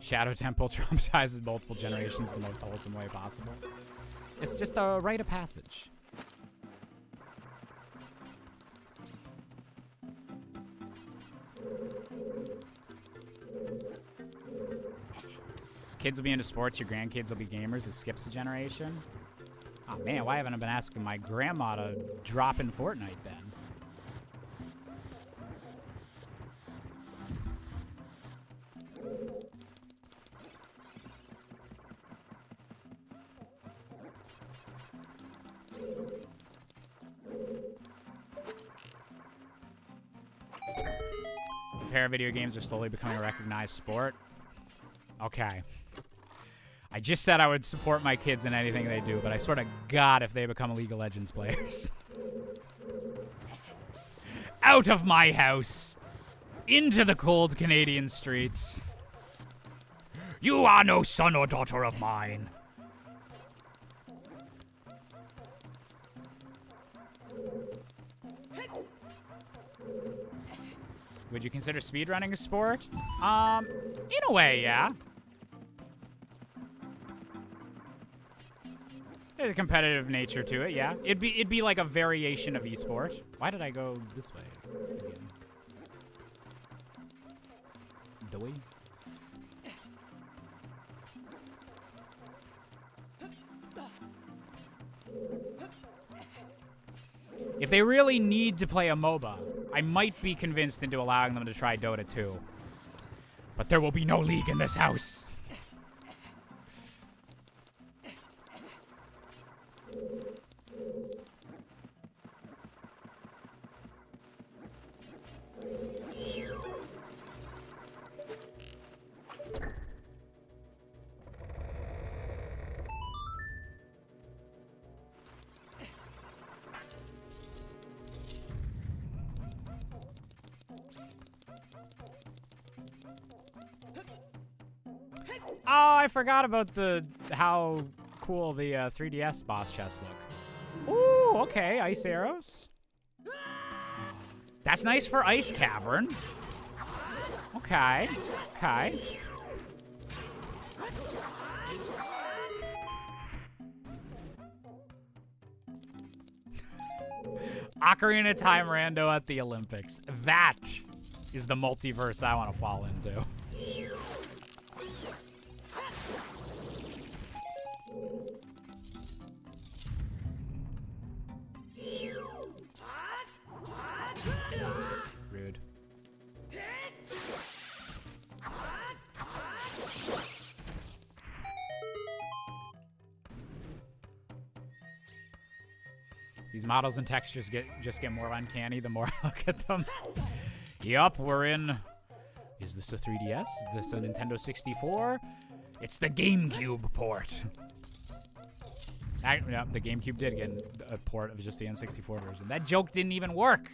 Shadow Temple traumatizes multiple generations in the most wholesome way possible. It's just a rite of passage. Kids will be into sports, your grandkids will be gamers. It skips a generation. Oh man, why haven't I been asking my grandma to drop in Fortnite then? Fair video games are slowly becoming a recognized sport. Okay. I just said I would support my kids in anything they do, but I swear to God if they become League of Legends players. Out of my house! Into the cold Canadian streets. You are no son or daughter of mine. Would you consider speedrunning a sport? In a way, yeah. There's a competitive nature to it, yeah. It'd be like a variation of esport. Why did I go this way again? Doy. If they really need to play a MOBA, I might be convinced into allowing them to try Dota 2. But there will be no league in this house. Oh, I forgot about how cool the 3DS boss chests look. Ooh, okay, ice arrows. That's nice for Ice Cavern. Okay, okay. Ocarina of Time rando at the Olympics. That is the multiverse I want to fall into. Rude. These models and textures just get more uncanny the more I look at them. Yup, we're in... Is this a 3DS? Is this a Nintendo 64? It's the GameCube port. Yeah, the GameCube did get a port of just the N64 version. That joke didn't even work.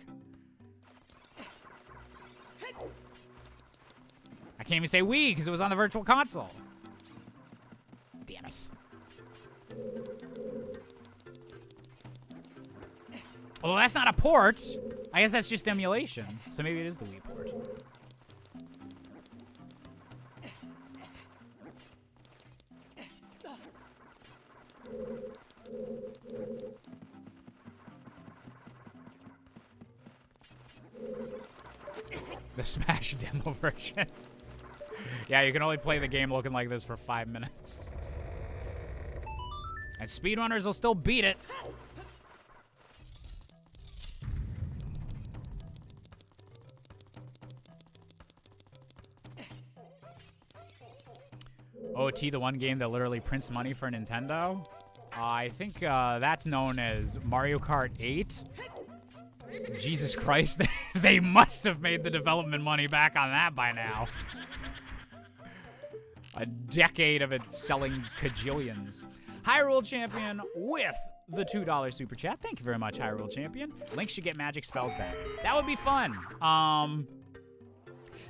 I can't even say Wii because it was on the Virtual Console. Damn it. Although that's not a port. I guess that's just emulation. So maybe it is the Wii port. The Smash demo version. Yeah, you can only play the game looking like this for 5 minutes. And speedrunners will still beat it. OT, the one game that literally prints money for Nintendo? I think that's known as Mario Kart 8. Jesus Christ, they must have made the development money back on that by now. A decade of it selling cajillions. Hyrule Champion with the $2 super chat. Thank you very much, Hyrule Champion. Link should get magic spells back. That would be fun.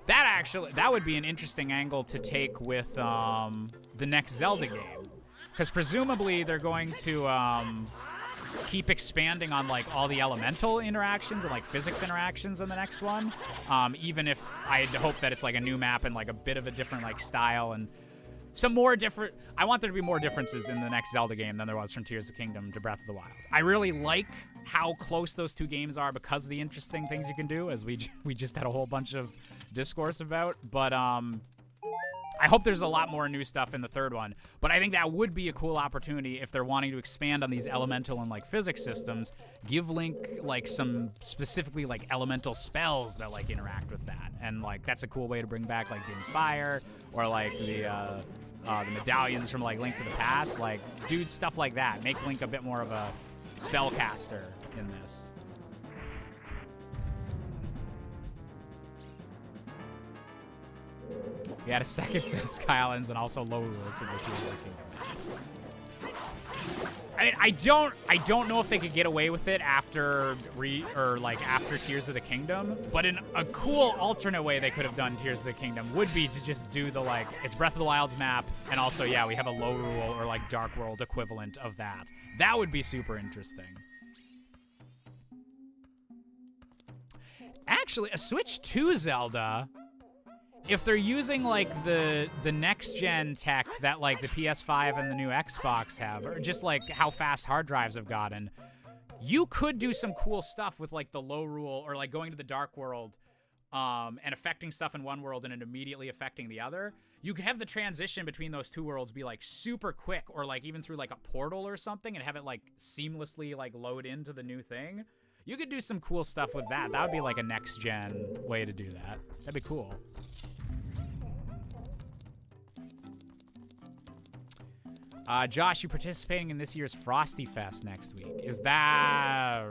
That would be an interesting angle to take with the next Zelda game. Because presumably they're going to keep expanding on like all the elemental interactions and like physics interactions in the next one. Even if I hope that it's like a new map and like a bit of a different like style and some more different. I want there to be more differences in the next Zelda game than there was from Tears of the Kingdom to Breath of the Wild. I really like how close those two games are because of the interesting things you can do, as we just had a whole bunch of discourse about. But I hope there's a lot more new stuff in the third one. But I think that would be a cool opportunity if they're wanting to expand on these elemental and like physics systems. Give Link like some specifically like elemental spells that like interact with that, and like that's a cool way to bring back like Din's Fire or like the medallions from like Link to the Past. Like, dude, stuff like that. Make Link a bit more of a spellcaster in this. We had a second set of Sky Islands and also low rule to the Tears of the Kingdom. I don't know if they could get away with it after after Tears of the Kingdom, but in a cool alternate way they could have done Tears of the Kingdom would be to just do the like it's Breath of the Wild's map, and also yeah we have a low rule or like Dark World equivalent of that. That would be super interesting. Actually, a Switch 2 Zelda, if they're using like the next gen tech that like the PS5 and the new Xbox have, or just like how fast hard drives have gotten, you could do some cool stuff with like the low rule or like going to the Dark World and affecting stuff in one world and it immediately affecting the other. You could have the transition between those two worlds be like super quick, or like even through like a portal or something, and have it like seamlessly like load into the new thing. You could do some cool stuff with that. That would be like a next gen way to do that. That'd be cool. Josh, you participating in this year's Frosty Fest next week. Is that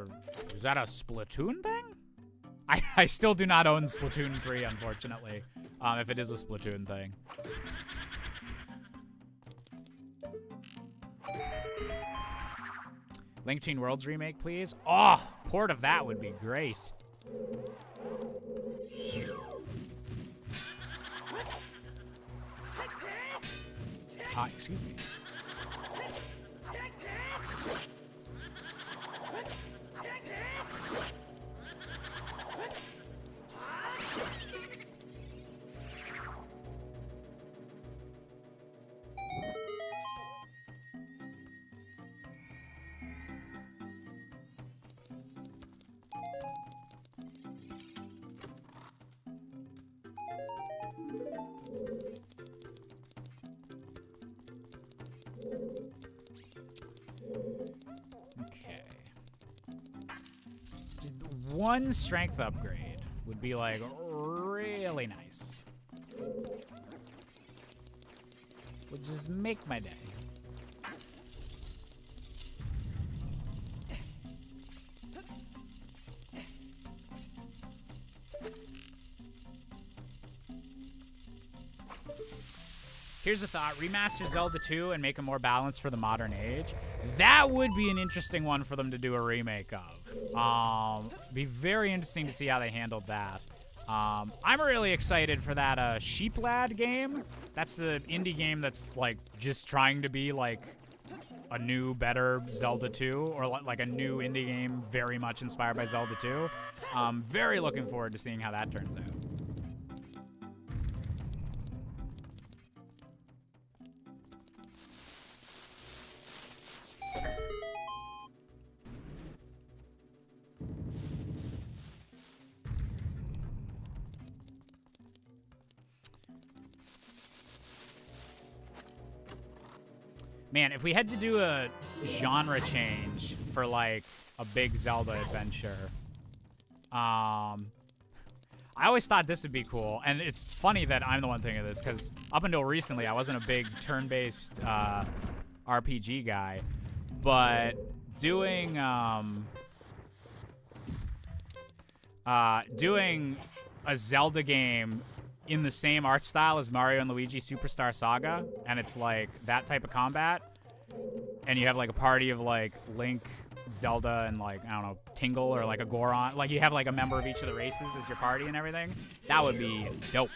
a Splatoon thing? I still do not own Splatoon 3, unfortunately, if it is a Splatoon thing. Link Between Worlds remake, please. Oh, port of that would be great. Excuse me. One strength upgrade would be like really nice. Would just make my day. Here's a thought. Remaster Zelda 2 and make it more balanced for the modern age. That would be an interesting one for them to do a remake of. Be very interesting to see how they handled that. I'm really excited for that Sheep Lad game. That's the indie game that's like just trying to be like a new, better Zelda 2, or like a new indie game very much inspired by Zelda 2. Very looking forward to seeing how that turns out. Man, if we had to do a genre change for, like, a big Zelda adventure, I always thought this would be cool. And it's funny that I'm the one thinking of this, because up until recently, I wasn't a big turn-based RPG guy. But doing a Zelda game in the same art style as Mario and Luigi Superstar Saga, and it's like that type of combat, and you have like a party of like Link, Zelda, and like, I don't know, Tingle, or like a Goron, like you have like a member of each of the races as your party and everything. That would be dope.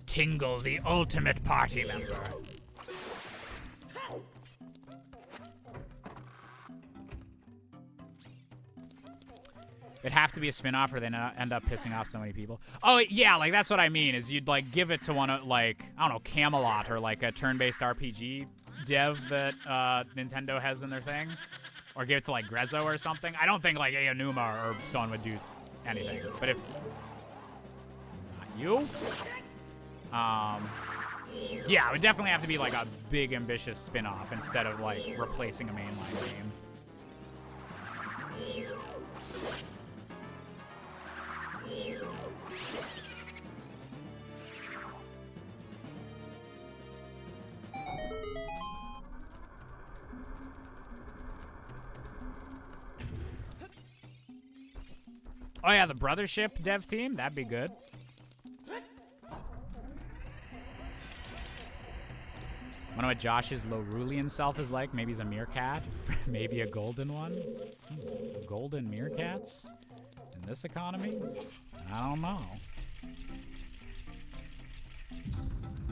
Tingle, the ultimate party member. It'd have to be a spin-off or then end up pissing off so many people. Oh, yeah, like, that's what I mean, is you'd, like, give it to one of, like, I don't know, Camelot, or, like, a turn-based RPG dev that Nintendo has in their thing. Or give it to, like, Grezzo or something. I don't think, like, Aonuma or someone would do anything. But if... Not you? Yeah, it would definitely have to be like a big ambitious spin-off instead of like replacing a mainline game. Oh yeah, the Brothership dev team, that'd be good. Wonder what Josh's Lorulian self is like. Maybe he's a meerkat. Maybe a golden one. Golden meerkats in this economy? I don't know.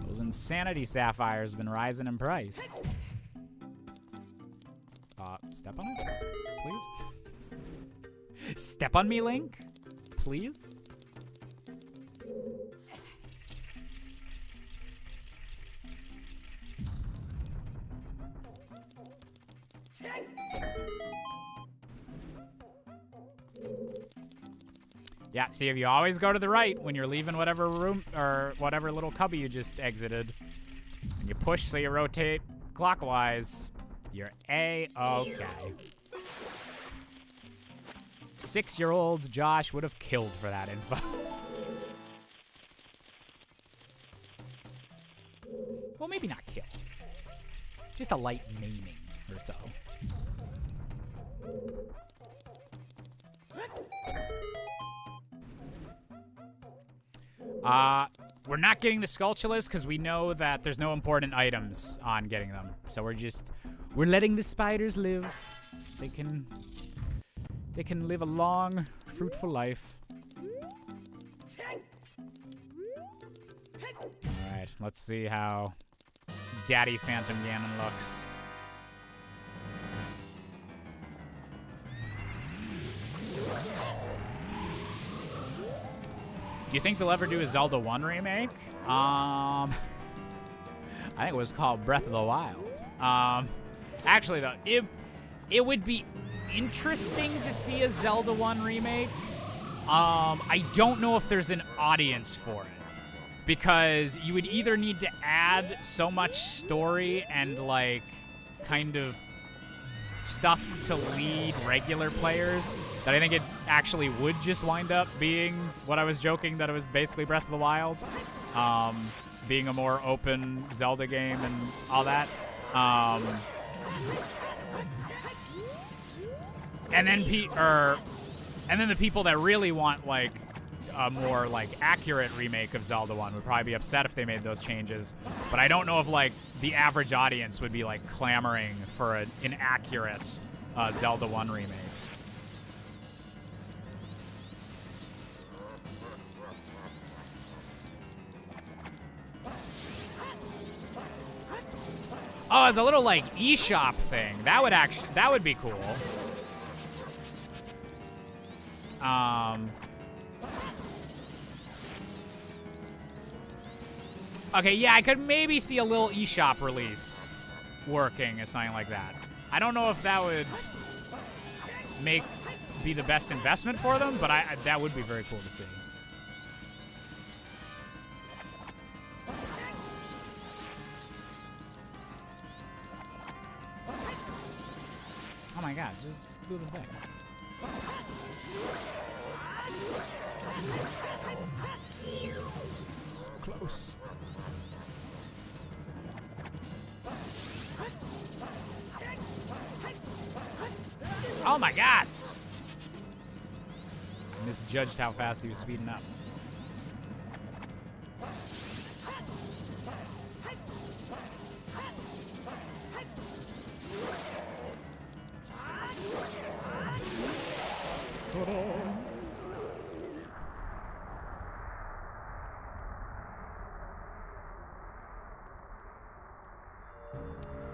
Those insanity sapphires have been rising in price. Step on it, please. Step on me, Link, please. Yeah, see, if you always go to the right when you're leaving whatever room or whatever little cubby you just exited, and you push so you rotate clockwise, you're A-okay. 6-year-old Josh would have killed for that info. Well, maybe not kill. Just a light maiming or so. We're not getting the Skulltulas because we know that there's no important items on getting them. So we're letting the spiders live. They can live a long, fruitful life. Alright, let's see how Daddy Phantom Ganon looks. Do you think they'll ever do a Zelda 1 remake? I think it was called Breath of the Wild. Actually, though, it would be interesting to see a Zelda 1 remake. I don't know if there's an audience for it. Because you would either need to add so much story and, like, kind of stuff to lead regular players that I think it actually would just wind up being what I was joking that it was basically Breath of the Wild, being a more open Zelda game and all that. And then the people that really want like a more like accurate remake of Zelda 1 would probably be upset if they made those changes. But I don't know if like the average audience would be like clamoring for an inaccurate Zelda 1 remake. Oh, as a little like eShop thing. That would be cool. Okay, yeah, I could maybe see a little eShop release working or something like that. I don't know if that would be the best investment for them, but that would be very cool to see. Oh my god, just do the thing. So close. Oh my god! I misjudged how fast he was speeding up.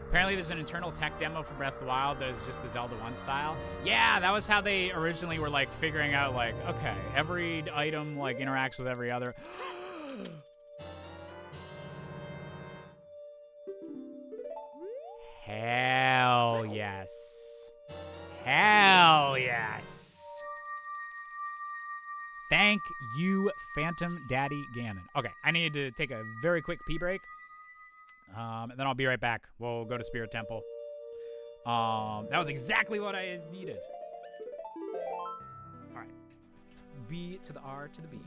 Apparently there's an internal tech demo for Breath of the Wild that is just the Zelda 1 style. Yeah, that was how they originally were like figuring out like, okay, every item like interacts with every other. Hell yes. Hell yes. Thank you, Phantom Daddy Ganon. Okay, I need to take a very quick pee break. And then I'll be right back. We'll go to Spirit Temple. That was exactly what I needed. All right. B to the R to the B.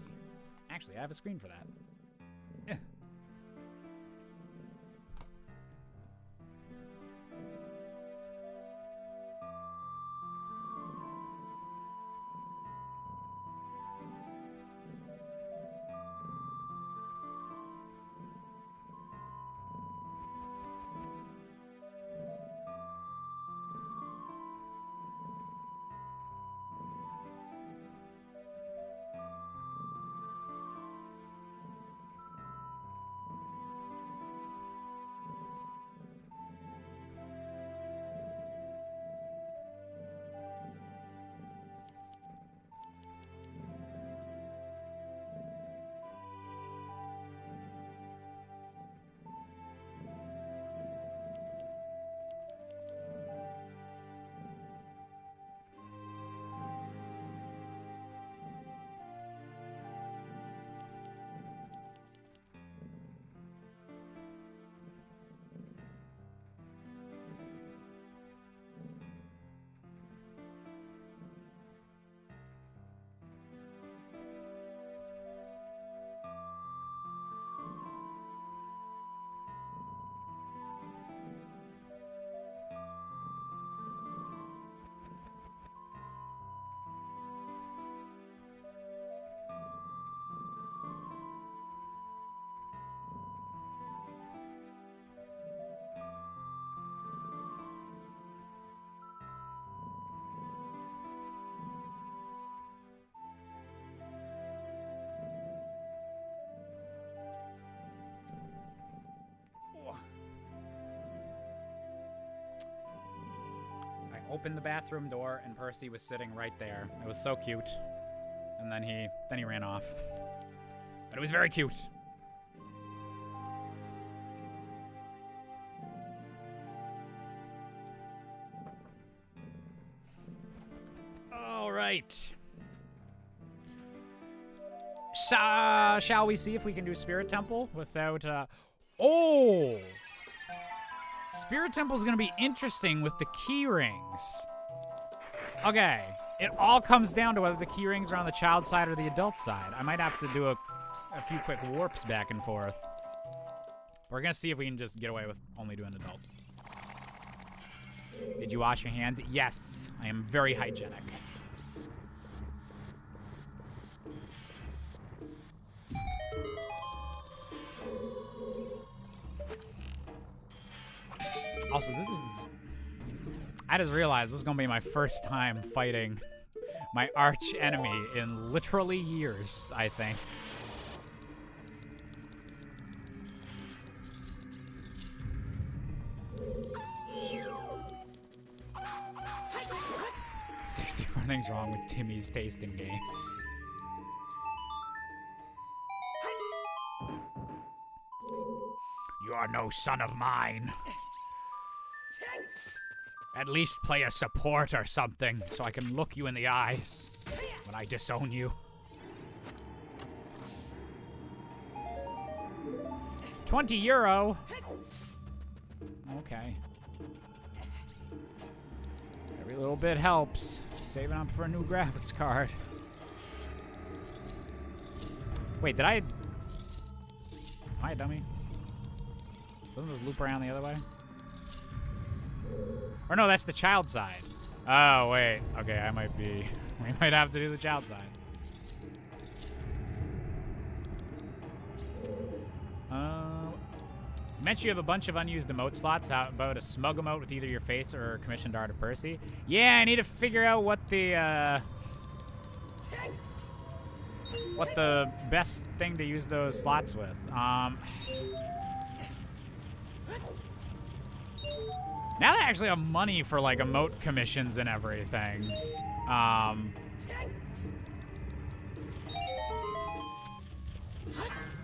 Actually, I have a screen for that. Yeah. Opened the bathroom door and Percy was sitting right there. It was so cute. And then he ran off. But it was very cute. All right. Shall we see if we can do Spirit Temple without oh! Spirit Temple is going to be interesting with the key rings. Okay. It all comes down to whether the key rings are on the child side or the adult side. I might have to do a few quick warps back and forth. We're going to see if we can just get away with only doing adult. Did you wash your hands? Yes. I am very hygienic. Also, this is... I just realized this is going to be my first time fighting my arch enemy in literally years, I think. Things wrong with Timmy's tasting games. You are no son of mine. At least play a support or something so I can look you in the eyes when I disown you. 20 euro. Okay. Every little bit helps. Saving up for a new graphics card. Wait, did I... Hi, dummy. Doesn't this loop around the other way? Or no, that's the child side. Oh, wait. Okay, I might be... We might have to do the child side. You mentioned you have a bunch of unused emote slots. How about a smug emote with either your face or commissioned art of Percy? Yeah, I need to figure out what the best thing to use those slots with. Now that I actually have money for like emote commissions and everything.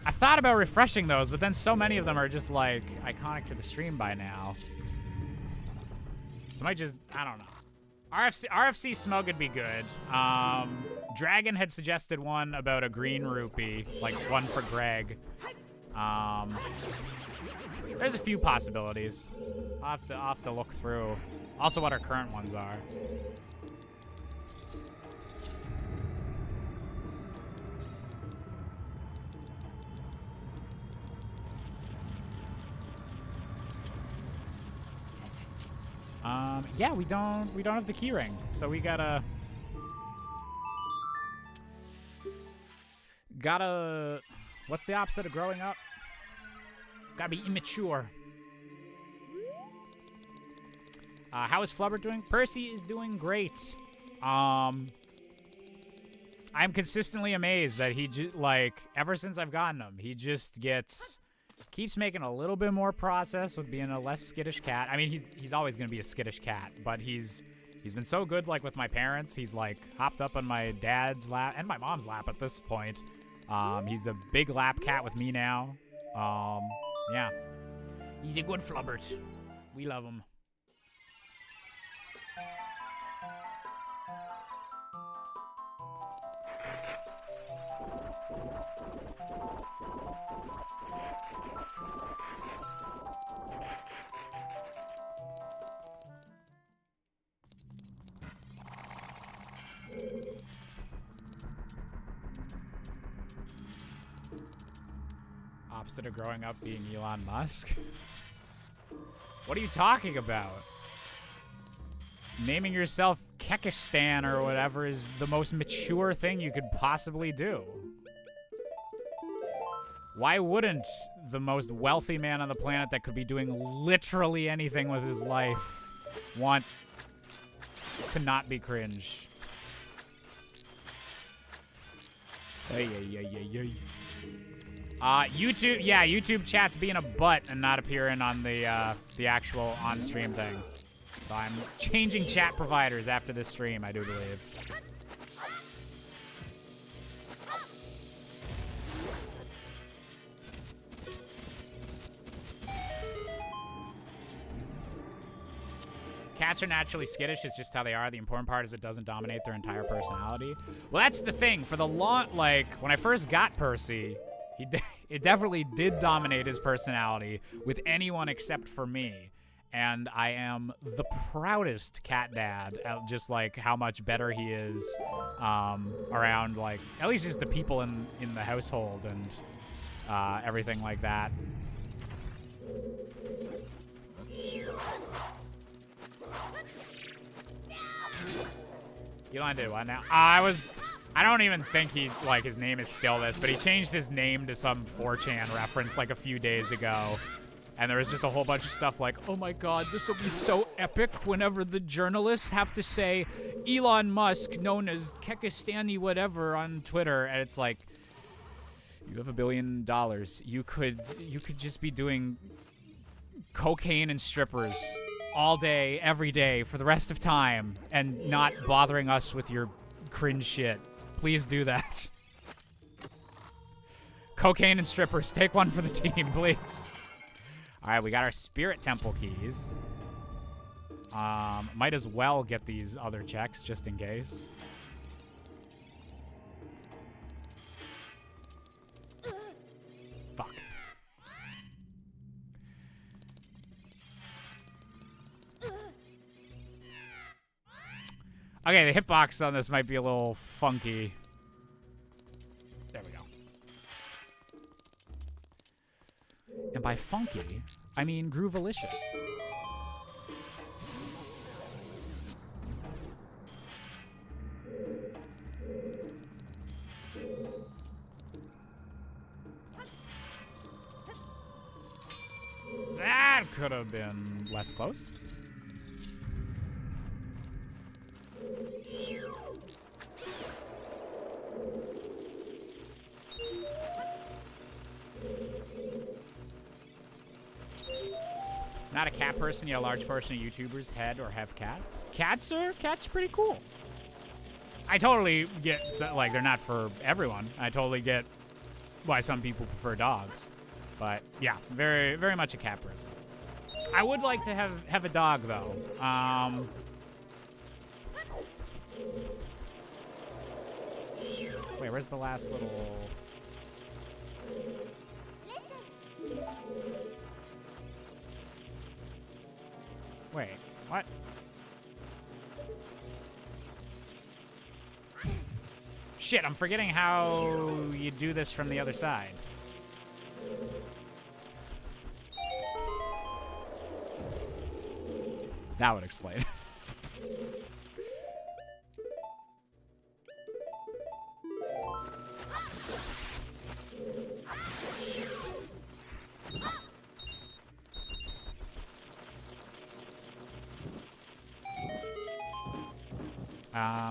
I thought about refreshing those, but then so many of them are just, like, iconic to the stream by now. So I might just, I don't know. RFC Smug would be good. Dragon had suggested one about a green rupee, like one for Greg. There's a few possibilities. I'll have to look through. Also what our current ones are. Yeah, we don't have the keyring, so we gotta what's the opposite of growing up? Gotta be immature. How is Flubber doing? Percy is doing great. I'm consistently amazed that he ever since I've gotten him, he just keeps making a little bit more process with being a less skittish cat. I mean, he's always gonna be a skittish cat, but he's been so good, like with my parents. He's like hopped up on my dad's lap and my mom's lap at this point. He's a big lap cat with me now. Yeah, he's a good Flubbert. We love him. Opposite of growing up being Elon Musk? What are you talking about? Naming yourself Kekistan or whatever is the most mature thing you could possibly do. Why wouldn't the most wealthy man on the planet that could be doing literally anything with his life want to not be cringe? YouTube, yeah, YouTube chat's being a butt and not appearing on the actual on-stream thing. So I'm changing chat providers after this stream, I do believe. Cats are naturally skittish. It's just how they are. The important part is it doesn't dominate their entire personality. Well, that's the thing. For the like, when I first got Percy, it definitely did dominate his personality with anyone except for me. and I am the proudest cat dad at just like how much better he is around like at least just the people in the household and everything like that. Elon did what now? I don't even think he, like, his name is still this, but he changed his name to some 4chan reference, like, a few days ago. And there was just a whole bunch of stuff like, oh my god, this will be so epic whenever the journalists have to say Elon Musk, known as Kekistani whatever, on Twitter. And it's like, you have $1 billion. You could just be doing cocaine and strippers all day, every day, for the rest of time, and not bothering us with your cringe shit. Please do that. Cocaine and strippers, take one for the team, please. All right, we got our spirit temple keys. Might as well get these other checks just in case. Fuck. Okay, the hitbox on this might be a little funky. There we go. And by funky, I mean groovalicious. That could have been less close. Not a cat person, yet a large portion of YouTubers head or have cats. Cats are pretty cool. I totally get, like, they're not for everyone. I totally get why some people prefer dogs. But yeah, very, very much a cat person. I would like to have a dog though. Wait, where's the last little? Wait, what? Shit, I'm forgetting how you do this from the other side. That would explain.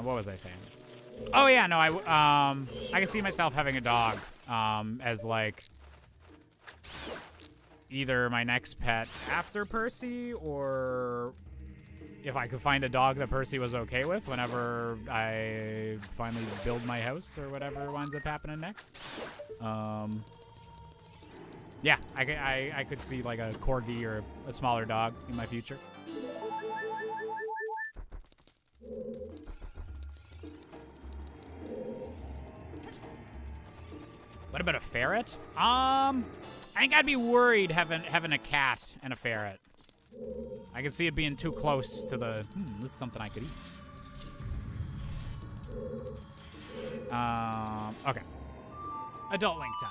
What was I saying? Oh yeah, no, I can see myself having a dog as like either my next pet after Percy, or if I could find a dog that Percy was okay with whenever I finally build my house or whatever winds up happening next. Yeah, I could see like a corgi or a smaller dog in my future. What about a ferret? I think I'd be worried having a cat and a ferret. I could see it being too close to the, this is something I could eat. Okay. Adult Link time.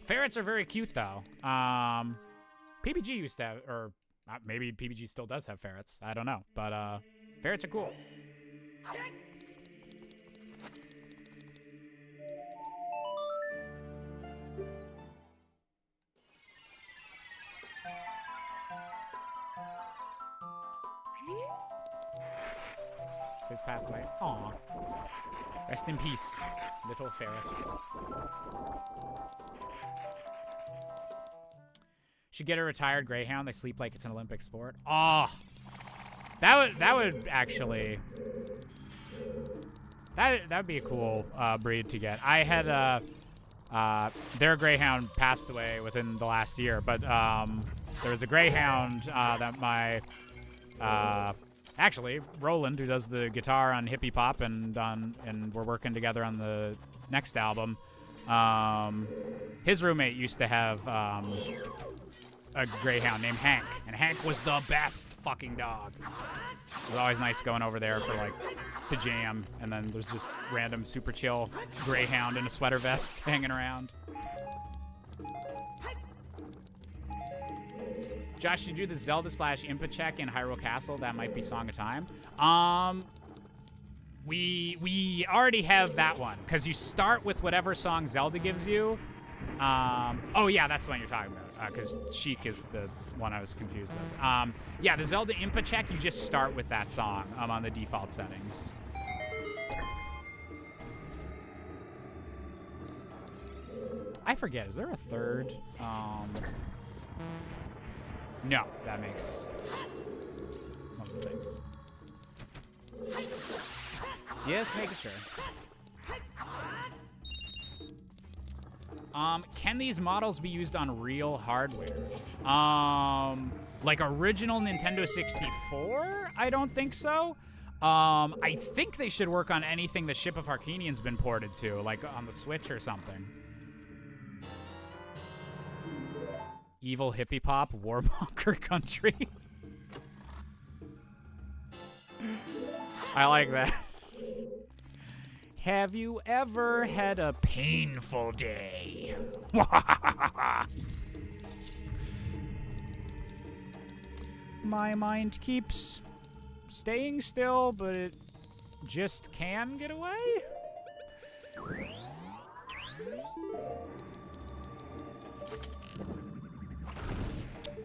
Ferrets are very cute, though. PBG used to have, or maybe PBG still does have ferrets. I don't know, but ferrets are cool. His passed away. Aw. Rest in peace, little ferret. Should get a retired greyhound. They sleep like it's an Olympic sport. Oh, that would actually that would be a cool breed to get. I had their greyhound passed away within the last year, but there was a greyhound that my Actually, Roland, who does the guitar on Hippie Pop and we're working together on the next album, his roommate used to have a greyhound named Hank, and Hank was the best fucking dog. It was always nice going over there for like to jam, and then there's just random super chill greyhound in a sweater vest hanging around. Josh, did you do the Zelda / Impa check in Hyrule Castle? That might be Song of Time. We already have that one, because you start with whatever song Zelda gives you. Oh yeah, that's the one you're talking about, because Sheik is the one I was confused with. Yeah, the Zelda Impa check, you just start with that song on the default settings. I forget, is there a third? No, that makes one of the things. Just making sure. Can these models be used on real hardware? Like original Nintendo 64? I don't think so. I think they should work on anything the Ship of Harkinian's been ported to, like on the Switch or something. Evil Hippie Pop Warmonger Country. I like that. Have you ever had a painful day? My mind keeps staying still, but it just can get away?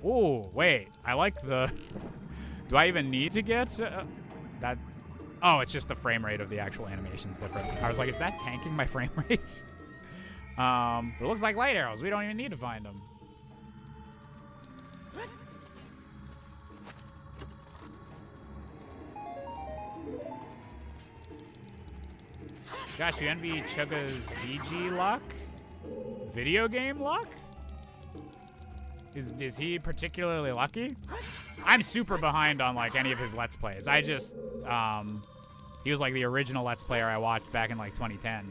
Oh, wait. I like the... Do I even need to get that? Oh, it's just the frame rate of the actual animation's different. I was like, is that tanking my frame rate? It looks like light arrows. We don't even need to find them. Gosh, you envy Chugga's VG luck? Video game luck? Is he particularly lucky? I'm super behind on like any of his Let's Plays. I just, he was like the original Let's Player I watched back in like 2010.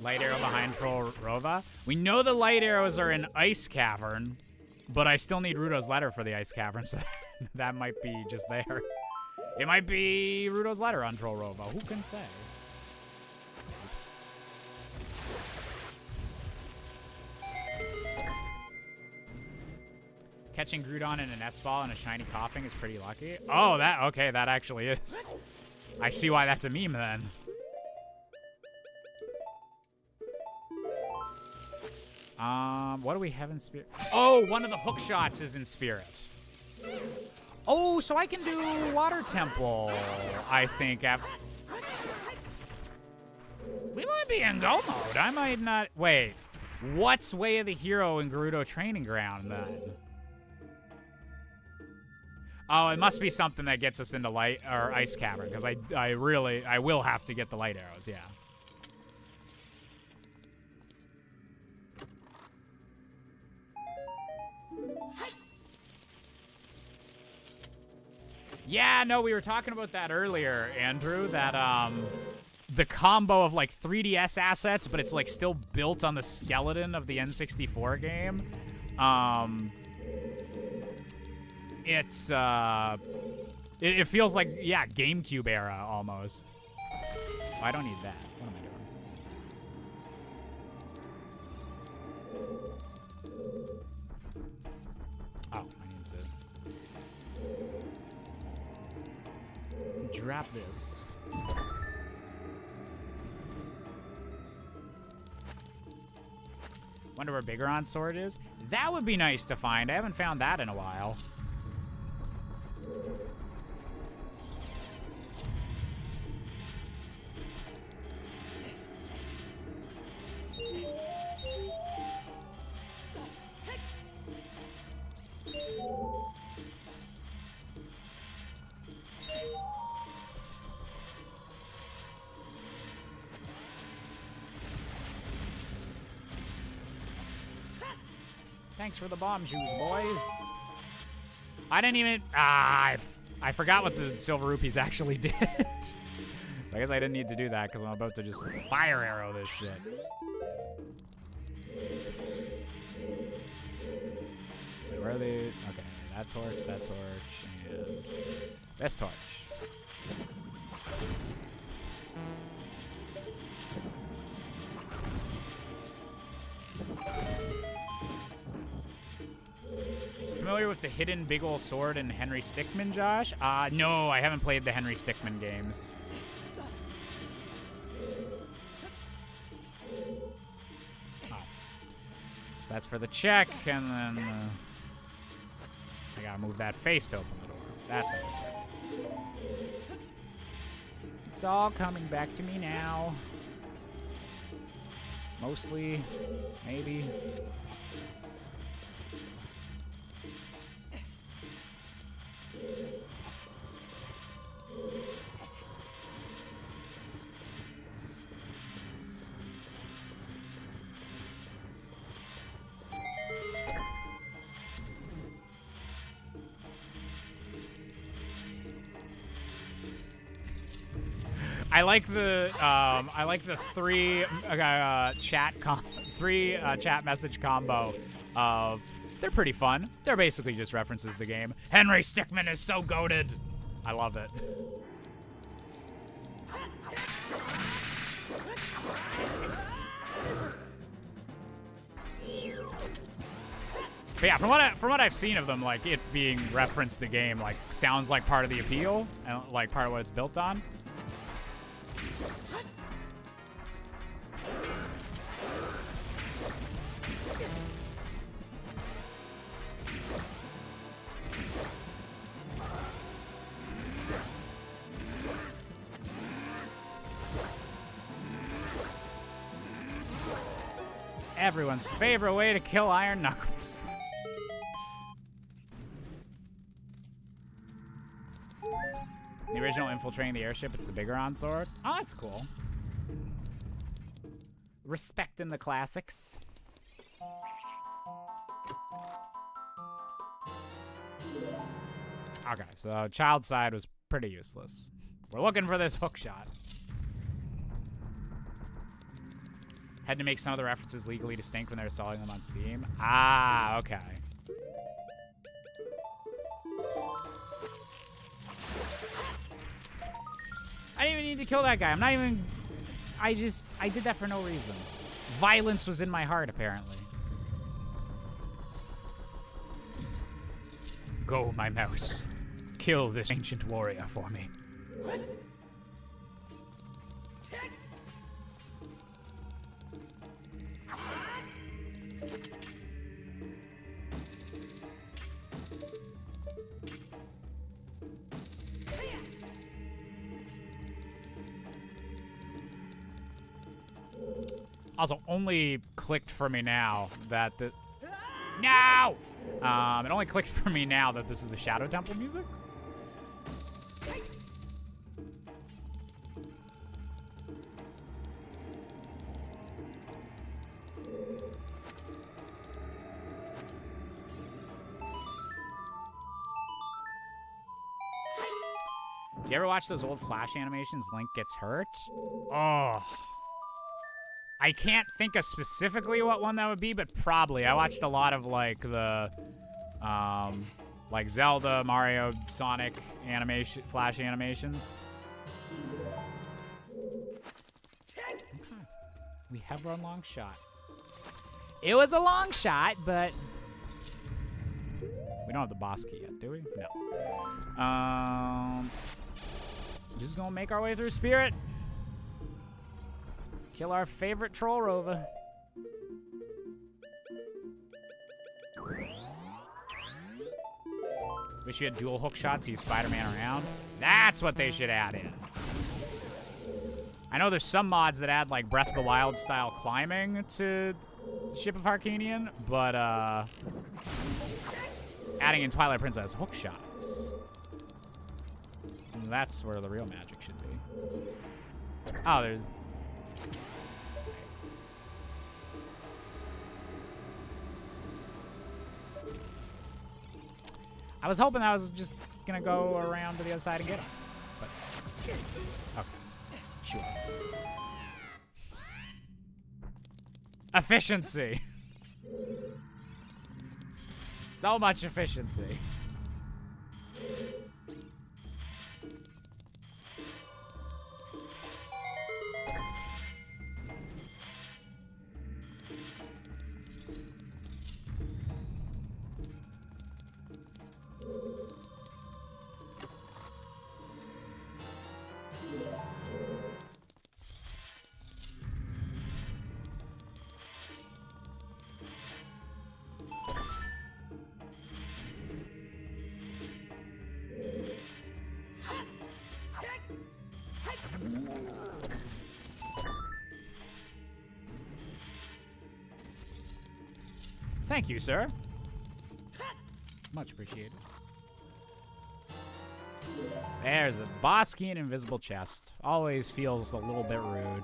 Light arrow behind Troll Rova. We know the light arrows are in Ice Cavern, but I still need Rudo's letter for the Ice Cavern, so that might be just there. It might be Rudo's letter on Troll Rova. Who can say? Oops. Catching Groudon in an S-ball and a shiny coughing is pretty lucky. Oh, okay, that actually is. I see why that's a meme then. What do we have in Spirit? Oh, one of the hook shots is in Spirit. Oh, so I can do Water Temple, I think. We might be in go mode. I might not. Wait, what's Way of the Hero in Gerudo Training Ground then? Oh, it must be something that gets us into Light or Ice Cavern, because I will have to get the light arrows, yeah. Yeah, no, we were talking about that earlier, Andrew, that the combo of like 3DS assets, but it's like still built on the skeleton of the N64 game. It feels like, yeah, GameCube era almost. Oh, I don't need that. What am I doing? Oh, I need to drop this. Wonder where Bigoron's sword is? That would be nice to find. I haven't found that in a while. Thanks for the bomb juice, boys. I didn't even... I forgot what the silver rupees actually did. So I guess I didn't need to do that because I'm about to just fire arrow this shit. Wait, where are they? Okay, that torch, and this torch. Familiar with the hidden big ol' sword in Henry Stickmin, Josh? No, I haven't played the Henry Stickmin games. Oh. So that's for the check, and then I gotta move that face to open the door. That's how this works. It's all coming back to me now. Mostly, maybe. I like the three chat message combo of they're pretty fun. They're basically just references to the game. Henry Stickmin is so goated. I love it. But yeah, from what I've seen of them, like it being referenced the game, like sounds like part of the appeal and like part of what it's built on. Everyone's favorite way to kill Iron Knuckles. The original infiltrating the airship, it's the Bigoron sword. Oh, that's cool. Respecting the classics. Okay, so child side was pretty useless. We're looking for this hook shot. Had to make some of the references legally distinct when they were selling them on Steam. Ah, okay. I didn't even need to kill that guy. I'm not even... I did that for no reason. Violence was in my heart, apparently. Go, my mouse. Kill this ancient warrior for me. Also, only clicked for me now that the... No! It only clicked for me now that this is the Shadow Temple music. Do you ever watch those old Flash animations? Link gets hurt? Oh... I can't think of specifically what one that would be, but probably. I watched a lot of, like, the, like, Zelda, Mario, Sonic animation, Flash animations. Okay. We have run long shot. It was a long shot, but we don't have the boss key yet, do we? No. Just gonna make our way through Spirit. Kill our favorite troll rover. Wish you had dual hook shots so you Spider-Man around. That's what they should add in. I know there's some mods that add like Breath of the Wild style climbing to Ship of Harkinian, but adding in Twilight Princess hook shots. And that's where the real magic should be. Oh, there's... I was hoping I was just gonna go around to the other side and get him. But, okay. Sure. Efficiency. So much efficiency. Thank you, sir. Much appreciated. There's a boss key and invisible chest. Always feels a little bit rude.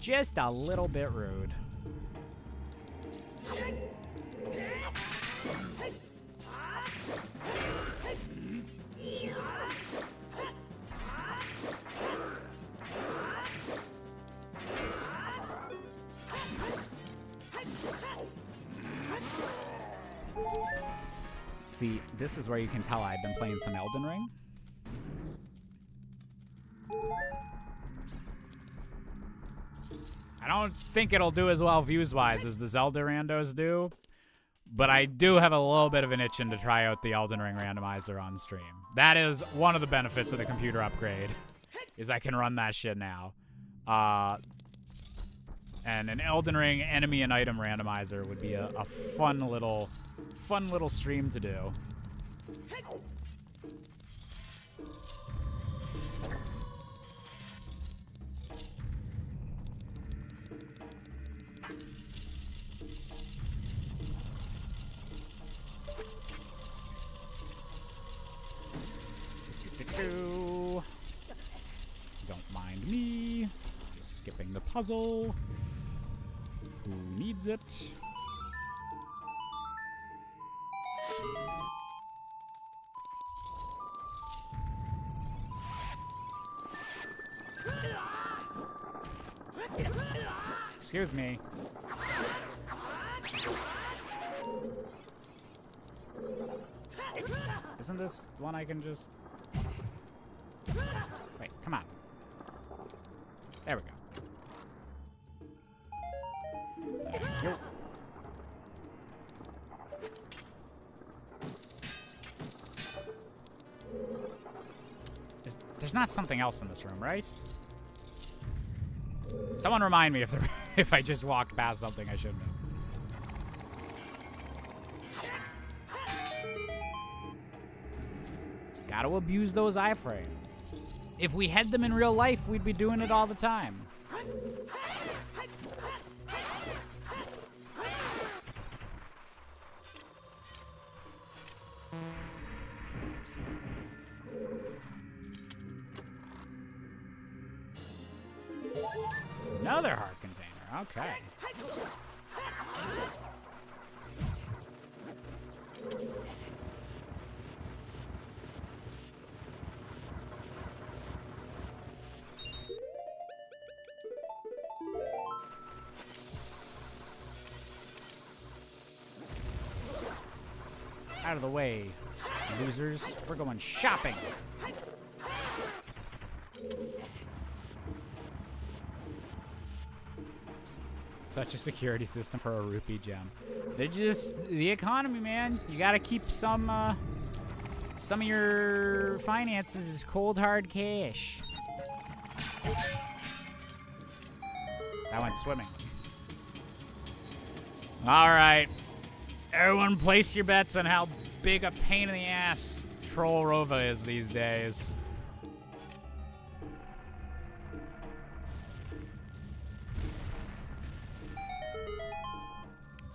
Just a little bit rude. See, this is where you can tell I've been playing some Elden Ring. I don't think it'll do as well views-wise as the Zelda randos do, but I do have a little bit of an itching to try out the Elden Ring randomizer on stream. That is one of the benefits of the computer upgrade, is I can run that shit now. And an Elden Ring enemy and item randomizer would be a fun little stream to do. Don't mind me. Just skipping the puzzle. Who needs it? Excuse me. Isn't this one I can just... Wait, come on. There we go. Thank you. There's not something else in this room, right? Someone remind me if I just walked past something I shouldn't have. Gotta abuse those iframes. If we had them in real life, we'd be doing it all the time. Another heart container. Okay. Out of the way, losers. We're going shopping. Such a security system for a rupee gem. They're just the economy, man. You gotta keep some of your finances as cold hard cash. That went swimming. All right, everyone, place your bets on how big a pain in the ass Troll Rova is these days.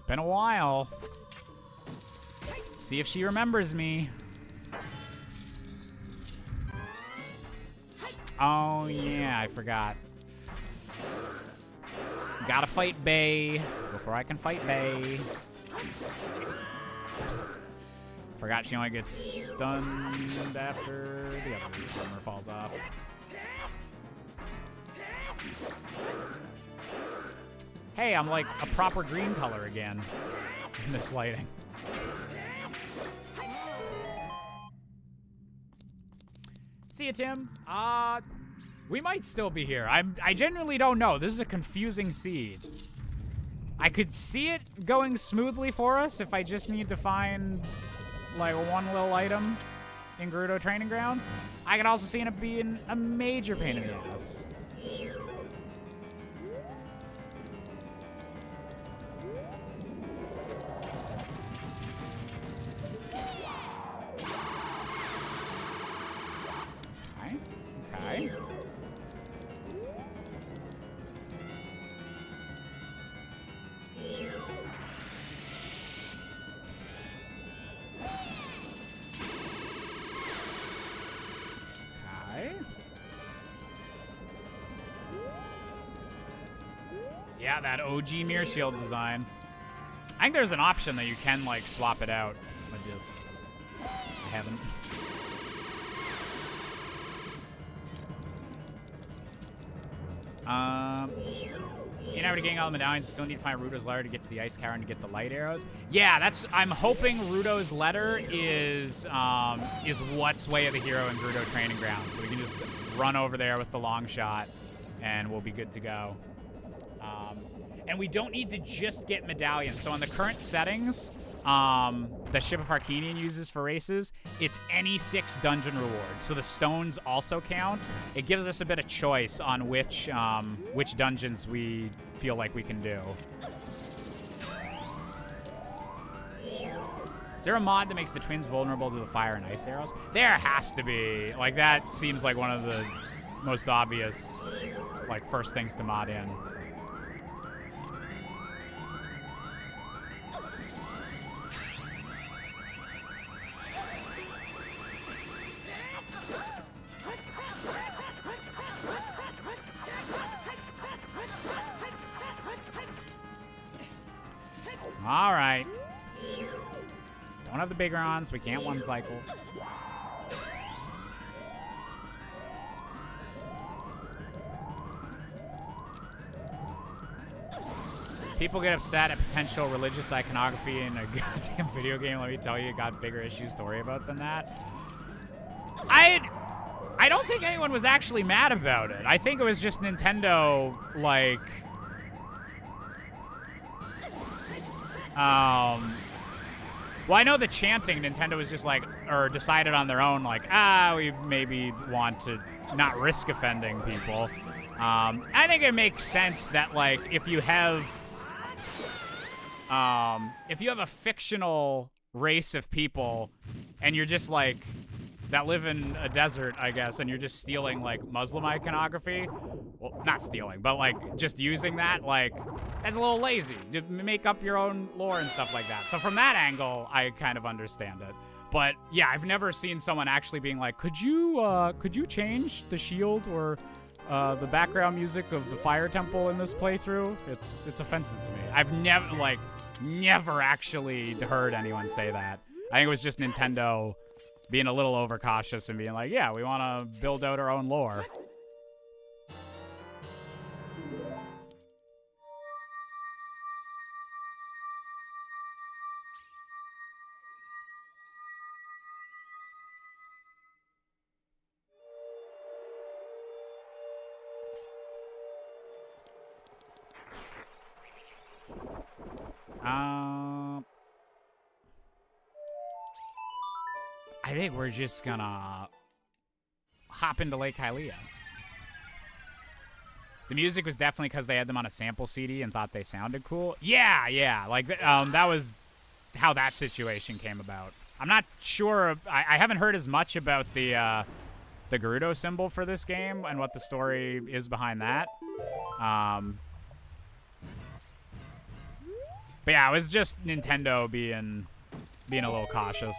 Been a while. See if she remembers me. Oh yeah, I forgot. Gotta fight Bay before I can fight Bay. Oops. Forgot she only gets stunned after the other armor falls off. Hey, I'm like a proper green color again in this lighting. See you, Tim. We might still be here. I genuinely don't know. This is a confusing seed. I could see it going smoothly for us if I just need to find like one little item in Gerudo Training Grounds. I could also see it being a major pain in the ass. Okay. Yeah, that OG mirror shield design. I think there's an option that you can, like, swap it out. I haven't. You're never getting all the medallions. You still need to find Rudo's letter to get to the ice cavern to get the light arrows. Yeah, I'm hoping Rudo's letter is what's way of the hero in Gerudo Training Grounds. So we can just run over there with the long shot, and we'll be good to go. And we don't need to just get medallions. So in the current settings, the Ship of Harkinian uses for races, it's any 6 dungeon rewards. So the stones also count. It gives us a bit of choice on which dungeons we feel like we can do. Is there a mod that makes the twins vulnerable to the fire and ice arrows? There has to be. Like, that seems like one of the most obvious, like, first things to mod in. All right. Don't have the big Rons. We can't one cycle. People get upset at potential religious iconography in a goddamn video game. Let me tell you, got bigger issues to worry about than that. I don't think anyone was actually mad about it. I think it was just Nintendo, like... well, I know the chanting, Nintendo was just like, or decided on their own, like, we maybe want to not risk offending people. I think it makes sense that, like, if you have a fictional race of people and you're just like, that live in a desert, I guess, and you're just stealing, like, Muslim iconography. Well, not stealing, but, like, just using that, like, that's a little lazy. You make up your own lore and stuff like that. So from that angle, I kind of understand it. But, yeah, I've never seen someone actually being like, could you change the shield or the background music of the fire temple in this playthrough? It's offensive to me. I've never actually heard anyone say that. I think it was just Nintendo being a little overcautious and being like, yeah, we want to build out our own lore. I think we're just gonna hop into Lake Hylia. The music was definitely because they had them on a sample CD and thought they sounded cool. Yeah. Like, that was how that situation came about. I'm not sure. I haven't heard as much about the Gerudo symbol for this game and what the story is behind that. But yeah, it was just Nintendo being a little cautious.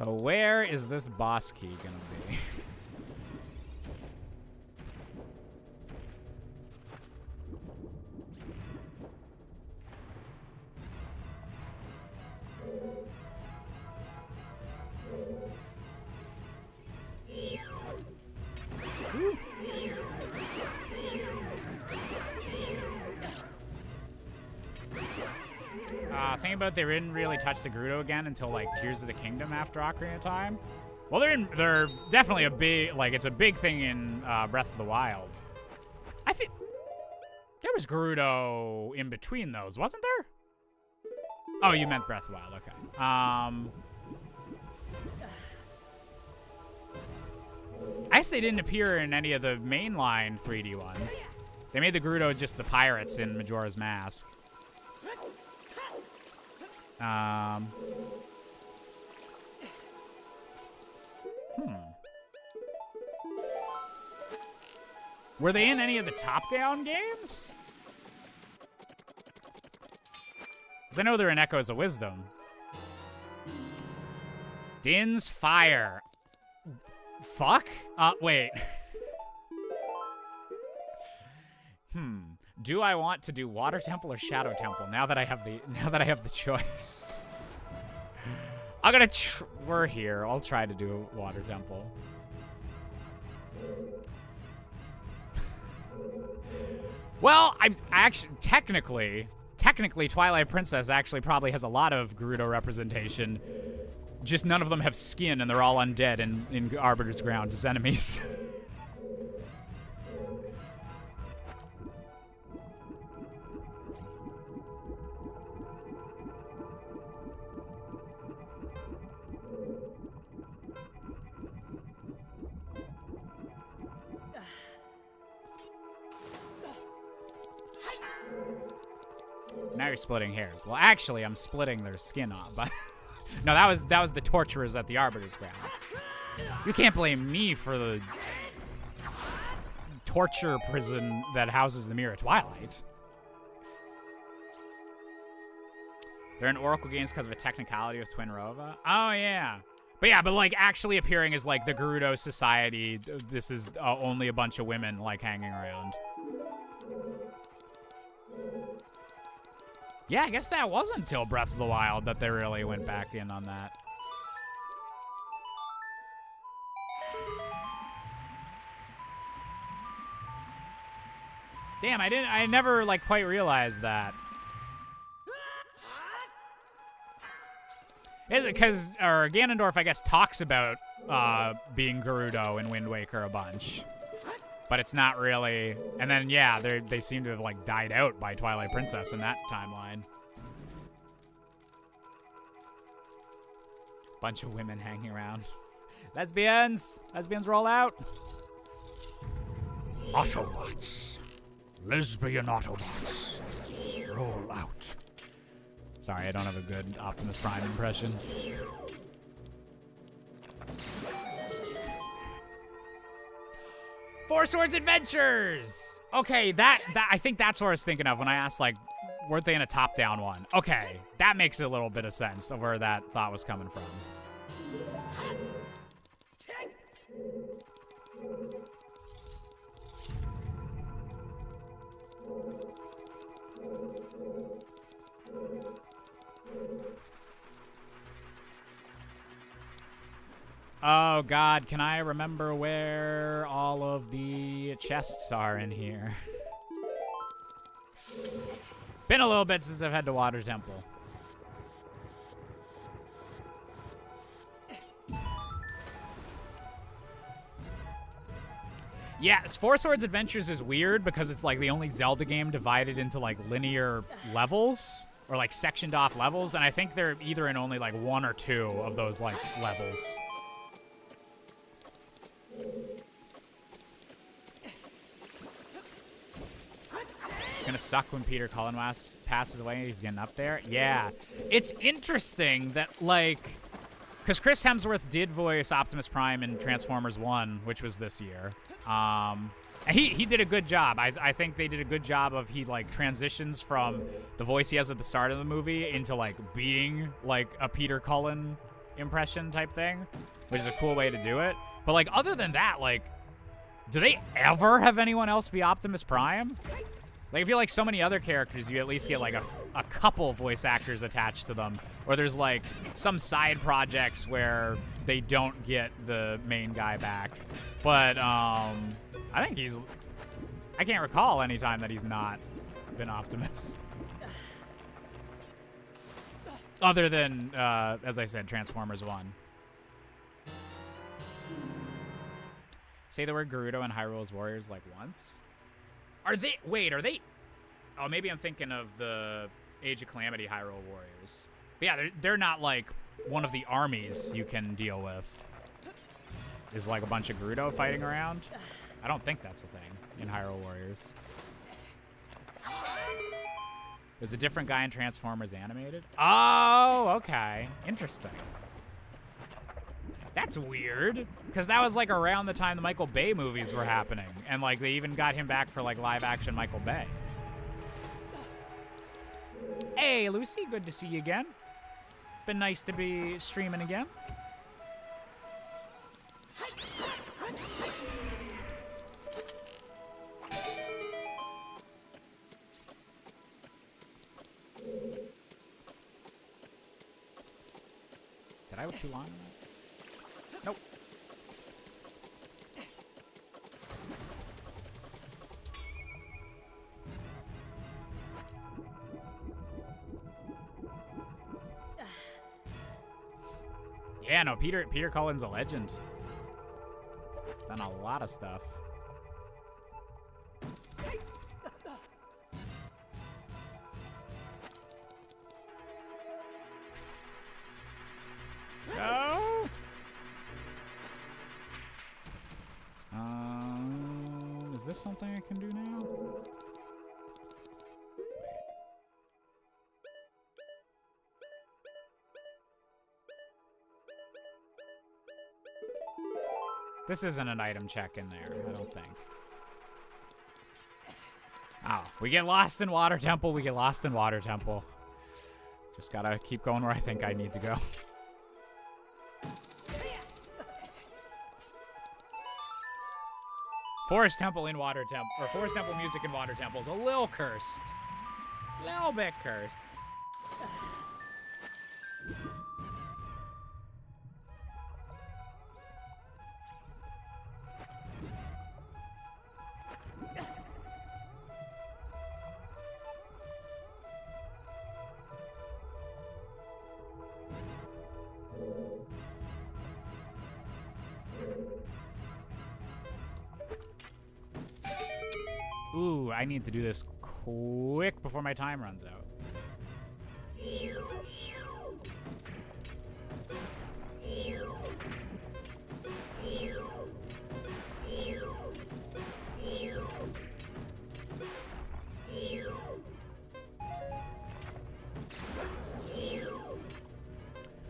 So where is this boss key gonna be? Think about they didn't really touch the Gerudo again until like Tears of the Kingdom after Ocarina Time. Well, they're definitely a big, like, it's a big thing in Breath of the Wild. I think there was Gerudo in between those, wasn't there? Oh, you meant Breath of the Wild. Okay. I guess they didn't appear in any of the mainline 3D ones. They made the Gerudo just the pirates in Majora's Mask. Were they in any of the top-down games? Because I know they're in Echoes of Wisdom. Din's Fire. Fuck? Wait. Do I want to do Water Temple or Shadow Temple now that I have the choice? I'm gonna we're here. I'll try to do Water Temple. Well, I actually technically Twilight Princess actually probably has a lot of Gerudo representation. Just none of them have skin and they're all undead in Arbiter's Ground as enemies. Now you're splitting hairs. Well, actually, I'm splitting their skin off, but no, that was the torturers at the Arbiter's Grounds. You can't blame me for the torture prison that houses the Mirror of Twilight. They're in Oracle games because of a technicality with Twin Rova. Oh yeah. But like actually appearing as like the Gerudo Society, this is only a bunch of women like hanging around. Yeah, I guess that wasn't until Breath of the Wild that they really went back in on that. Damn, I never like quite realized that. Is it because Ganondorf, I guess, talks about being Gerudo in Wind Waker a bunch. But it's not really, and then yeah, they seem to have like died out by Twilight Princess in that timeline. Bunch of women hanging around. Lesbians roll out. Autobots, lesbian Autobots, roll out. Sorry, I don't have a good Optimus Prime impression. Four Swords Adventures! Okay, that I think that's what I was thinking of when I asked, like, weren't they in a top-down one? Okay, that makes a little bit of sense of where that thought was coming from. Oh god, can I remember where all of the chests are in here? Been a little bit since I've had to Water Temple. Yeah, Four Swords Adventures is weird because it's like the only Zelda game divided into like linear levels or like sectioned off levels, and I think they're either in only like one or two of those like levels. It's gonna suck when Peter Cullen passes away. He's getting up there. Yeah, it's interesting that like, because Chris Hemsworth did voice Optimus Prime in Transformers 1, which was this year. And he did a good job. I think they did a good job of he like transitions from the voice he has at the start of the movie into like being like a Peter Cullen impression type thing, which is a cool way to do it. But, like, other than that, like, do they ever have anyone else be Optimus Prime? Like, I feel like so many other characters, you at least get, like, a couple voice actors attached to them. Or there's, like, some side projects where they don't get the main guy back. But, I think he's... I can't recall any time that he's not been Optimus. Other than, as I said, Transformers 1. Say the word Gerudo and Hyrule's Warriors, like, once? Are they... Wait, are they... Oh, maybe I'm thinking of the Age of Calamity Hyrule Warriors. But yeah, they're not, like, one of the armies you can deal with. Is, like, a bunch of Gerudo fighting around. I don't think that's a thing in Hyrule Warriors. There's a different guy in Transformers Animated? Oh, okay. Interesting. That's weird, because that was, like, around the time the Michael Bay movies were happening. And, like, they even got him back for, like, live-action Michael Bay. Hey, Lucy, good to see you again. Been nice to be streaming again. Did I have too long on that? Nope. Yeah, no, Peter Cullen's a legend. Done a lot of stuff. No. Is this something I can do now? This isn't an item check in there, I don't think. Oh, we get lost in Water Temple, we get lost in Water Temple. Just gotta keep going where I think I need to go. Forest Temple in Water Temple, or Forest Temple music in Water Temple is a little cursed. Little bit cursed. Ooh, I need to do this quick before my time runs out.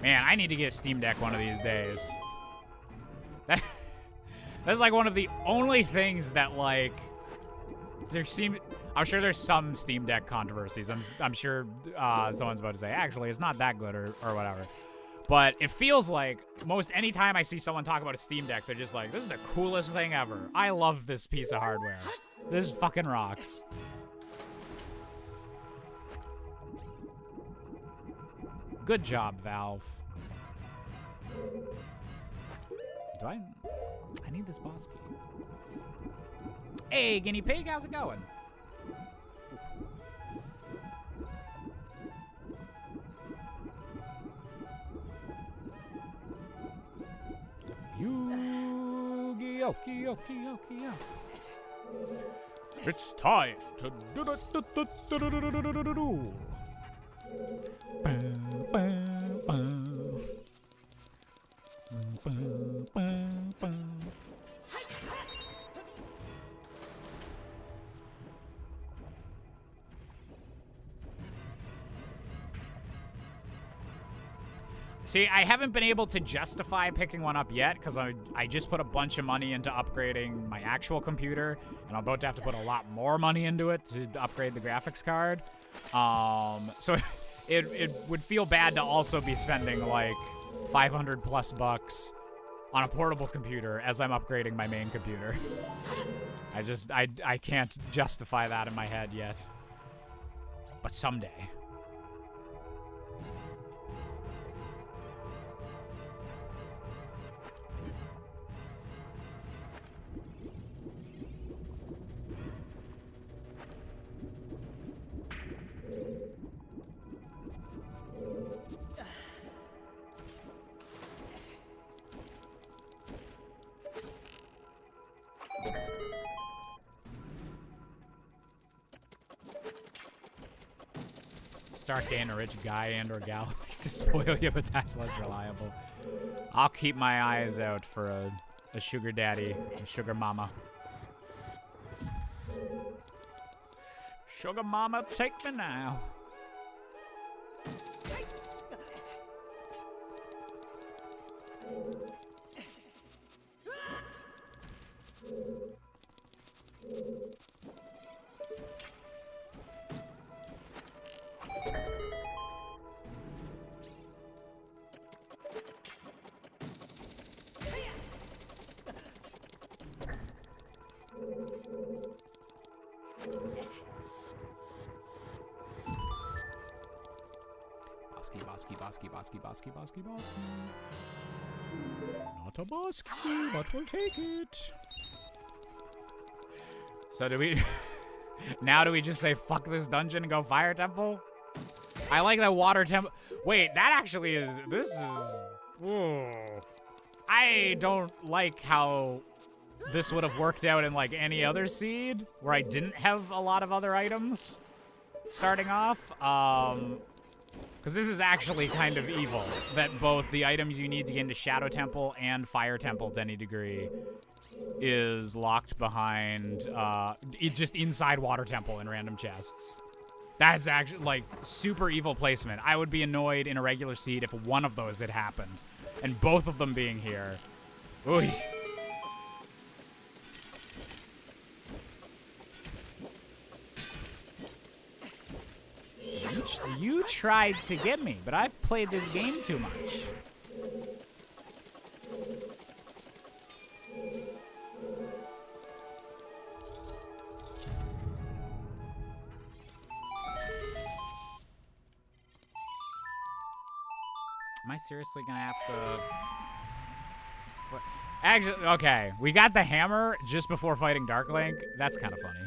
Man, I need to get a Steam Deck one of these days. That's like one of the only things that, like, I'm sure there's some Steam Deck controversies. I'm sure someone's about to say, actually, it's not that good or whatever. But it feels like most any time I see someone talk about a Steam Deck, they're just like, this is the coolest thing ever. I love this piece of hardware. This fucking rocks. Good job, Valve. Do I need this boss key. Hey, guinea pig, how's it going? Yu-gi-oh, Yu-gi-oh. It's time to do. See, I haven't been able to justify picking one up yet because I just put a bunch of money into upgrading my actual computer, and I'm about to have to put a lot more money into it to upgrade the graphics card. So it would feel bad to also be spending like $500 plus on a portable computer as I'm upgrading my main computer. I can't justify that in my head yet. But someday. Start getting a rich guy and or gal who likes to spoil you, but that's less reliable. I'll keep my eyes out for a sugar daddy, a sugar mama. Sugar mama, take me now. Bosky. Not a bosky, but we'll take it. So do we... now do we just say fuck this dungeon and go fire temple? I like that water temple. Wait, that actually is... This is... Ooh. I don't like how this would have worked out in like any other seed where I didn't have a lot of other items starting off. Because this is actually kind of evil, that both the items you need to get into Shadow Temple and Fire Temple to any degree is locked behind, just inside Water Temple in random chests. That's actually, like, super evil placement. I would be annoyed in a regular seed if one of those had happened, and both of them being here. Ooh. You tried to get me, but I've played this game too much. Am I seriously gonna have to... Actually, okay, we got the hammer just before fighting Dark Link. That's kind of funny.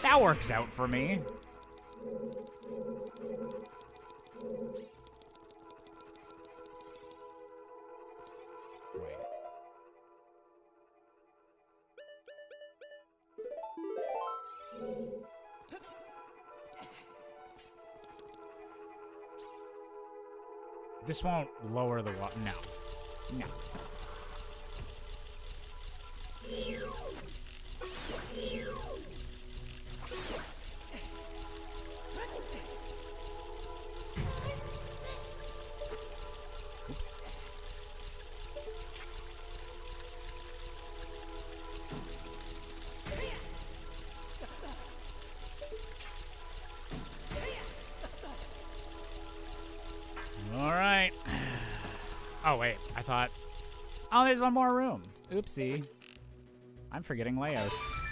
That works out for me. Wait. This won't lower the water. No. No. Oops. All right. Oh, wait. I thought... Oh, there's one more room. Oopsie. I'm forgetting layouts.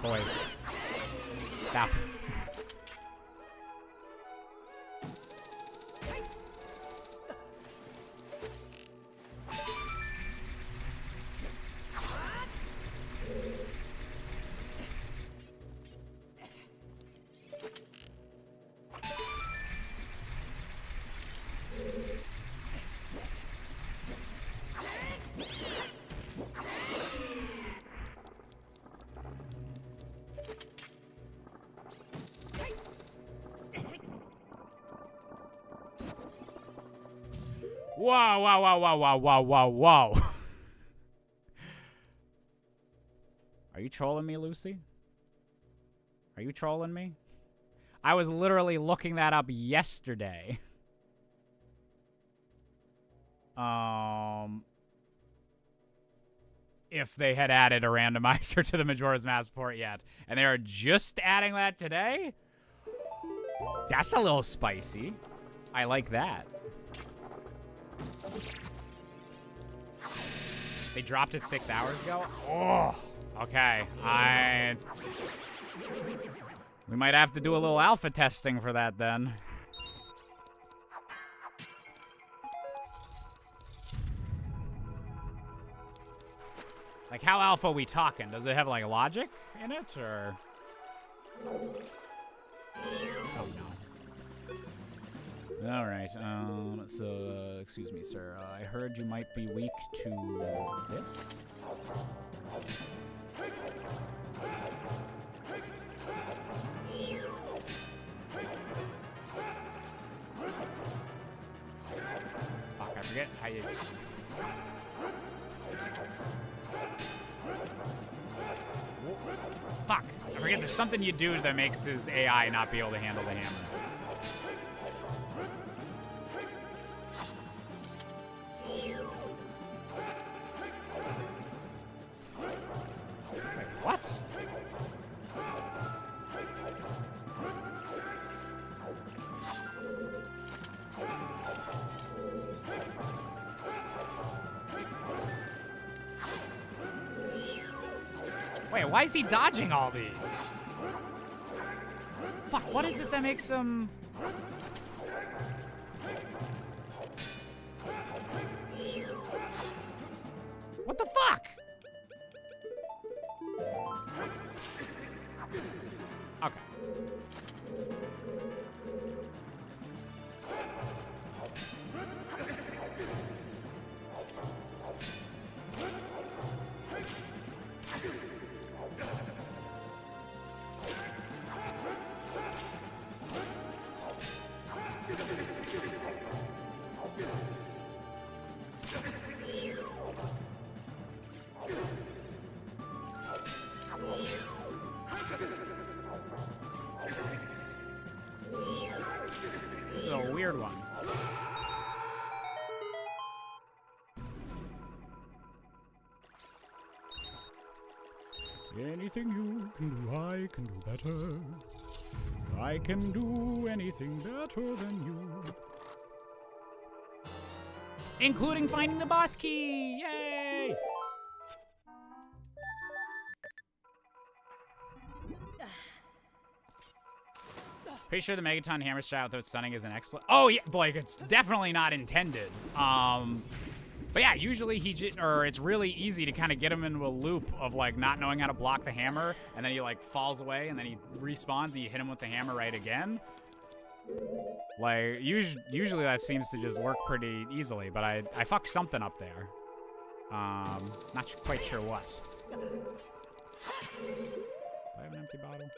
Boys. Stop. Whoa, wow, wow, wow, wow, wow, wow, wow. Are you trolling me, Lucy? Are you trolling me? I was literally looking that up yesterday. if they had added a randomizer to the Majora's Mask port yet. And they are just adding that today? That's a little spicy. I like that. They dropped it 6 hours ago? Oh, okay. We might have to do a little alpha testing for that then. Like, how alpha are we talking? Does it have, like, logic in it, or? Oh, no. All right, so, excuse me, sir. I heard you might be weak to this. Fuck, I forget how you... Fuck, I forget there's something you do that makes his AI not be able to handle the hammer. Wait, what? Wait, why is he dodging all these? Fuck, what is it that makes him... What the fuck? Okay. This is a weird one. Anything you can do, I can do better. I can do anything better than you. Including finding the boss key! Yay! Pretty sure the Megaton hammer shot without stunning is an exploit. Oh yeah, like it's definitely not intended. But yeah, usually it's really easy to kind of get him into a loop of like not knowing how to block the hammer, and then he like falls away, and then he respawns, and you hit him with the hammer right again. Like usually that seems to just work pretty easily, but I fucked something up there. Not quite sure what. Do I have an empty bottle?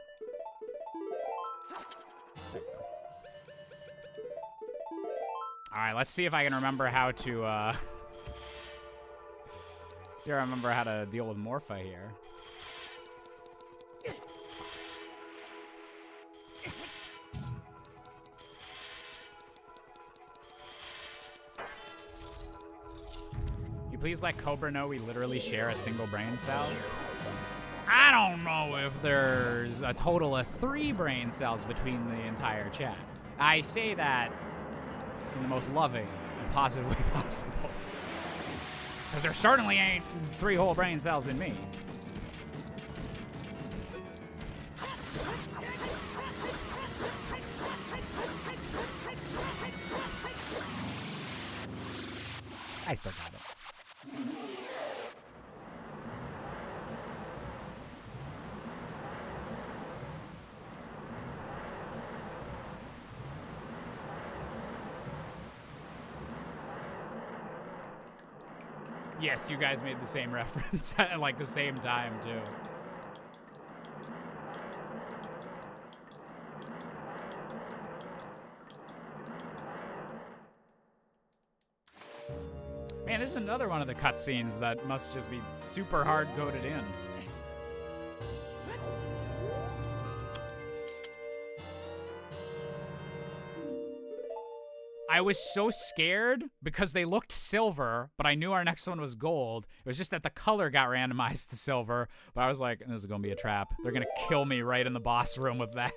Alright, let's see if I can remember how to, see if I remember how to deal with Morpha here. You please let Cobra know we literally share a single brain cell? I don't know if there's a total of 3 brain cells between the entire chat. I say that in the most loving and positive way possible. Because there certainly ain't 3 whole brain cells in me. I still got it. Yes, you guys made the same reference at like the same time too. Man, this is another one of the cutscenes that must just be super hard coded in. I I was so scared because they looked silver, but I knew our next one was gold. It was just that the color got randomized to silver, but I was like, this is going to be a trap. They're going to kill me right in the boss room with that.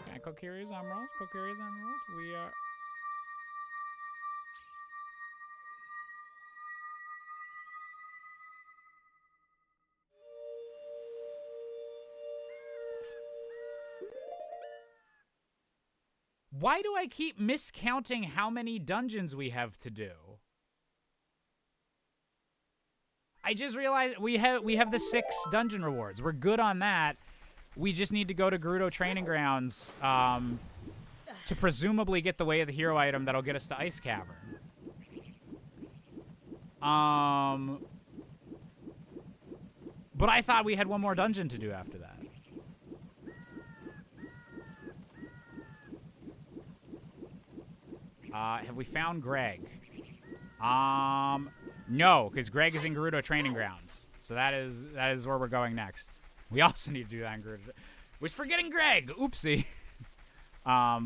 Okay, Kokiri's Emerald. Kokiri's Emerald. We are... Why do I keep miscounting how many dungeons we have to do? I just realized we have the 6 dungeon rewards. We're good on that. We just need to go to Gerudo Training Grounds to presumably get the Way of the Hero item that'll get us to Ice Cavern. But I thought we had one more dungeon to do after that. Have we found Greg? No, because Greg is in Gerudo Training Grounds. So that is where we're going next. We also need to do that in Gerudo. We're forgetting Greg. Oopsie. But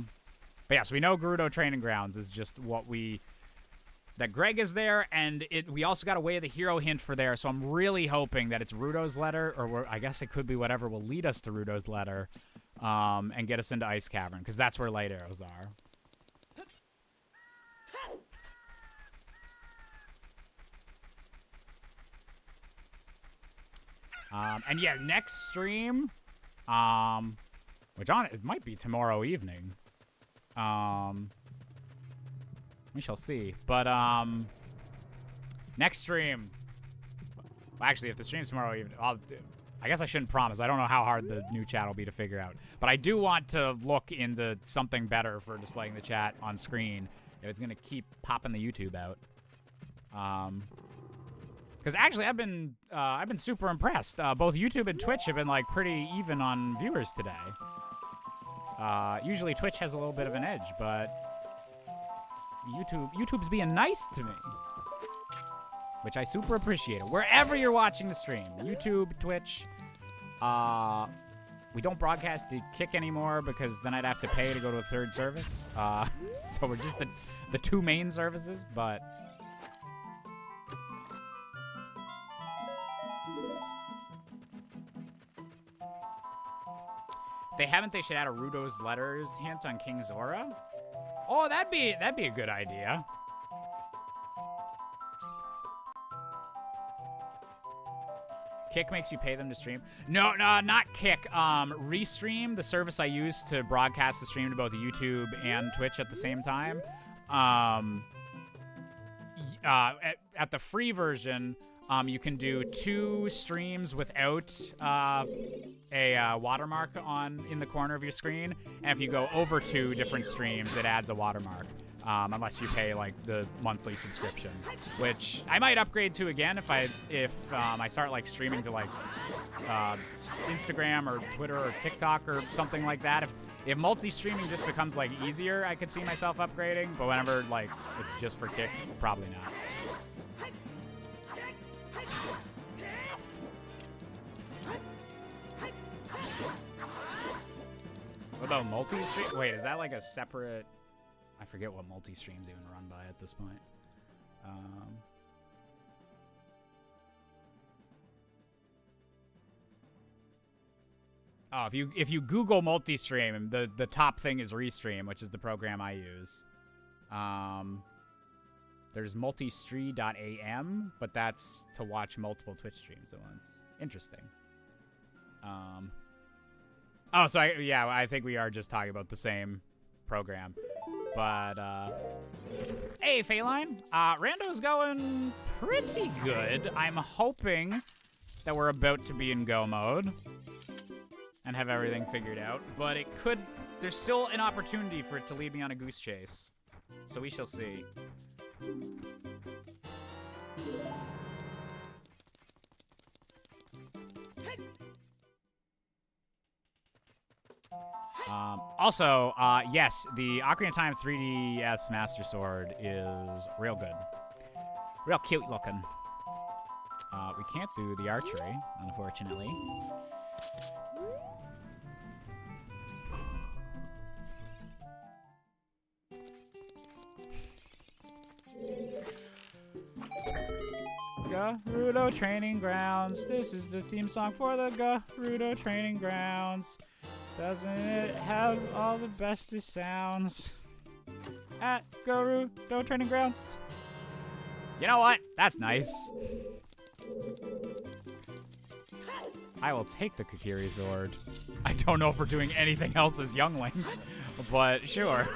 yeah, so we know Gerudo Training Grounds is just what that Greg is there, and we also got a Way of the Hero hint for there, so I'm really hoping that it's Rudo's letter, or I guess it could be whatever will lead us to Rudo's letter, and get us into Ice Cavern, because that's where light arrows are. And yeah, next stream, which it might be tomorrow evening. We shall see. But, next stream, well, actually, if the stream's tomorrow evening, I guess I shouldn't promise. I don't know how hard the new chat will be to figure out. But I do want to look into something better for displaying the chat on screen if it's going to keep popping the YouTube out. Because actually, I've been super impressed. Both YouTube and Twitch have been like pretty even on viewers today. Usually Twitch has a little bit of an edge, but YouTube's being nice to me, which I super appreciate. Wherever you're watching the stream, YouTube, Twitch. We don't broadcast to Kick anymore because then I'd have to pay to go to a third service. So we're just the 2 main services, but. They haven't. They should add a Rudo's letters hint on King Zora. Oh, that'd be a good idea. Kick makes you pay them to stream. No, not Kick. Restream, the service I use to broadcast the stream to both YouTube and Twitch at the same time. At the free version, you can do 2 streams without a watermark in the corner of your screen, and if you go over 2 different streams, it adds a watermark, unless you pay like the monthly subscription, which I might upgrade to again if I start like streaming to like Instagram or Twitter or TikTok or something like that. If multi-streaming just becomes like easier, I could see myself upgrading, but whenever like it's just for Kick, probably not. What about multi-stream? Wait, is that like a separate... I forget what multi-stream's even run by at this point. Oh, if you Google multi-stream, the top thing is Restream, which is the program I use. There's multistream.am, but that's to watch multiple Twitch streams at once. Interesting. Oh, so I think we are just talking about the same program. But, hey, Phaline. Rando's going pretty good. I'm hoping that we're about to be in go mode and have everything figured out. But there's still an opportunity for it to lead me on a goose chase. So we shall see. Also, yes, the Ocarina of Time 3DS Master Sword is real good. Real cute looking. We can't do the archery, unfortunately. Gerudo Training Grounds. This is the theme song for the Gerudo Training Grounds. Doesn't it have all the bestest sounds? At Gerudo Training Grounds. You know what? That's nice. I will take the Kokiri Zord. I don't know if we're doing anything else as Youngling, but sure.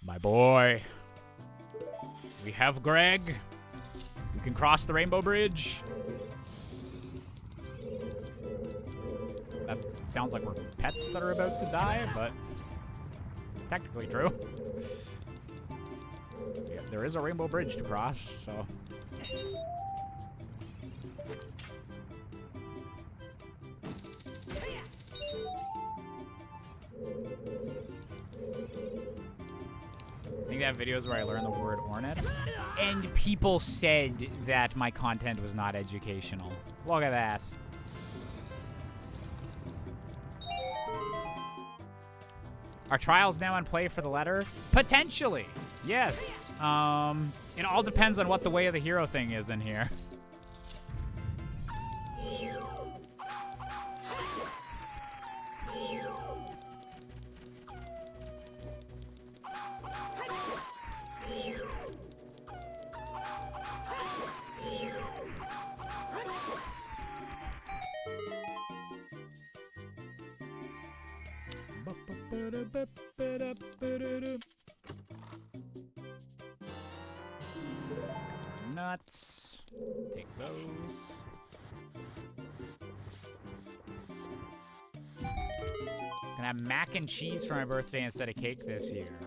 My boy. We have Greg. We can cross the Rainbow Bridge. That sounds like we're pets that are about to die, but technically true. Yeah, there is a Rainbow Bridge to cross, so. I think that videos where I learned the word Ornit. And people said that my content was not educational. Look at that. Are trials now in play for the letter? Potentially. Yes. It all depends on what the way of the hero thing is in here. Nuts. Take those. Gonna have mac and cheese for my birthday instead of cake this year.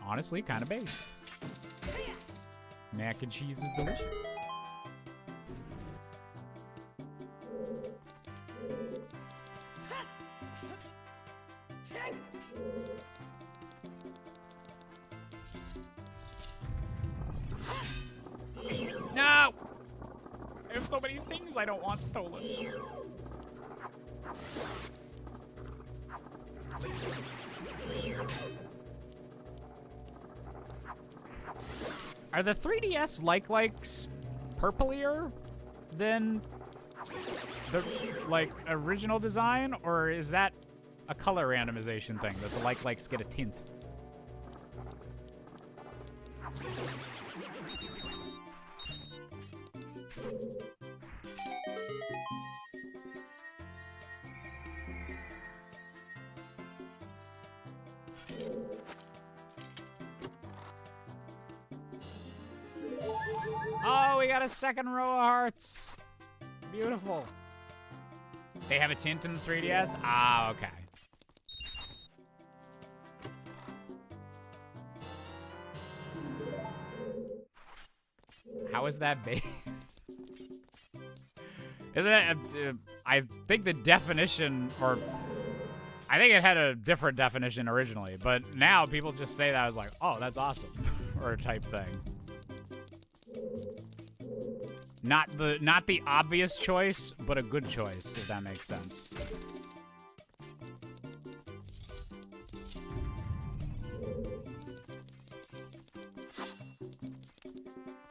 Honestly, kind of based. Mac and cheese is delicious. No! I have so many things I don't want stolen. Are the 3DS likes purplier than the original design, or is that a color randomization thing that the likes get a tint? Oh, we got a second row of hearts. Beautiful. They have a tint in the 3DS? Ah, okay. How is that based? Isn't it? I think the definition, or I think it had a different definition originally, but now people just say that as like, oh, that's awesome, or type thing. Not the obvious choice, but a good choice, if that makes sense.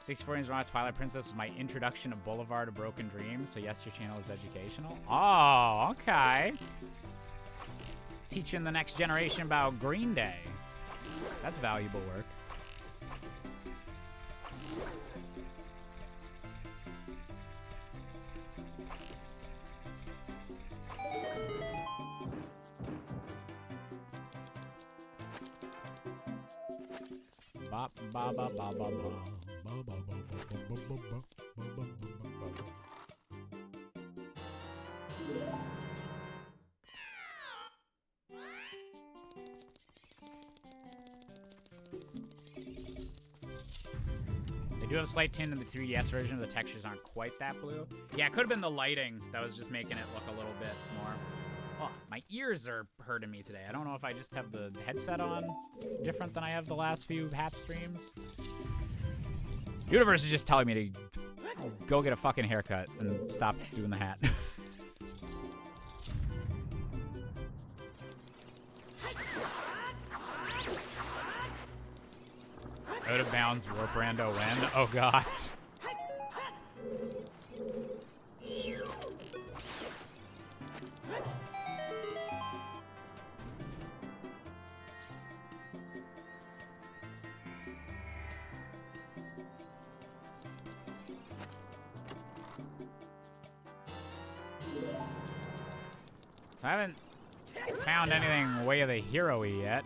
$64 Raw Twilight Princess is my introduction to Boulevard of Broken Dreams, so yes, your channel is educational. Oh, okay. Teaching the next generation about Green Day. That's valuable work. Ba ba ba ba ba ba. They do have a slight tint in the 3DS version. The textures aren't quite that blue. Yeah, it could have been the lighting that was just making it look a little bit more. Oh, my ears are hurting me today. I don't know if I just have the headset on different than I have the last few hat streams. Universe is just telling me to go get a fucking haircut and stop doing the hat. Out of bounds, warp rando win. Oh god. So I haven't found anything way of the hero-y yet.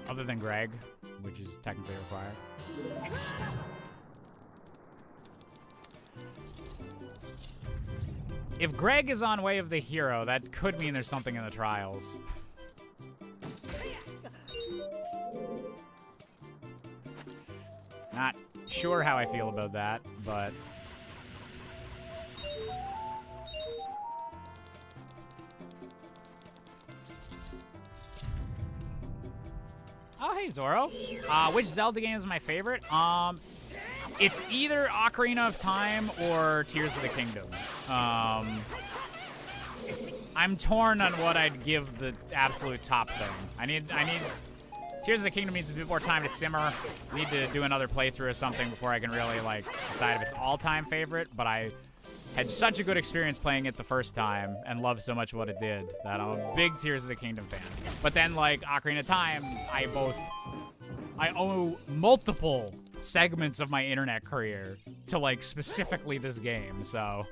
Other than Greg, which is technically required. If Greg is on way of the hero, that could mean there's something in the trials. Not sure how I feel about that, but... Oh, hey, Zoro. Which Zelda game is my favorite? It's either Ocarina of Time or Tears of the Kingdom. I'm torn on what I'd give the absolute top thing. I need Tears of the Kingdom needs a bit more time to simmer. Need to do another playthrough or something before I can really like decide if it's all-time favorite, but I had such a good experience playing it the first time and loved so much what it did that I'm a big Tears of the Kingdom fan. But then, like, Ocarina of Time, I owe multiple segments of my internet career to, like, specifically this game, so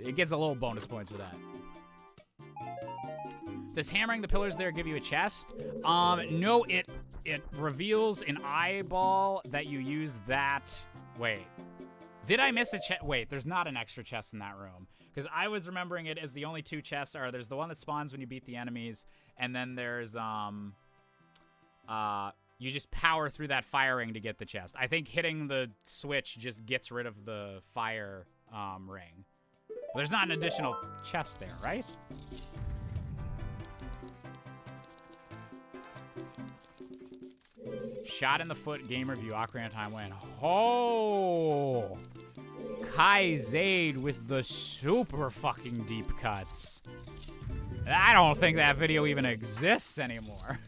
it gets a little bonus points for that. Does hammering the pillars there give you a chest? No, it reveals an eyeball that you use that... Wait. Did I miss a chest? Wait, there's not an extra chest in that room. Because I was remembering it as the only two chests are, there's the one that spawns when you beat the enemies, and then there's, you just power through that fire ring to get the chest. I think hitting the switch just gets rid of the fire, ring. But there's not an additional chest there, right? Shot in the foot, game review, Ocarina of Time win. Oh! Kai Zaid with the super fucking deep cuts. I don't think that video even exists anymore.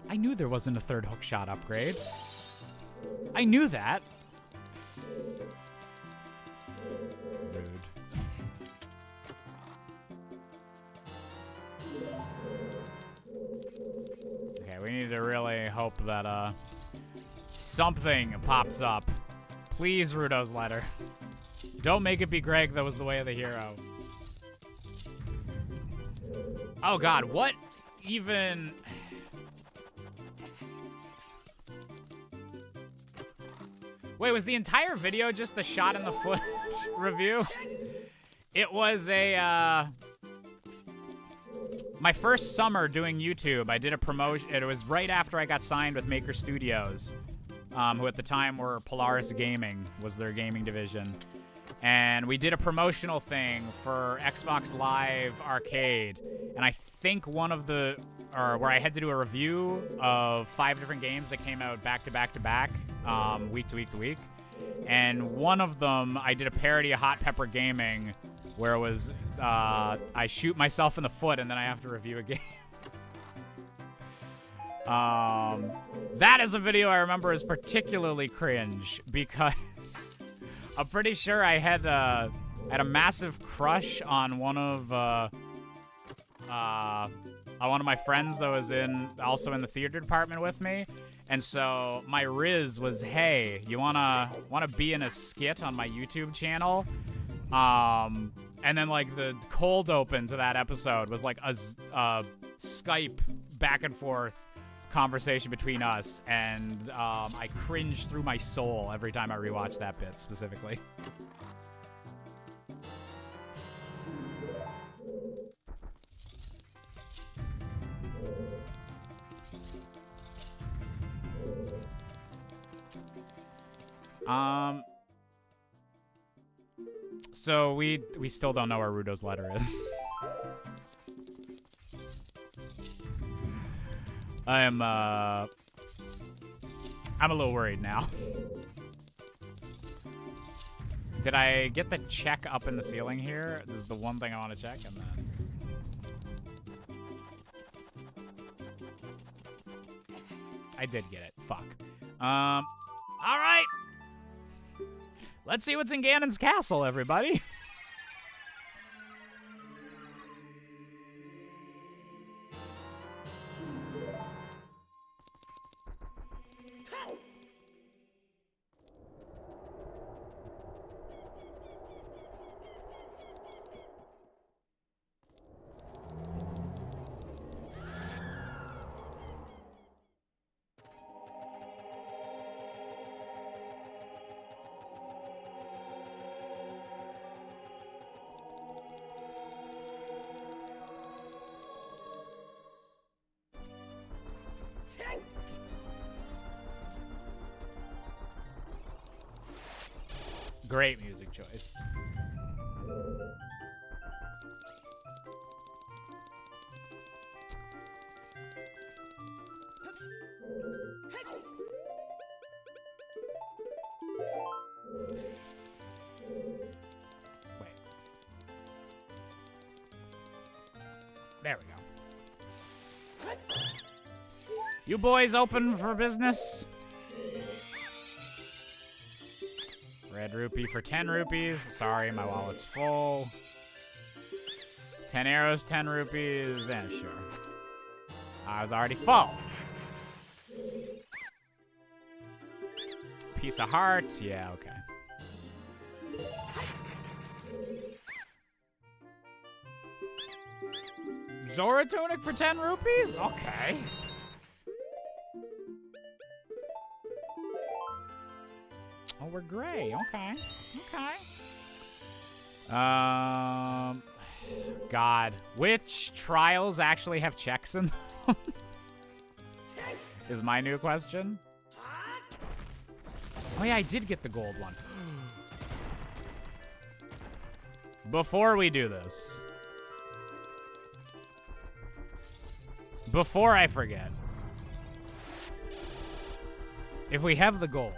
I knew there wasn't a third hookshot upgrade. I knew that. Rude. Okay, we need to really hope that something pops up. Please, Rudo's letter. Don't make it be Greg that was the way of the hero. Oh god, what even... Wait, was the entire video just the shot in the foot review? It was a, my first summer doing YouTube, I did a promotion. It was right after I got signed with Maker Studios, who at the time were Polaris Gaming, was their gaming division. And we did a promotional thing for Xbox Live Arcade. And I think one of the, or where I had to do a review of 5 different games that came out back to back to back. Week to week to week. And one of them, I did a parody of Hot Pepper Gaming, where it was, I shoot myself in the foot and then I have to review a game. That is a video I remember is particularly cringe, because I'm pretty sure I had a massive crush on one of my friends that was also in the theater department with me. And so my riz was, hey, you wanna be in a skit on my YouTube channel? And then like the cold open to that episode was like a Skype back and forth conversation between us, and I cringe through my soul every time I rewatch that bit specifically. So we still don't know where Rudo's letter is. I'm a little worried now. Did I get the check up in the ceiling here? This is the one thing I want to check, and then... I did get it. Fuck. All right. Let's see what's in Ganon's castle, everybody. Great music choice. Wait. There we go. You boys open for business? Red rupee for 10 rupees. Sorry, my wallet's full. 10 arrows, 10 rupees. Yeah, sure. I was already full. Piece of heart. Yeah, okay. Zora tunic for 10 rupees? Okay. Oh, we're gray. Okay. Okay. God. Which trials actually have checks in them? Is my new question. Oh, yeah, I did get the gold one. Before we do this. Before I forget. If we have the gold.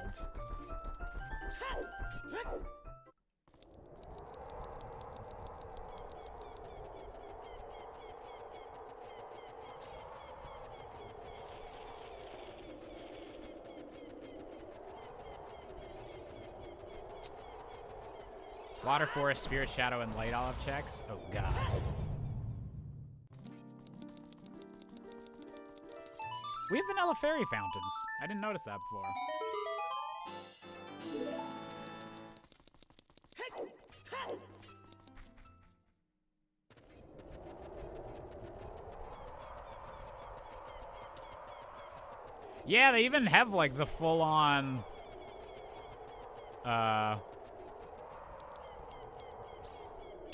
Water, forest, spirit, shadow, and light olive checks. Oh, God. We have vanilla fairy fountains. I didn't notice that before. Yeah, they even have, like, the full-on...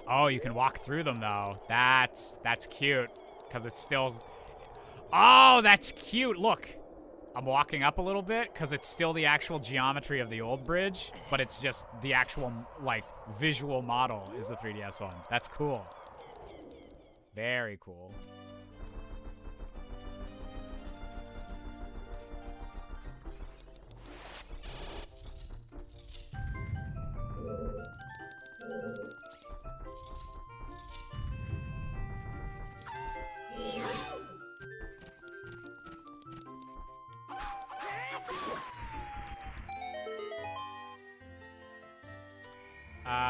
Oh, you can walk through them, though. That's cute, because it's still... Oh, that's cute. Look, I'm walking up a little bit, because it's still the actual geometry of the old bridge, but it's just the actual, like, visual model is the 3DS one. That's cool. Very cool.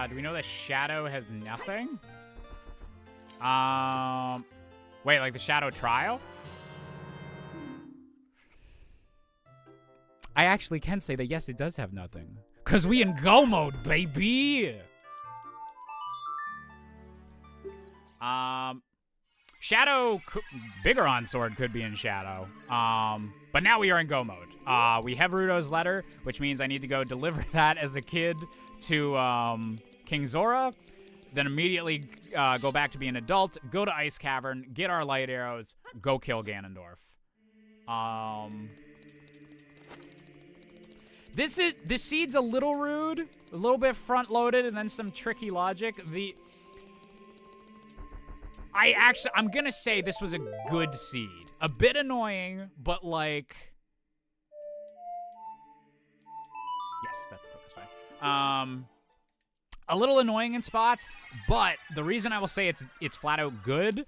Do we know that Shadow has nothing? Wait, like the Shadow Trial? I actually can say that, yes, it does have nothing. Because we in Go mode, baby! Shadow, Bigoron Sword could be in Shadow. But now we are in Go mode. We have Rudo's letter, which means I need to go deliver that as a kid to, King Zora, then immediately go back to being an adult, go to Ice Cavern, get our light arrows, go kill Ganondorf. This seed's a little rude, a little bit front-loaded, and then some tricky logic. I'm gonna say this was a good seed. A bit annoying, but like... Yes, that's the quickest way. A little annoying in spots, but the reason I will say it's flat out good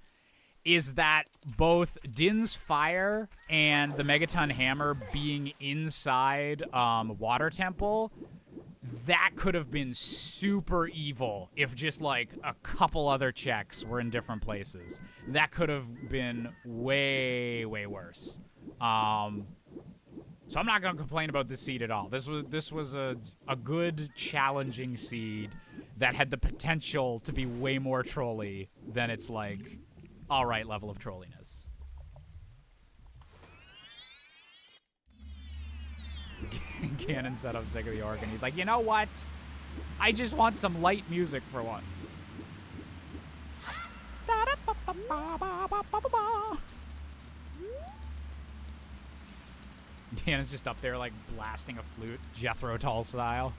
is that both Din's Fire and the Megaton Hammer being inside Water Temple, that could have been super evil if just like a couple other checks were in different places. That could have been way, way worse. So I'm not gonna complain about this seed at all. This was a good, challenging seed that had the potential to be way more trolly than its like all right level of trolliness. Ganon said I'm sick of the organ. He's like, you know what? I just want some light music for once. Ganon's just up there like blasting a flute, Jethro Tull style.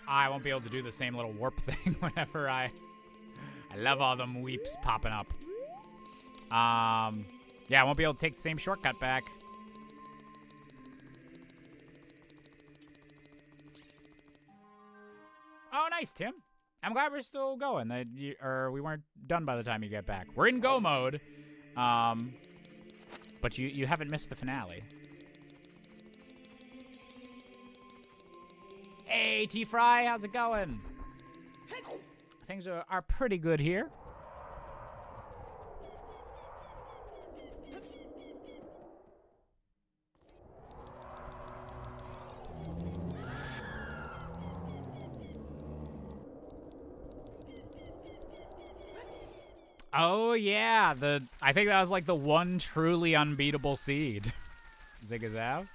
I won't be able to do the same little warp thing whenever I love all them weeps popping up. Yeah, I won't be able to take the same shortcut back. Oh, nice, Tim. I'm glad we're still going. Or we weren't done by the time you get back. We're in go mode. But you haven't missed the finale. Hey, T-Fry, how's it going? Things are pretty good here. Oh, yeah. I think that was like the one truly unbeatable seed. Ziggazav.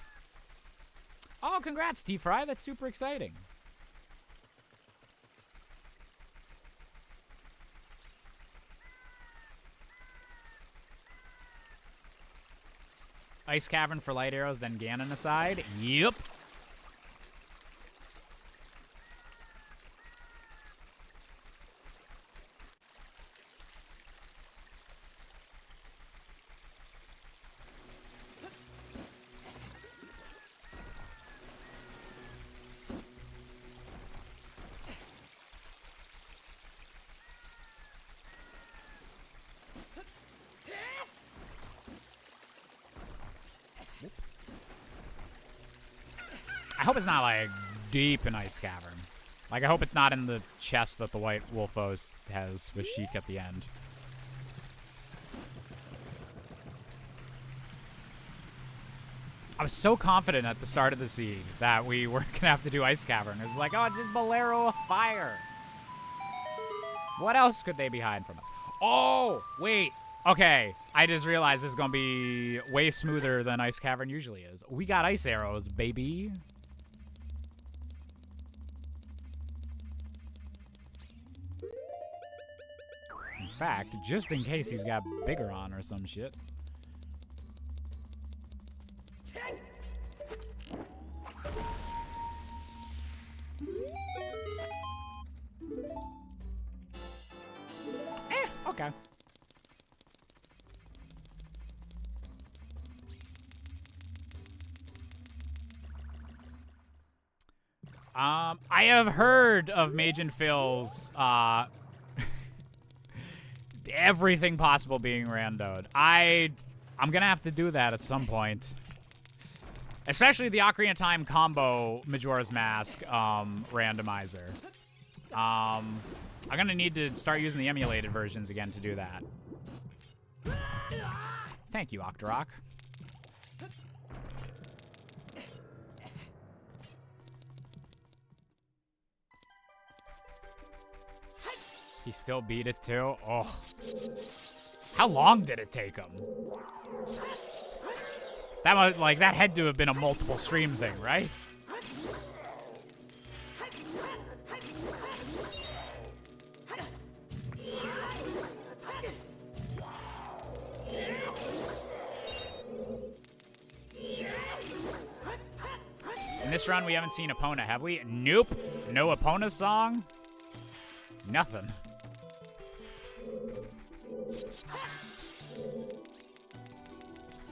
Oh, congrats, T-Fry. That's super exciting. Ice Cavern for light arrows, then Ganon aside. Yep. I hope it's not, like, deep in Ice Cavern. Like, I hope it's not in the chest that the White Wolfos has with Sheik at the end. I was so confident at the start of the seed that we were going to have to do Ice Cavern. It was like, oh, it's just Bolero of Fire. What else could they be hiding from us? Oh, wait. Okay, I just realized this is going to be way smoother than Ice Cavern usually is. We got ice arrows, baby. In fact, just in case he's got bigger on or some shit. Okay. I have heard of Mage and Phil's, everything possible being randoed. I'm gonna have to do that at some point. Especially the Ocarina of Time combo Majora's Mask, randomizer. I'm gonna need to start using the emulated versions again to do that. Thank you, Octorok. He still beat it too? Oh. How long did it take him? That was, like, that had to have been a multiple stream thing, right? In this run, we haven't seen Epona, have we? Nope. No Epona song? Nothing.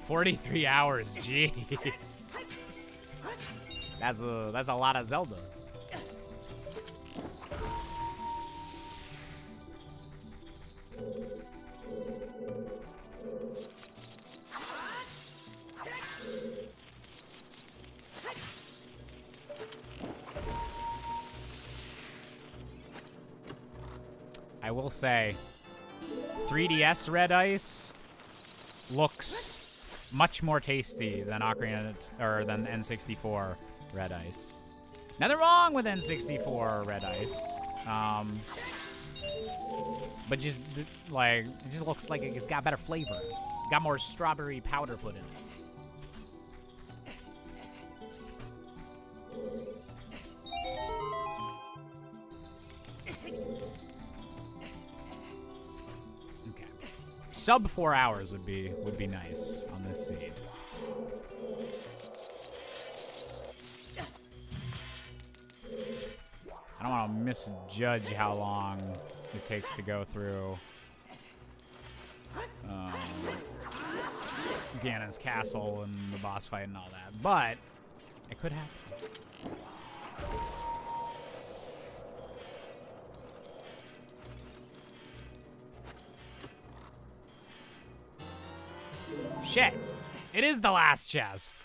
$43 hours, jeez. That's a lot of Zelda. I will say, 3DS Red Ice looks much more tasty than Ocarina or than N64 Red Ice. Nothing wrong with N64 Red Ice, but just like it just looks like it's got better flavor, got more strawberry powder put in it. Sub 4 hours would be nice on this seed. I don't want to misjudge how long it takes to go through Ganon's castle and the boss fight and all that, but it could happen. Shit. It is the last chest.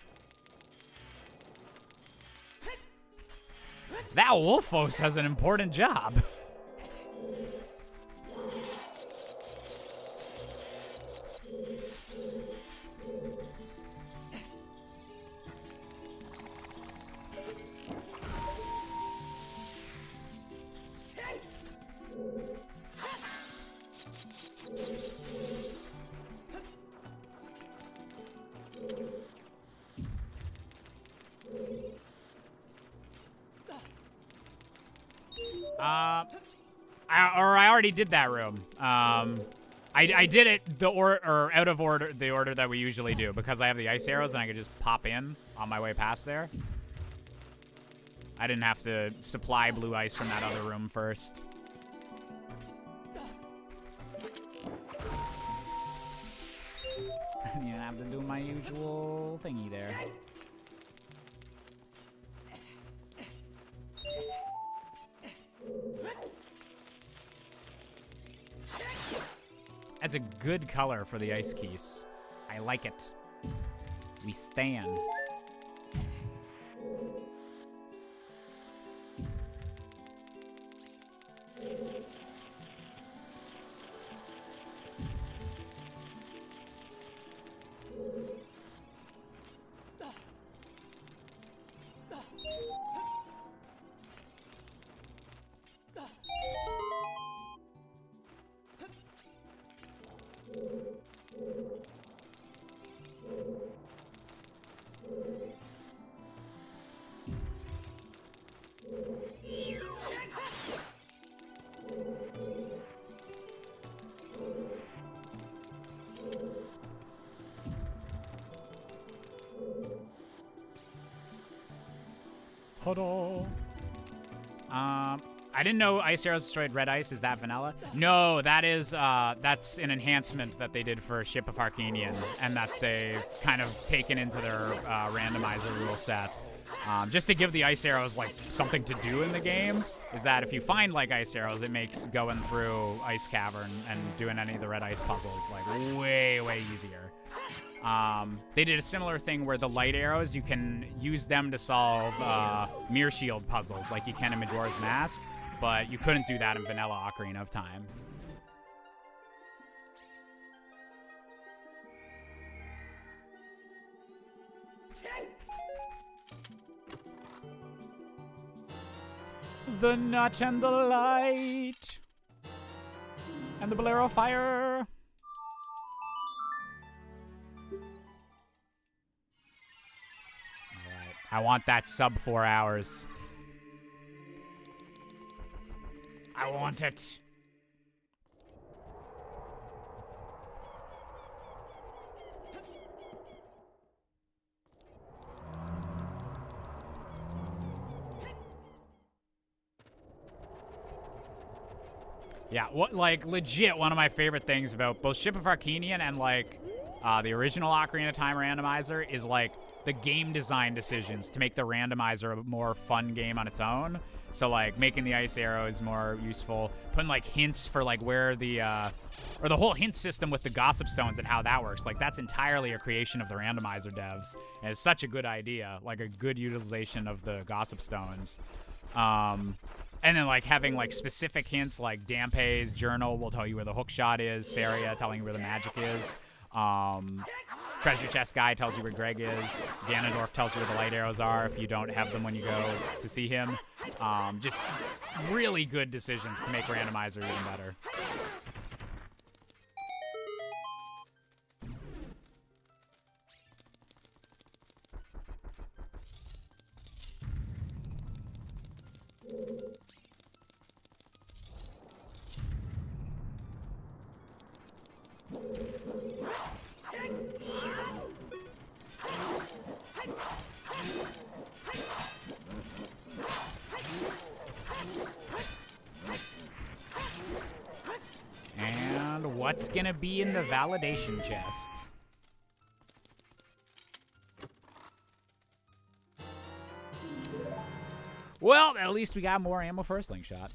That Wolfos has an important job. I already did that room. I did it out of order, the order that we usually do, because I have the ice arrows and I could just pop in on my way past there. I didn't have to supply blue ice from that other room first. I didn't have to do my usual thingy there. That's a good color for the ice keys. I like it. We stand. Ta-da! I didn't know Ice Arrows destroyed Red Ice. Is that vanilla? No, that is that's an enhancement that they did for Ship of Harkinian, and that they've kind of taken into their randomizer rule set. Just to give the Ice Arrows like something to do in the game, is that if you find like Ice Arrows, it makes going through Ice Cavern and doing any of the Red Ice puzzles like way easier. They did a similar thing where the light arrows, you can use them to solve mirror shield puzzles like you can in Majora's Mask, but you couldn't do that in vanilla Ocarina of Time. The nut and the light. And the bolero fire. Alright. I want that sub 4 hours. I want it. Yeah, what, like, legit one of my favorite things about both Ship of Harkinian and, like, the original Ocarina of Time randomizer is, like, the game design decisions to make the randomizer a more fun game on its own. So, like, making the ice arrows more useful, putting, like, hints for, like, where the, or the whole hint system with the gossip stones and how that works. Like, that's entirely a creation of the randomizer devs. And it's such a good idea, like, a good utilization of the gossip stones. And then, like, having, like, specific hints, like Dampé's journal will tell you where the hook shot is. Saria telling you where the magic is. Treasure chest guy tells you where Greg is. Ganondorf tells you where the light arrows are if you don't have them when you go to see him. Just really good decisions to make randomizer even better. And what's gonna be in the validation chest? Well, at least we got more ammo for a slingshot.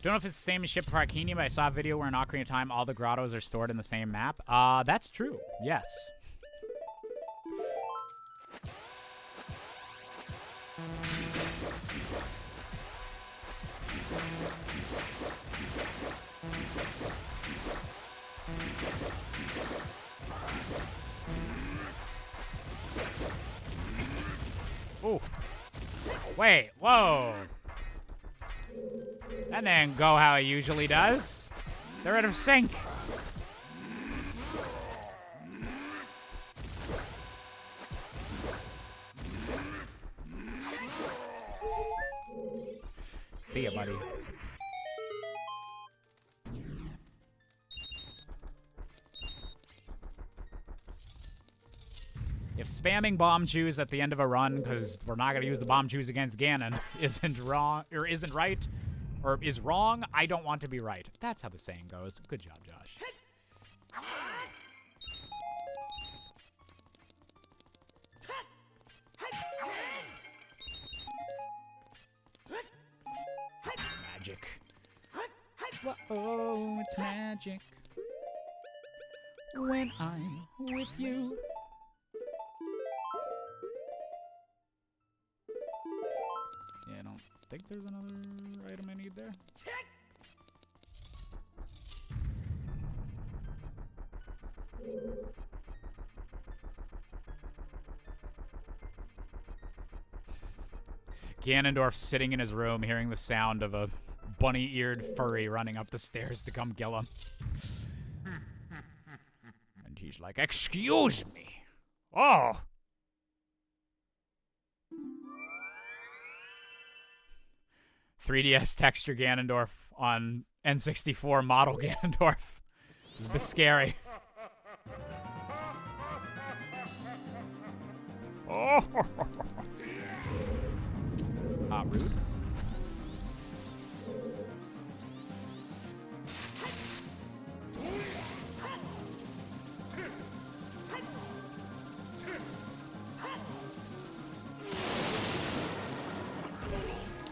Don't know if it's the same as Ship of Harkinian, but I saw a video where in Ocarina of Time all the grottos are stored in the same map. That's true. Yes. Ooh. Wait, whoa. And then go how it usually does. They're out of sync. See ya, buddy. If spamming bomb chews at the end of a run, because we're not going to use the bomb chews against Ganon, isn't wrong, or isn't right, or is wrong, I don't want to be right. That's how the saying goes. Good job, Josh. Magic. Whoa, it's magic when I'm with you. Yeah, I don't think there's another item I need there. Ganondorf sitting in his room hearing the sound of a bunny-eared furry running up the stairs to come kill him. And he's like, "Excuse me." Oh! 3DS texture Ganondorf on N64 model Ganondorf. This is a bit scary. Oh! Rude.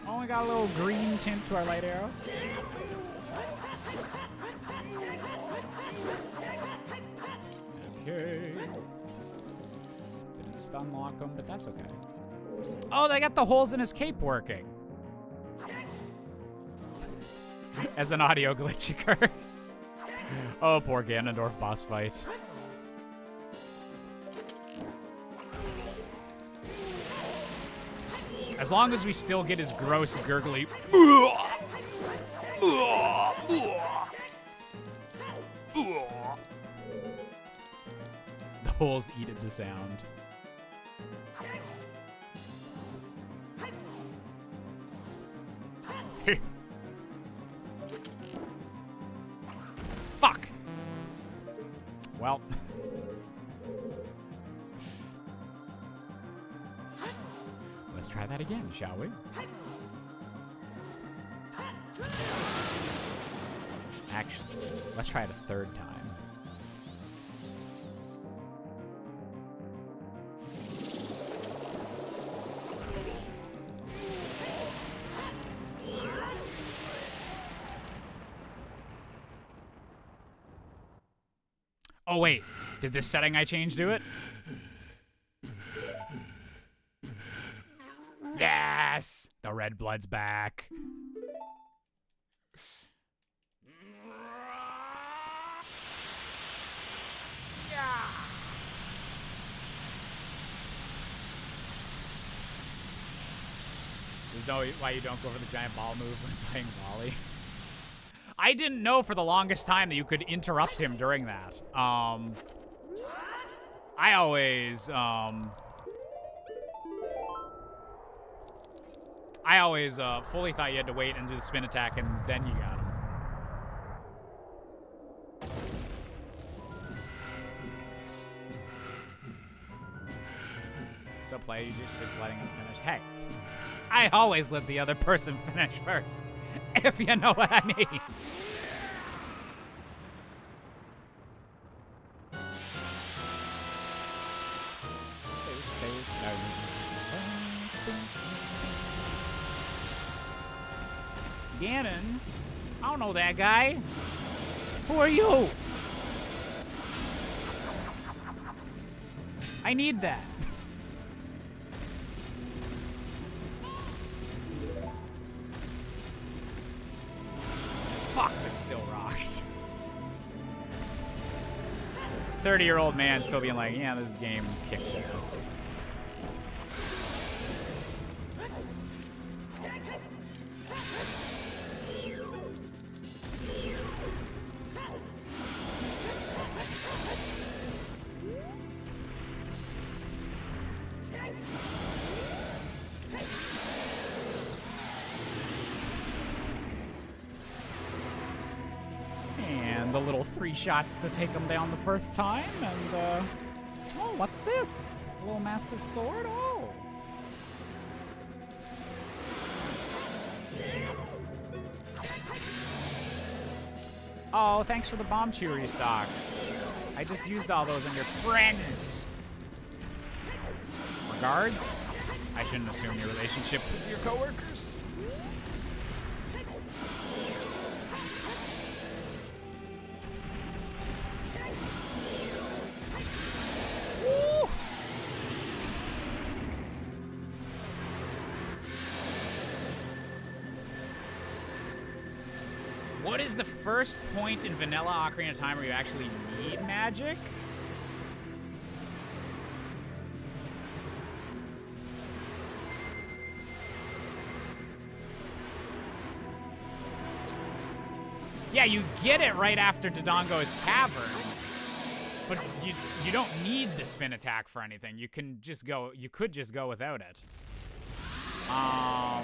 Oh, we got a little green tint to our light arrows. Okay. Didn't stun lock him, but that's okay. Oh, they got the holes in his cape working. As an audio glitch occurs. Oh, poor Ganondorf boss fight. As long as we still get his gross, gurgly... The holes eated the sound. Fuck! Well... Let's try that again, shall we? Actually, let's try it a third time. Oh wait, did this setting I changed do it? Yes! The red blood's back. Yeah. There's no why you don't go for the giant ball move when playing volley. I didn't know for the longest time that you could interrupt him during that. I always fully thought you had to wait and do the spin attack and then you got him. So play, you just letting him finish. Hey, I always let the other person finish first, if you know what I mean. Ganon? I don't know that guy. Who are you? I need that. Fuck, this still rocks. 30-year-old man still being like, yeah, this game kicks ass. And the little 3 shots to take him down the first time, and oh, what's this? A little master sword? Oh. Oh, thanks for the bomb chewery stocks. I just used all those on your friends. Regards? I shouldn't assume your relationship with your coworkers. Woo! What is the first point in vanilla Ocarina of Time where you actually need magic? Yeah, you get it right after Dodongo's Cavern, but you don't need the spin attack for anything. You can just go. You could just go without it. I'm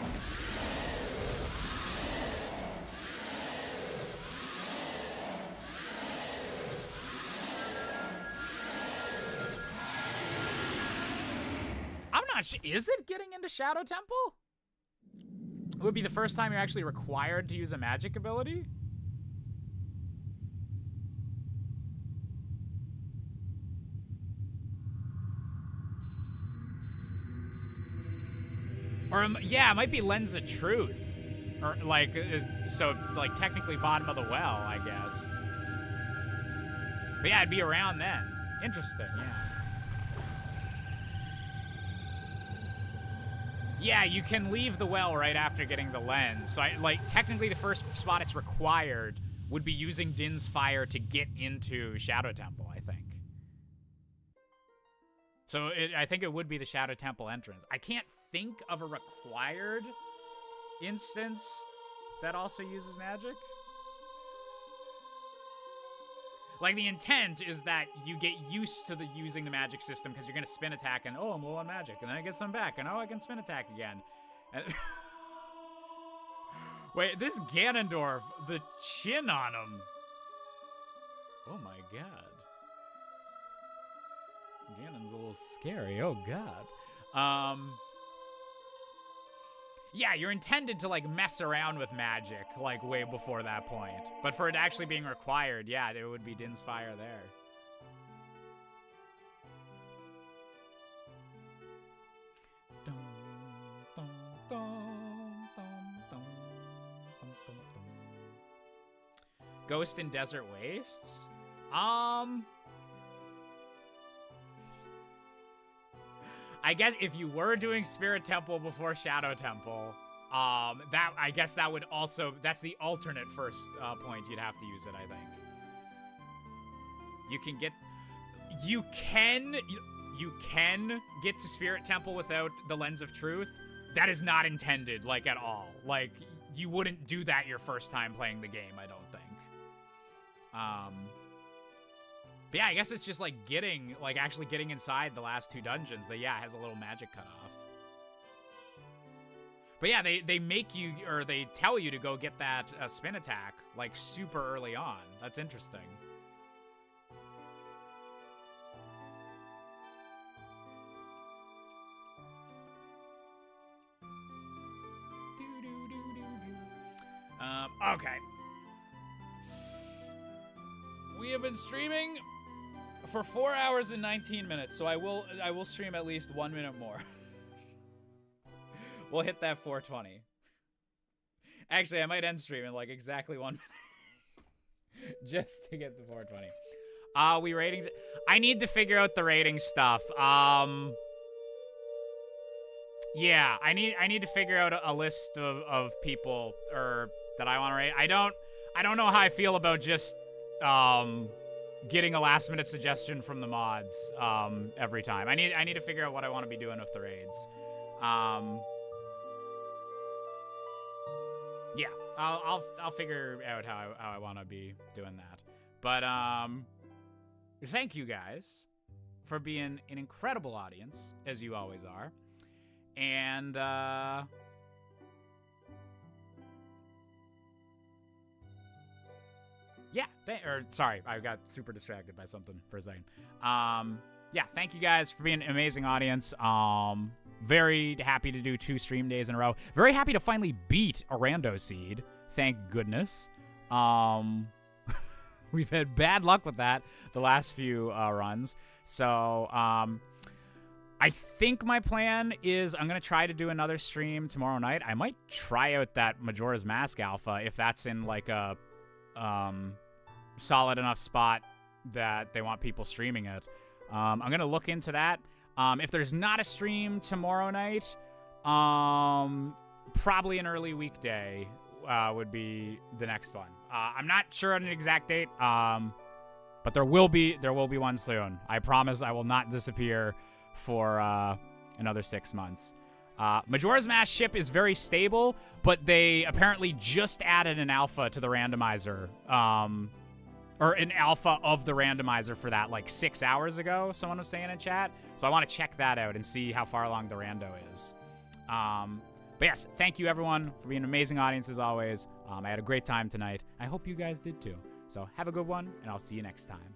not sure. Is it getting into Shadow Temple? It would be the first time you're actually required to use a magic ability? Or, yeah, it might be Lens of Truth. Or, like, so, like, technically bottom of the well, I guess. But yeah, it'd be around then. Interesting, yeah. Yeah, you can leave the well right after getting the lens. So, technically the first spot it's required would be using Din's Fire to get into Shadow Temple, I think. So I think it would be the Shadow Temple entrance. I can't think of a required instance that also uses magic. Like, the intent is that you get used to using the magic system because you're going to spin attack and, oh, I'm low on magic. And then I get some back and, oh, I can spin attack again. And wait, this Ganondorf, the chin on him. Oh, my God. Ganon's a little scary. Oh, God. Yeah, you're intended to, like, mess around with magic, like, way before that point. But for it actually being required, yeah, it would be Din's Fire there. Ghost in Desert Wastes? I guess if you were doing Spirit Temple before Shadow Temple, that I guess that would also, that's the alternate first point you'd have to use it, I think. You can get to Spirit Temple without the Lens of Truth. That is not intended, like, at all. Like, you wouldn't do that your first time playing the game, I don't think. But yeah, I guess it's just like actually getting inside the last 2 dungeons that, yeah, has a little magic cutoff. But yeah, they make you, or they tell you to go get that spin attack, like, super early on. That's interesting. Okay. We have been streaming for 4 hours and 19 minutes, so I will stream at least 1 minute more. We'll hit that 420. Actually, I might end stream in, like, exactly 1 minute. Just to get the 420. We rating... I need to figure out the rating stuff. Yeah, I need to figure out a list of people that I want to rate. I don't know how I feel about just getting a last minute suggestion from the mods every time. I need to figure out what I want to be doing with the raids. Yeah, I'll figure out how I want to be doing that. But thank you guys for being an incredible audience, as you always are. And yeah, sorry, I got super distracted by something for a second. Yeah, thank you guys for being an amazing audience. Very happy to do 2 stream days in a row. Very happy to finally beat a rando seed. Thank goodness. We've had bad luck with that the last few runs. So, I think my plan is I'm going to try to do another stream tomorrow night. I might try out that Majora's Mask alpha if that's in, like, a solid enough spot that they want people streaming it. I'm going to look into that. If there's not a stream tomorrow night, probably an early weekday would be the next one. I'm not sure on an exact date, but there will be one soon. I promise I will not disappear for another 6 months. Majora's Mask ship is very stable, but they apparently just added an alpha to the randomizer, or an alpha of the randomizer for that, like 6 hours ago, someone was saying in chat. So I want to check that out and see how far along the rando is. But yes, thank you everyone for being an amazing audience as always. I had a great time tonight. I hope you guys did too. So have a good one, and I'll see you next time.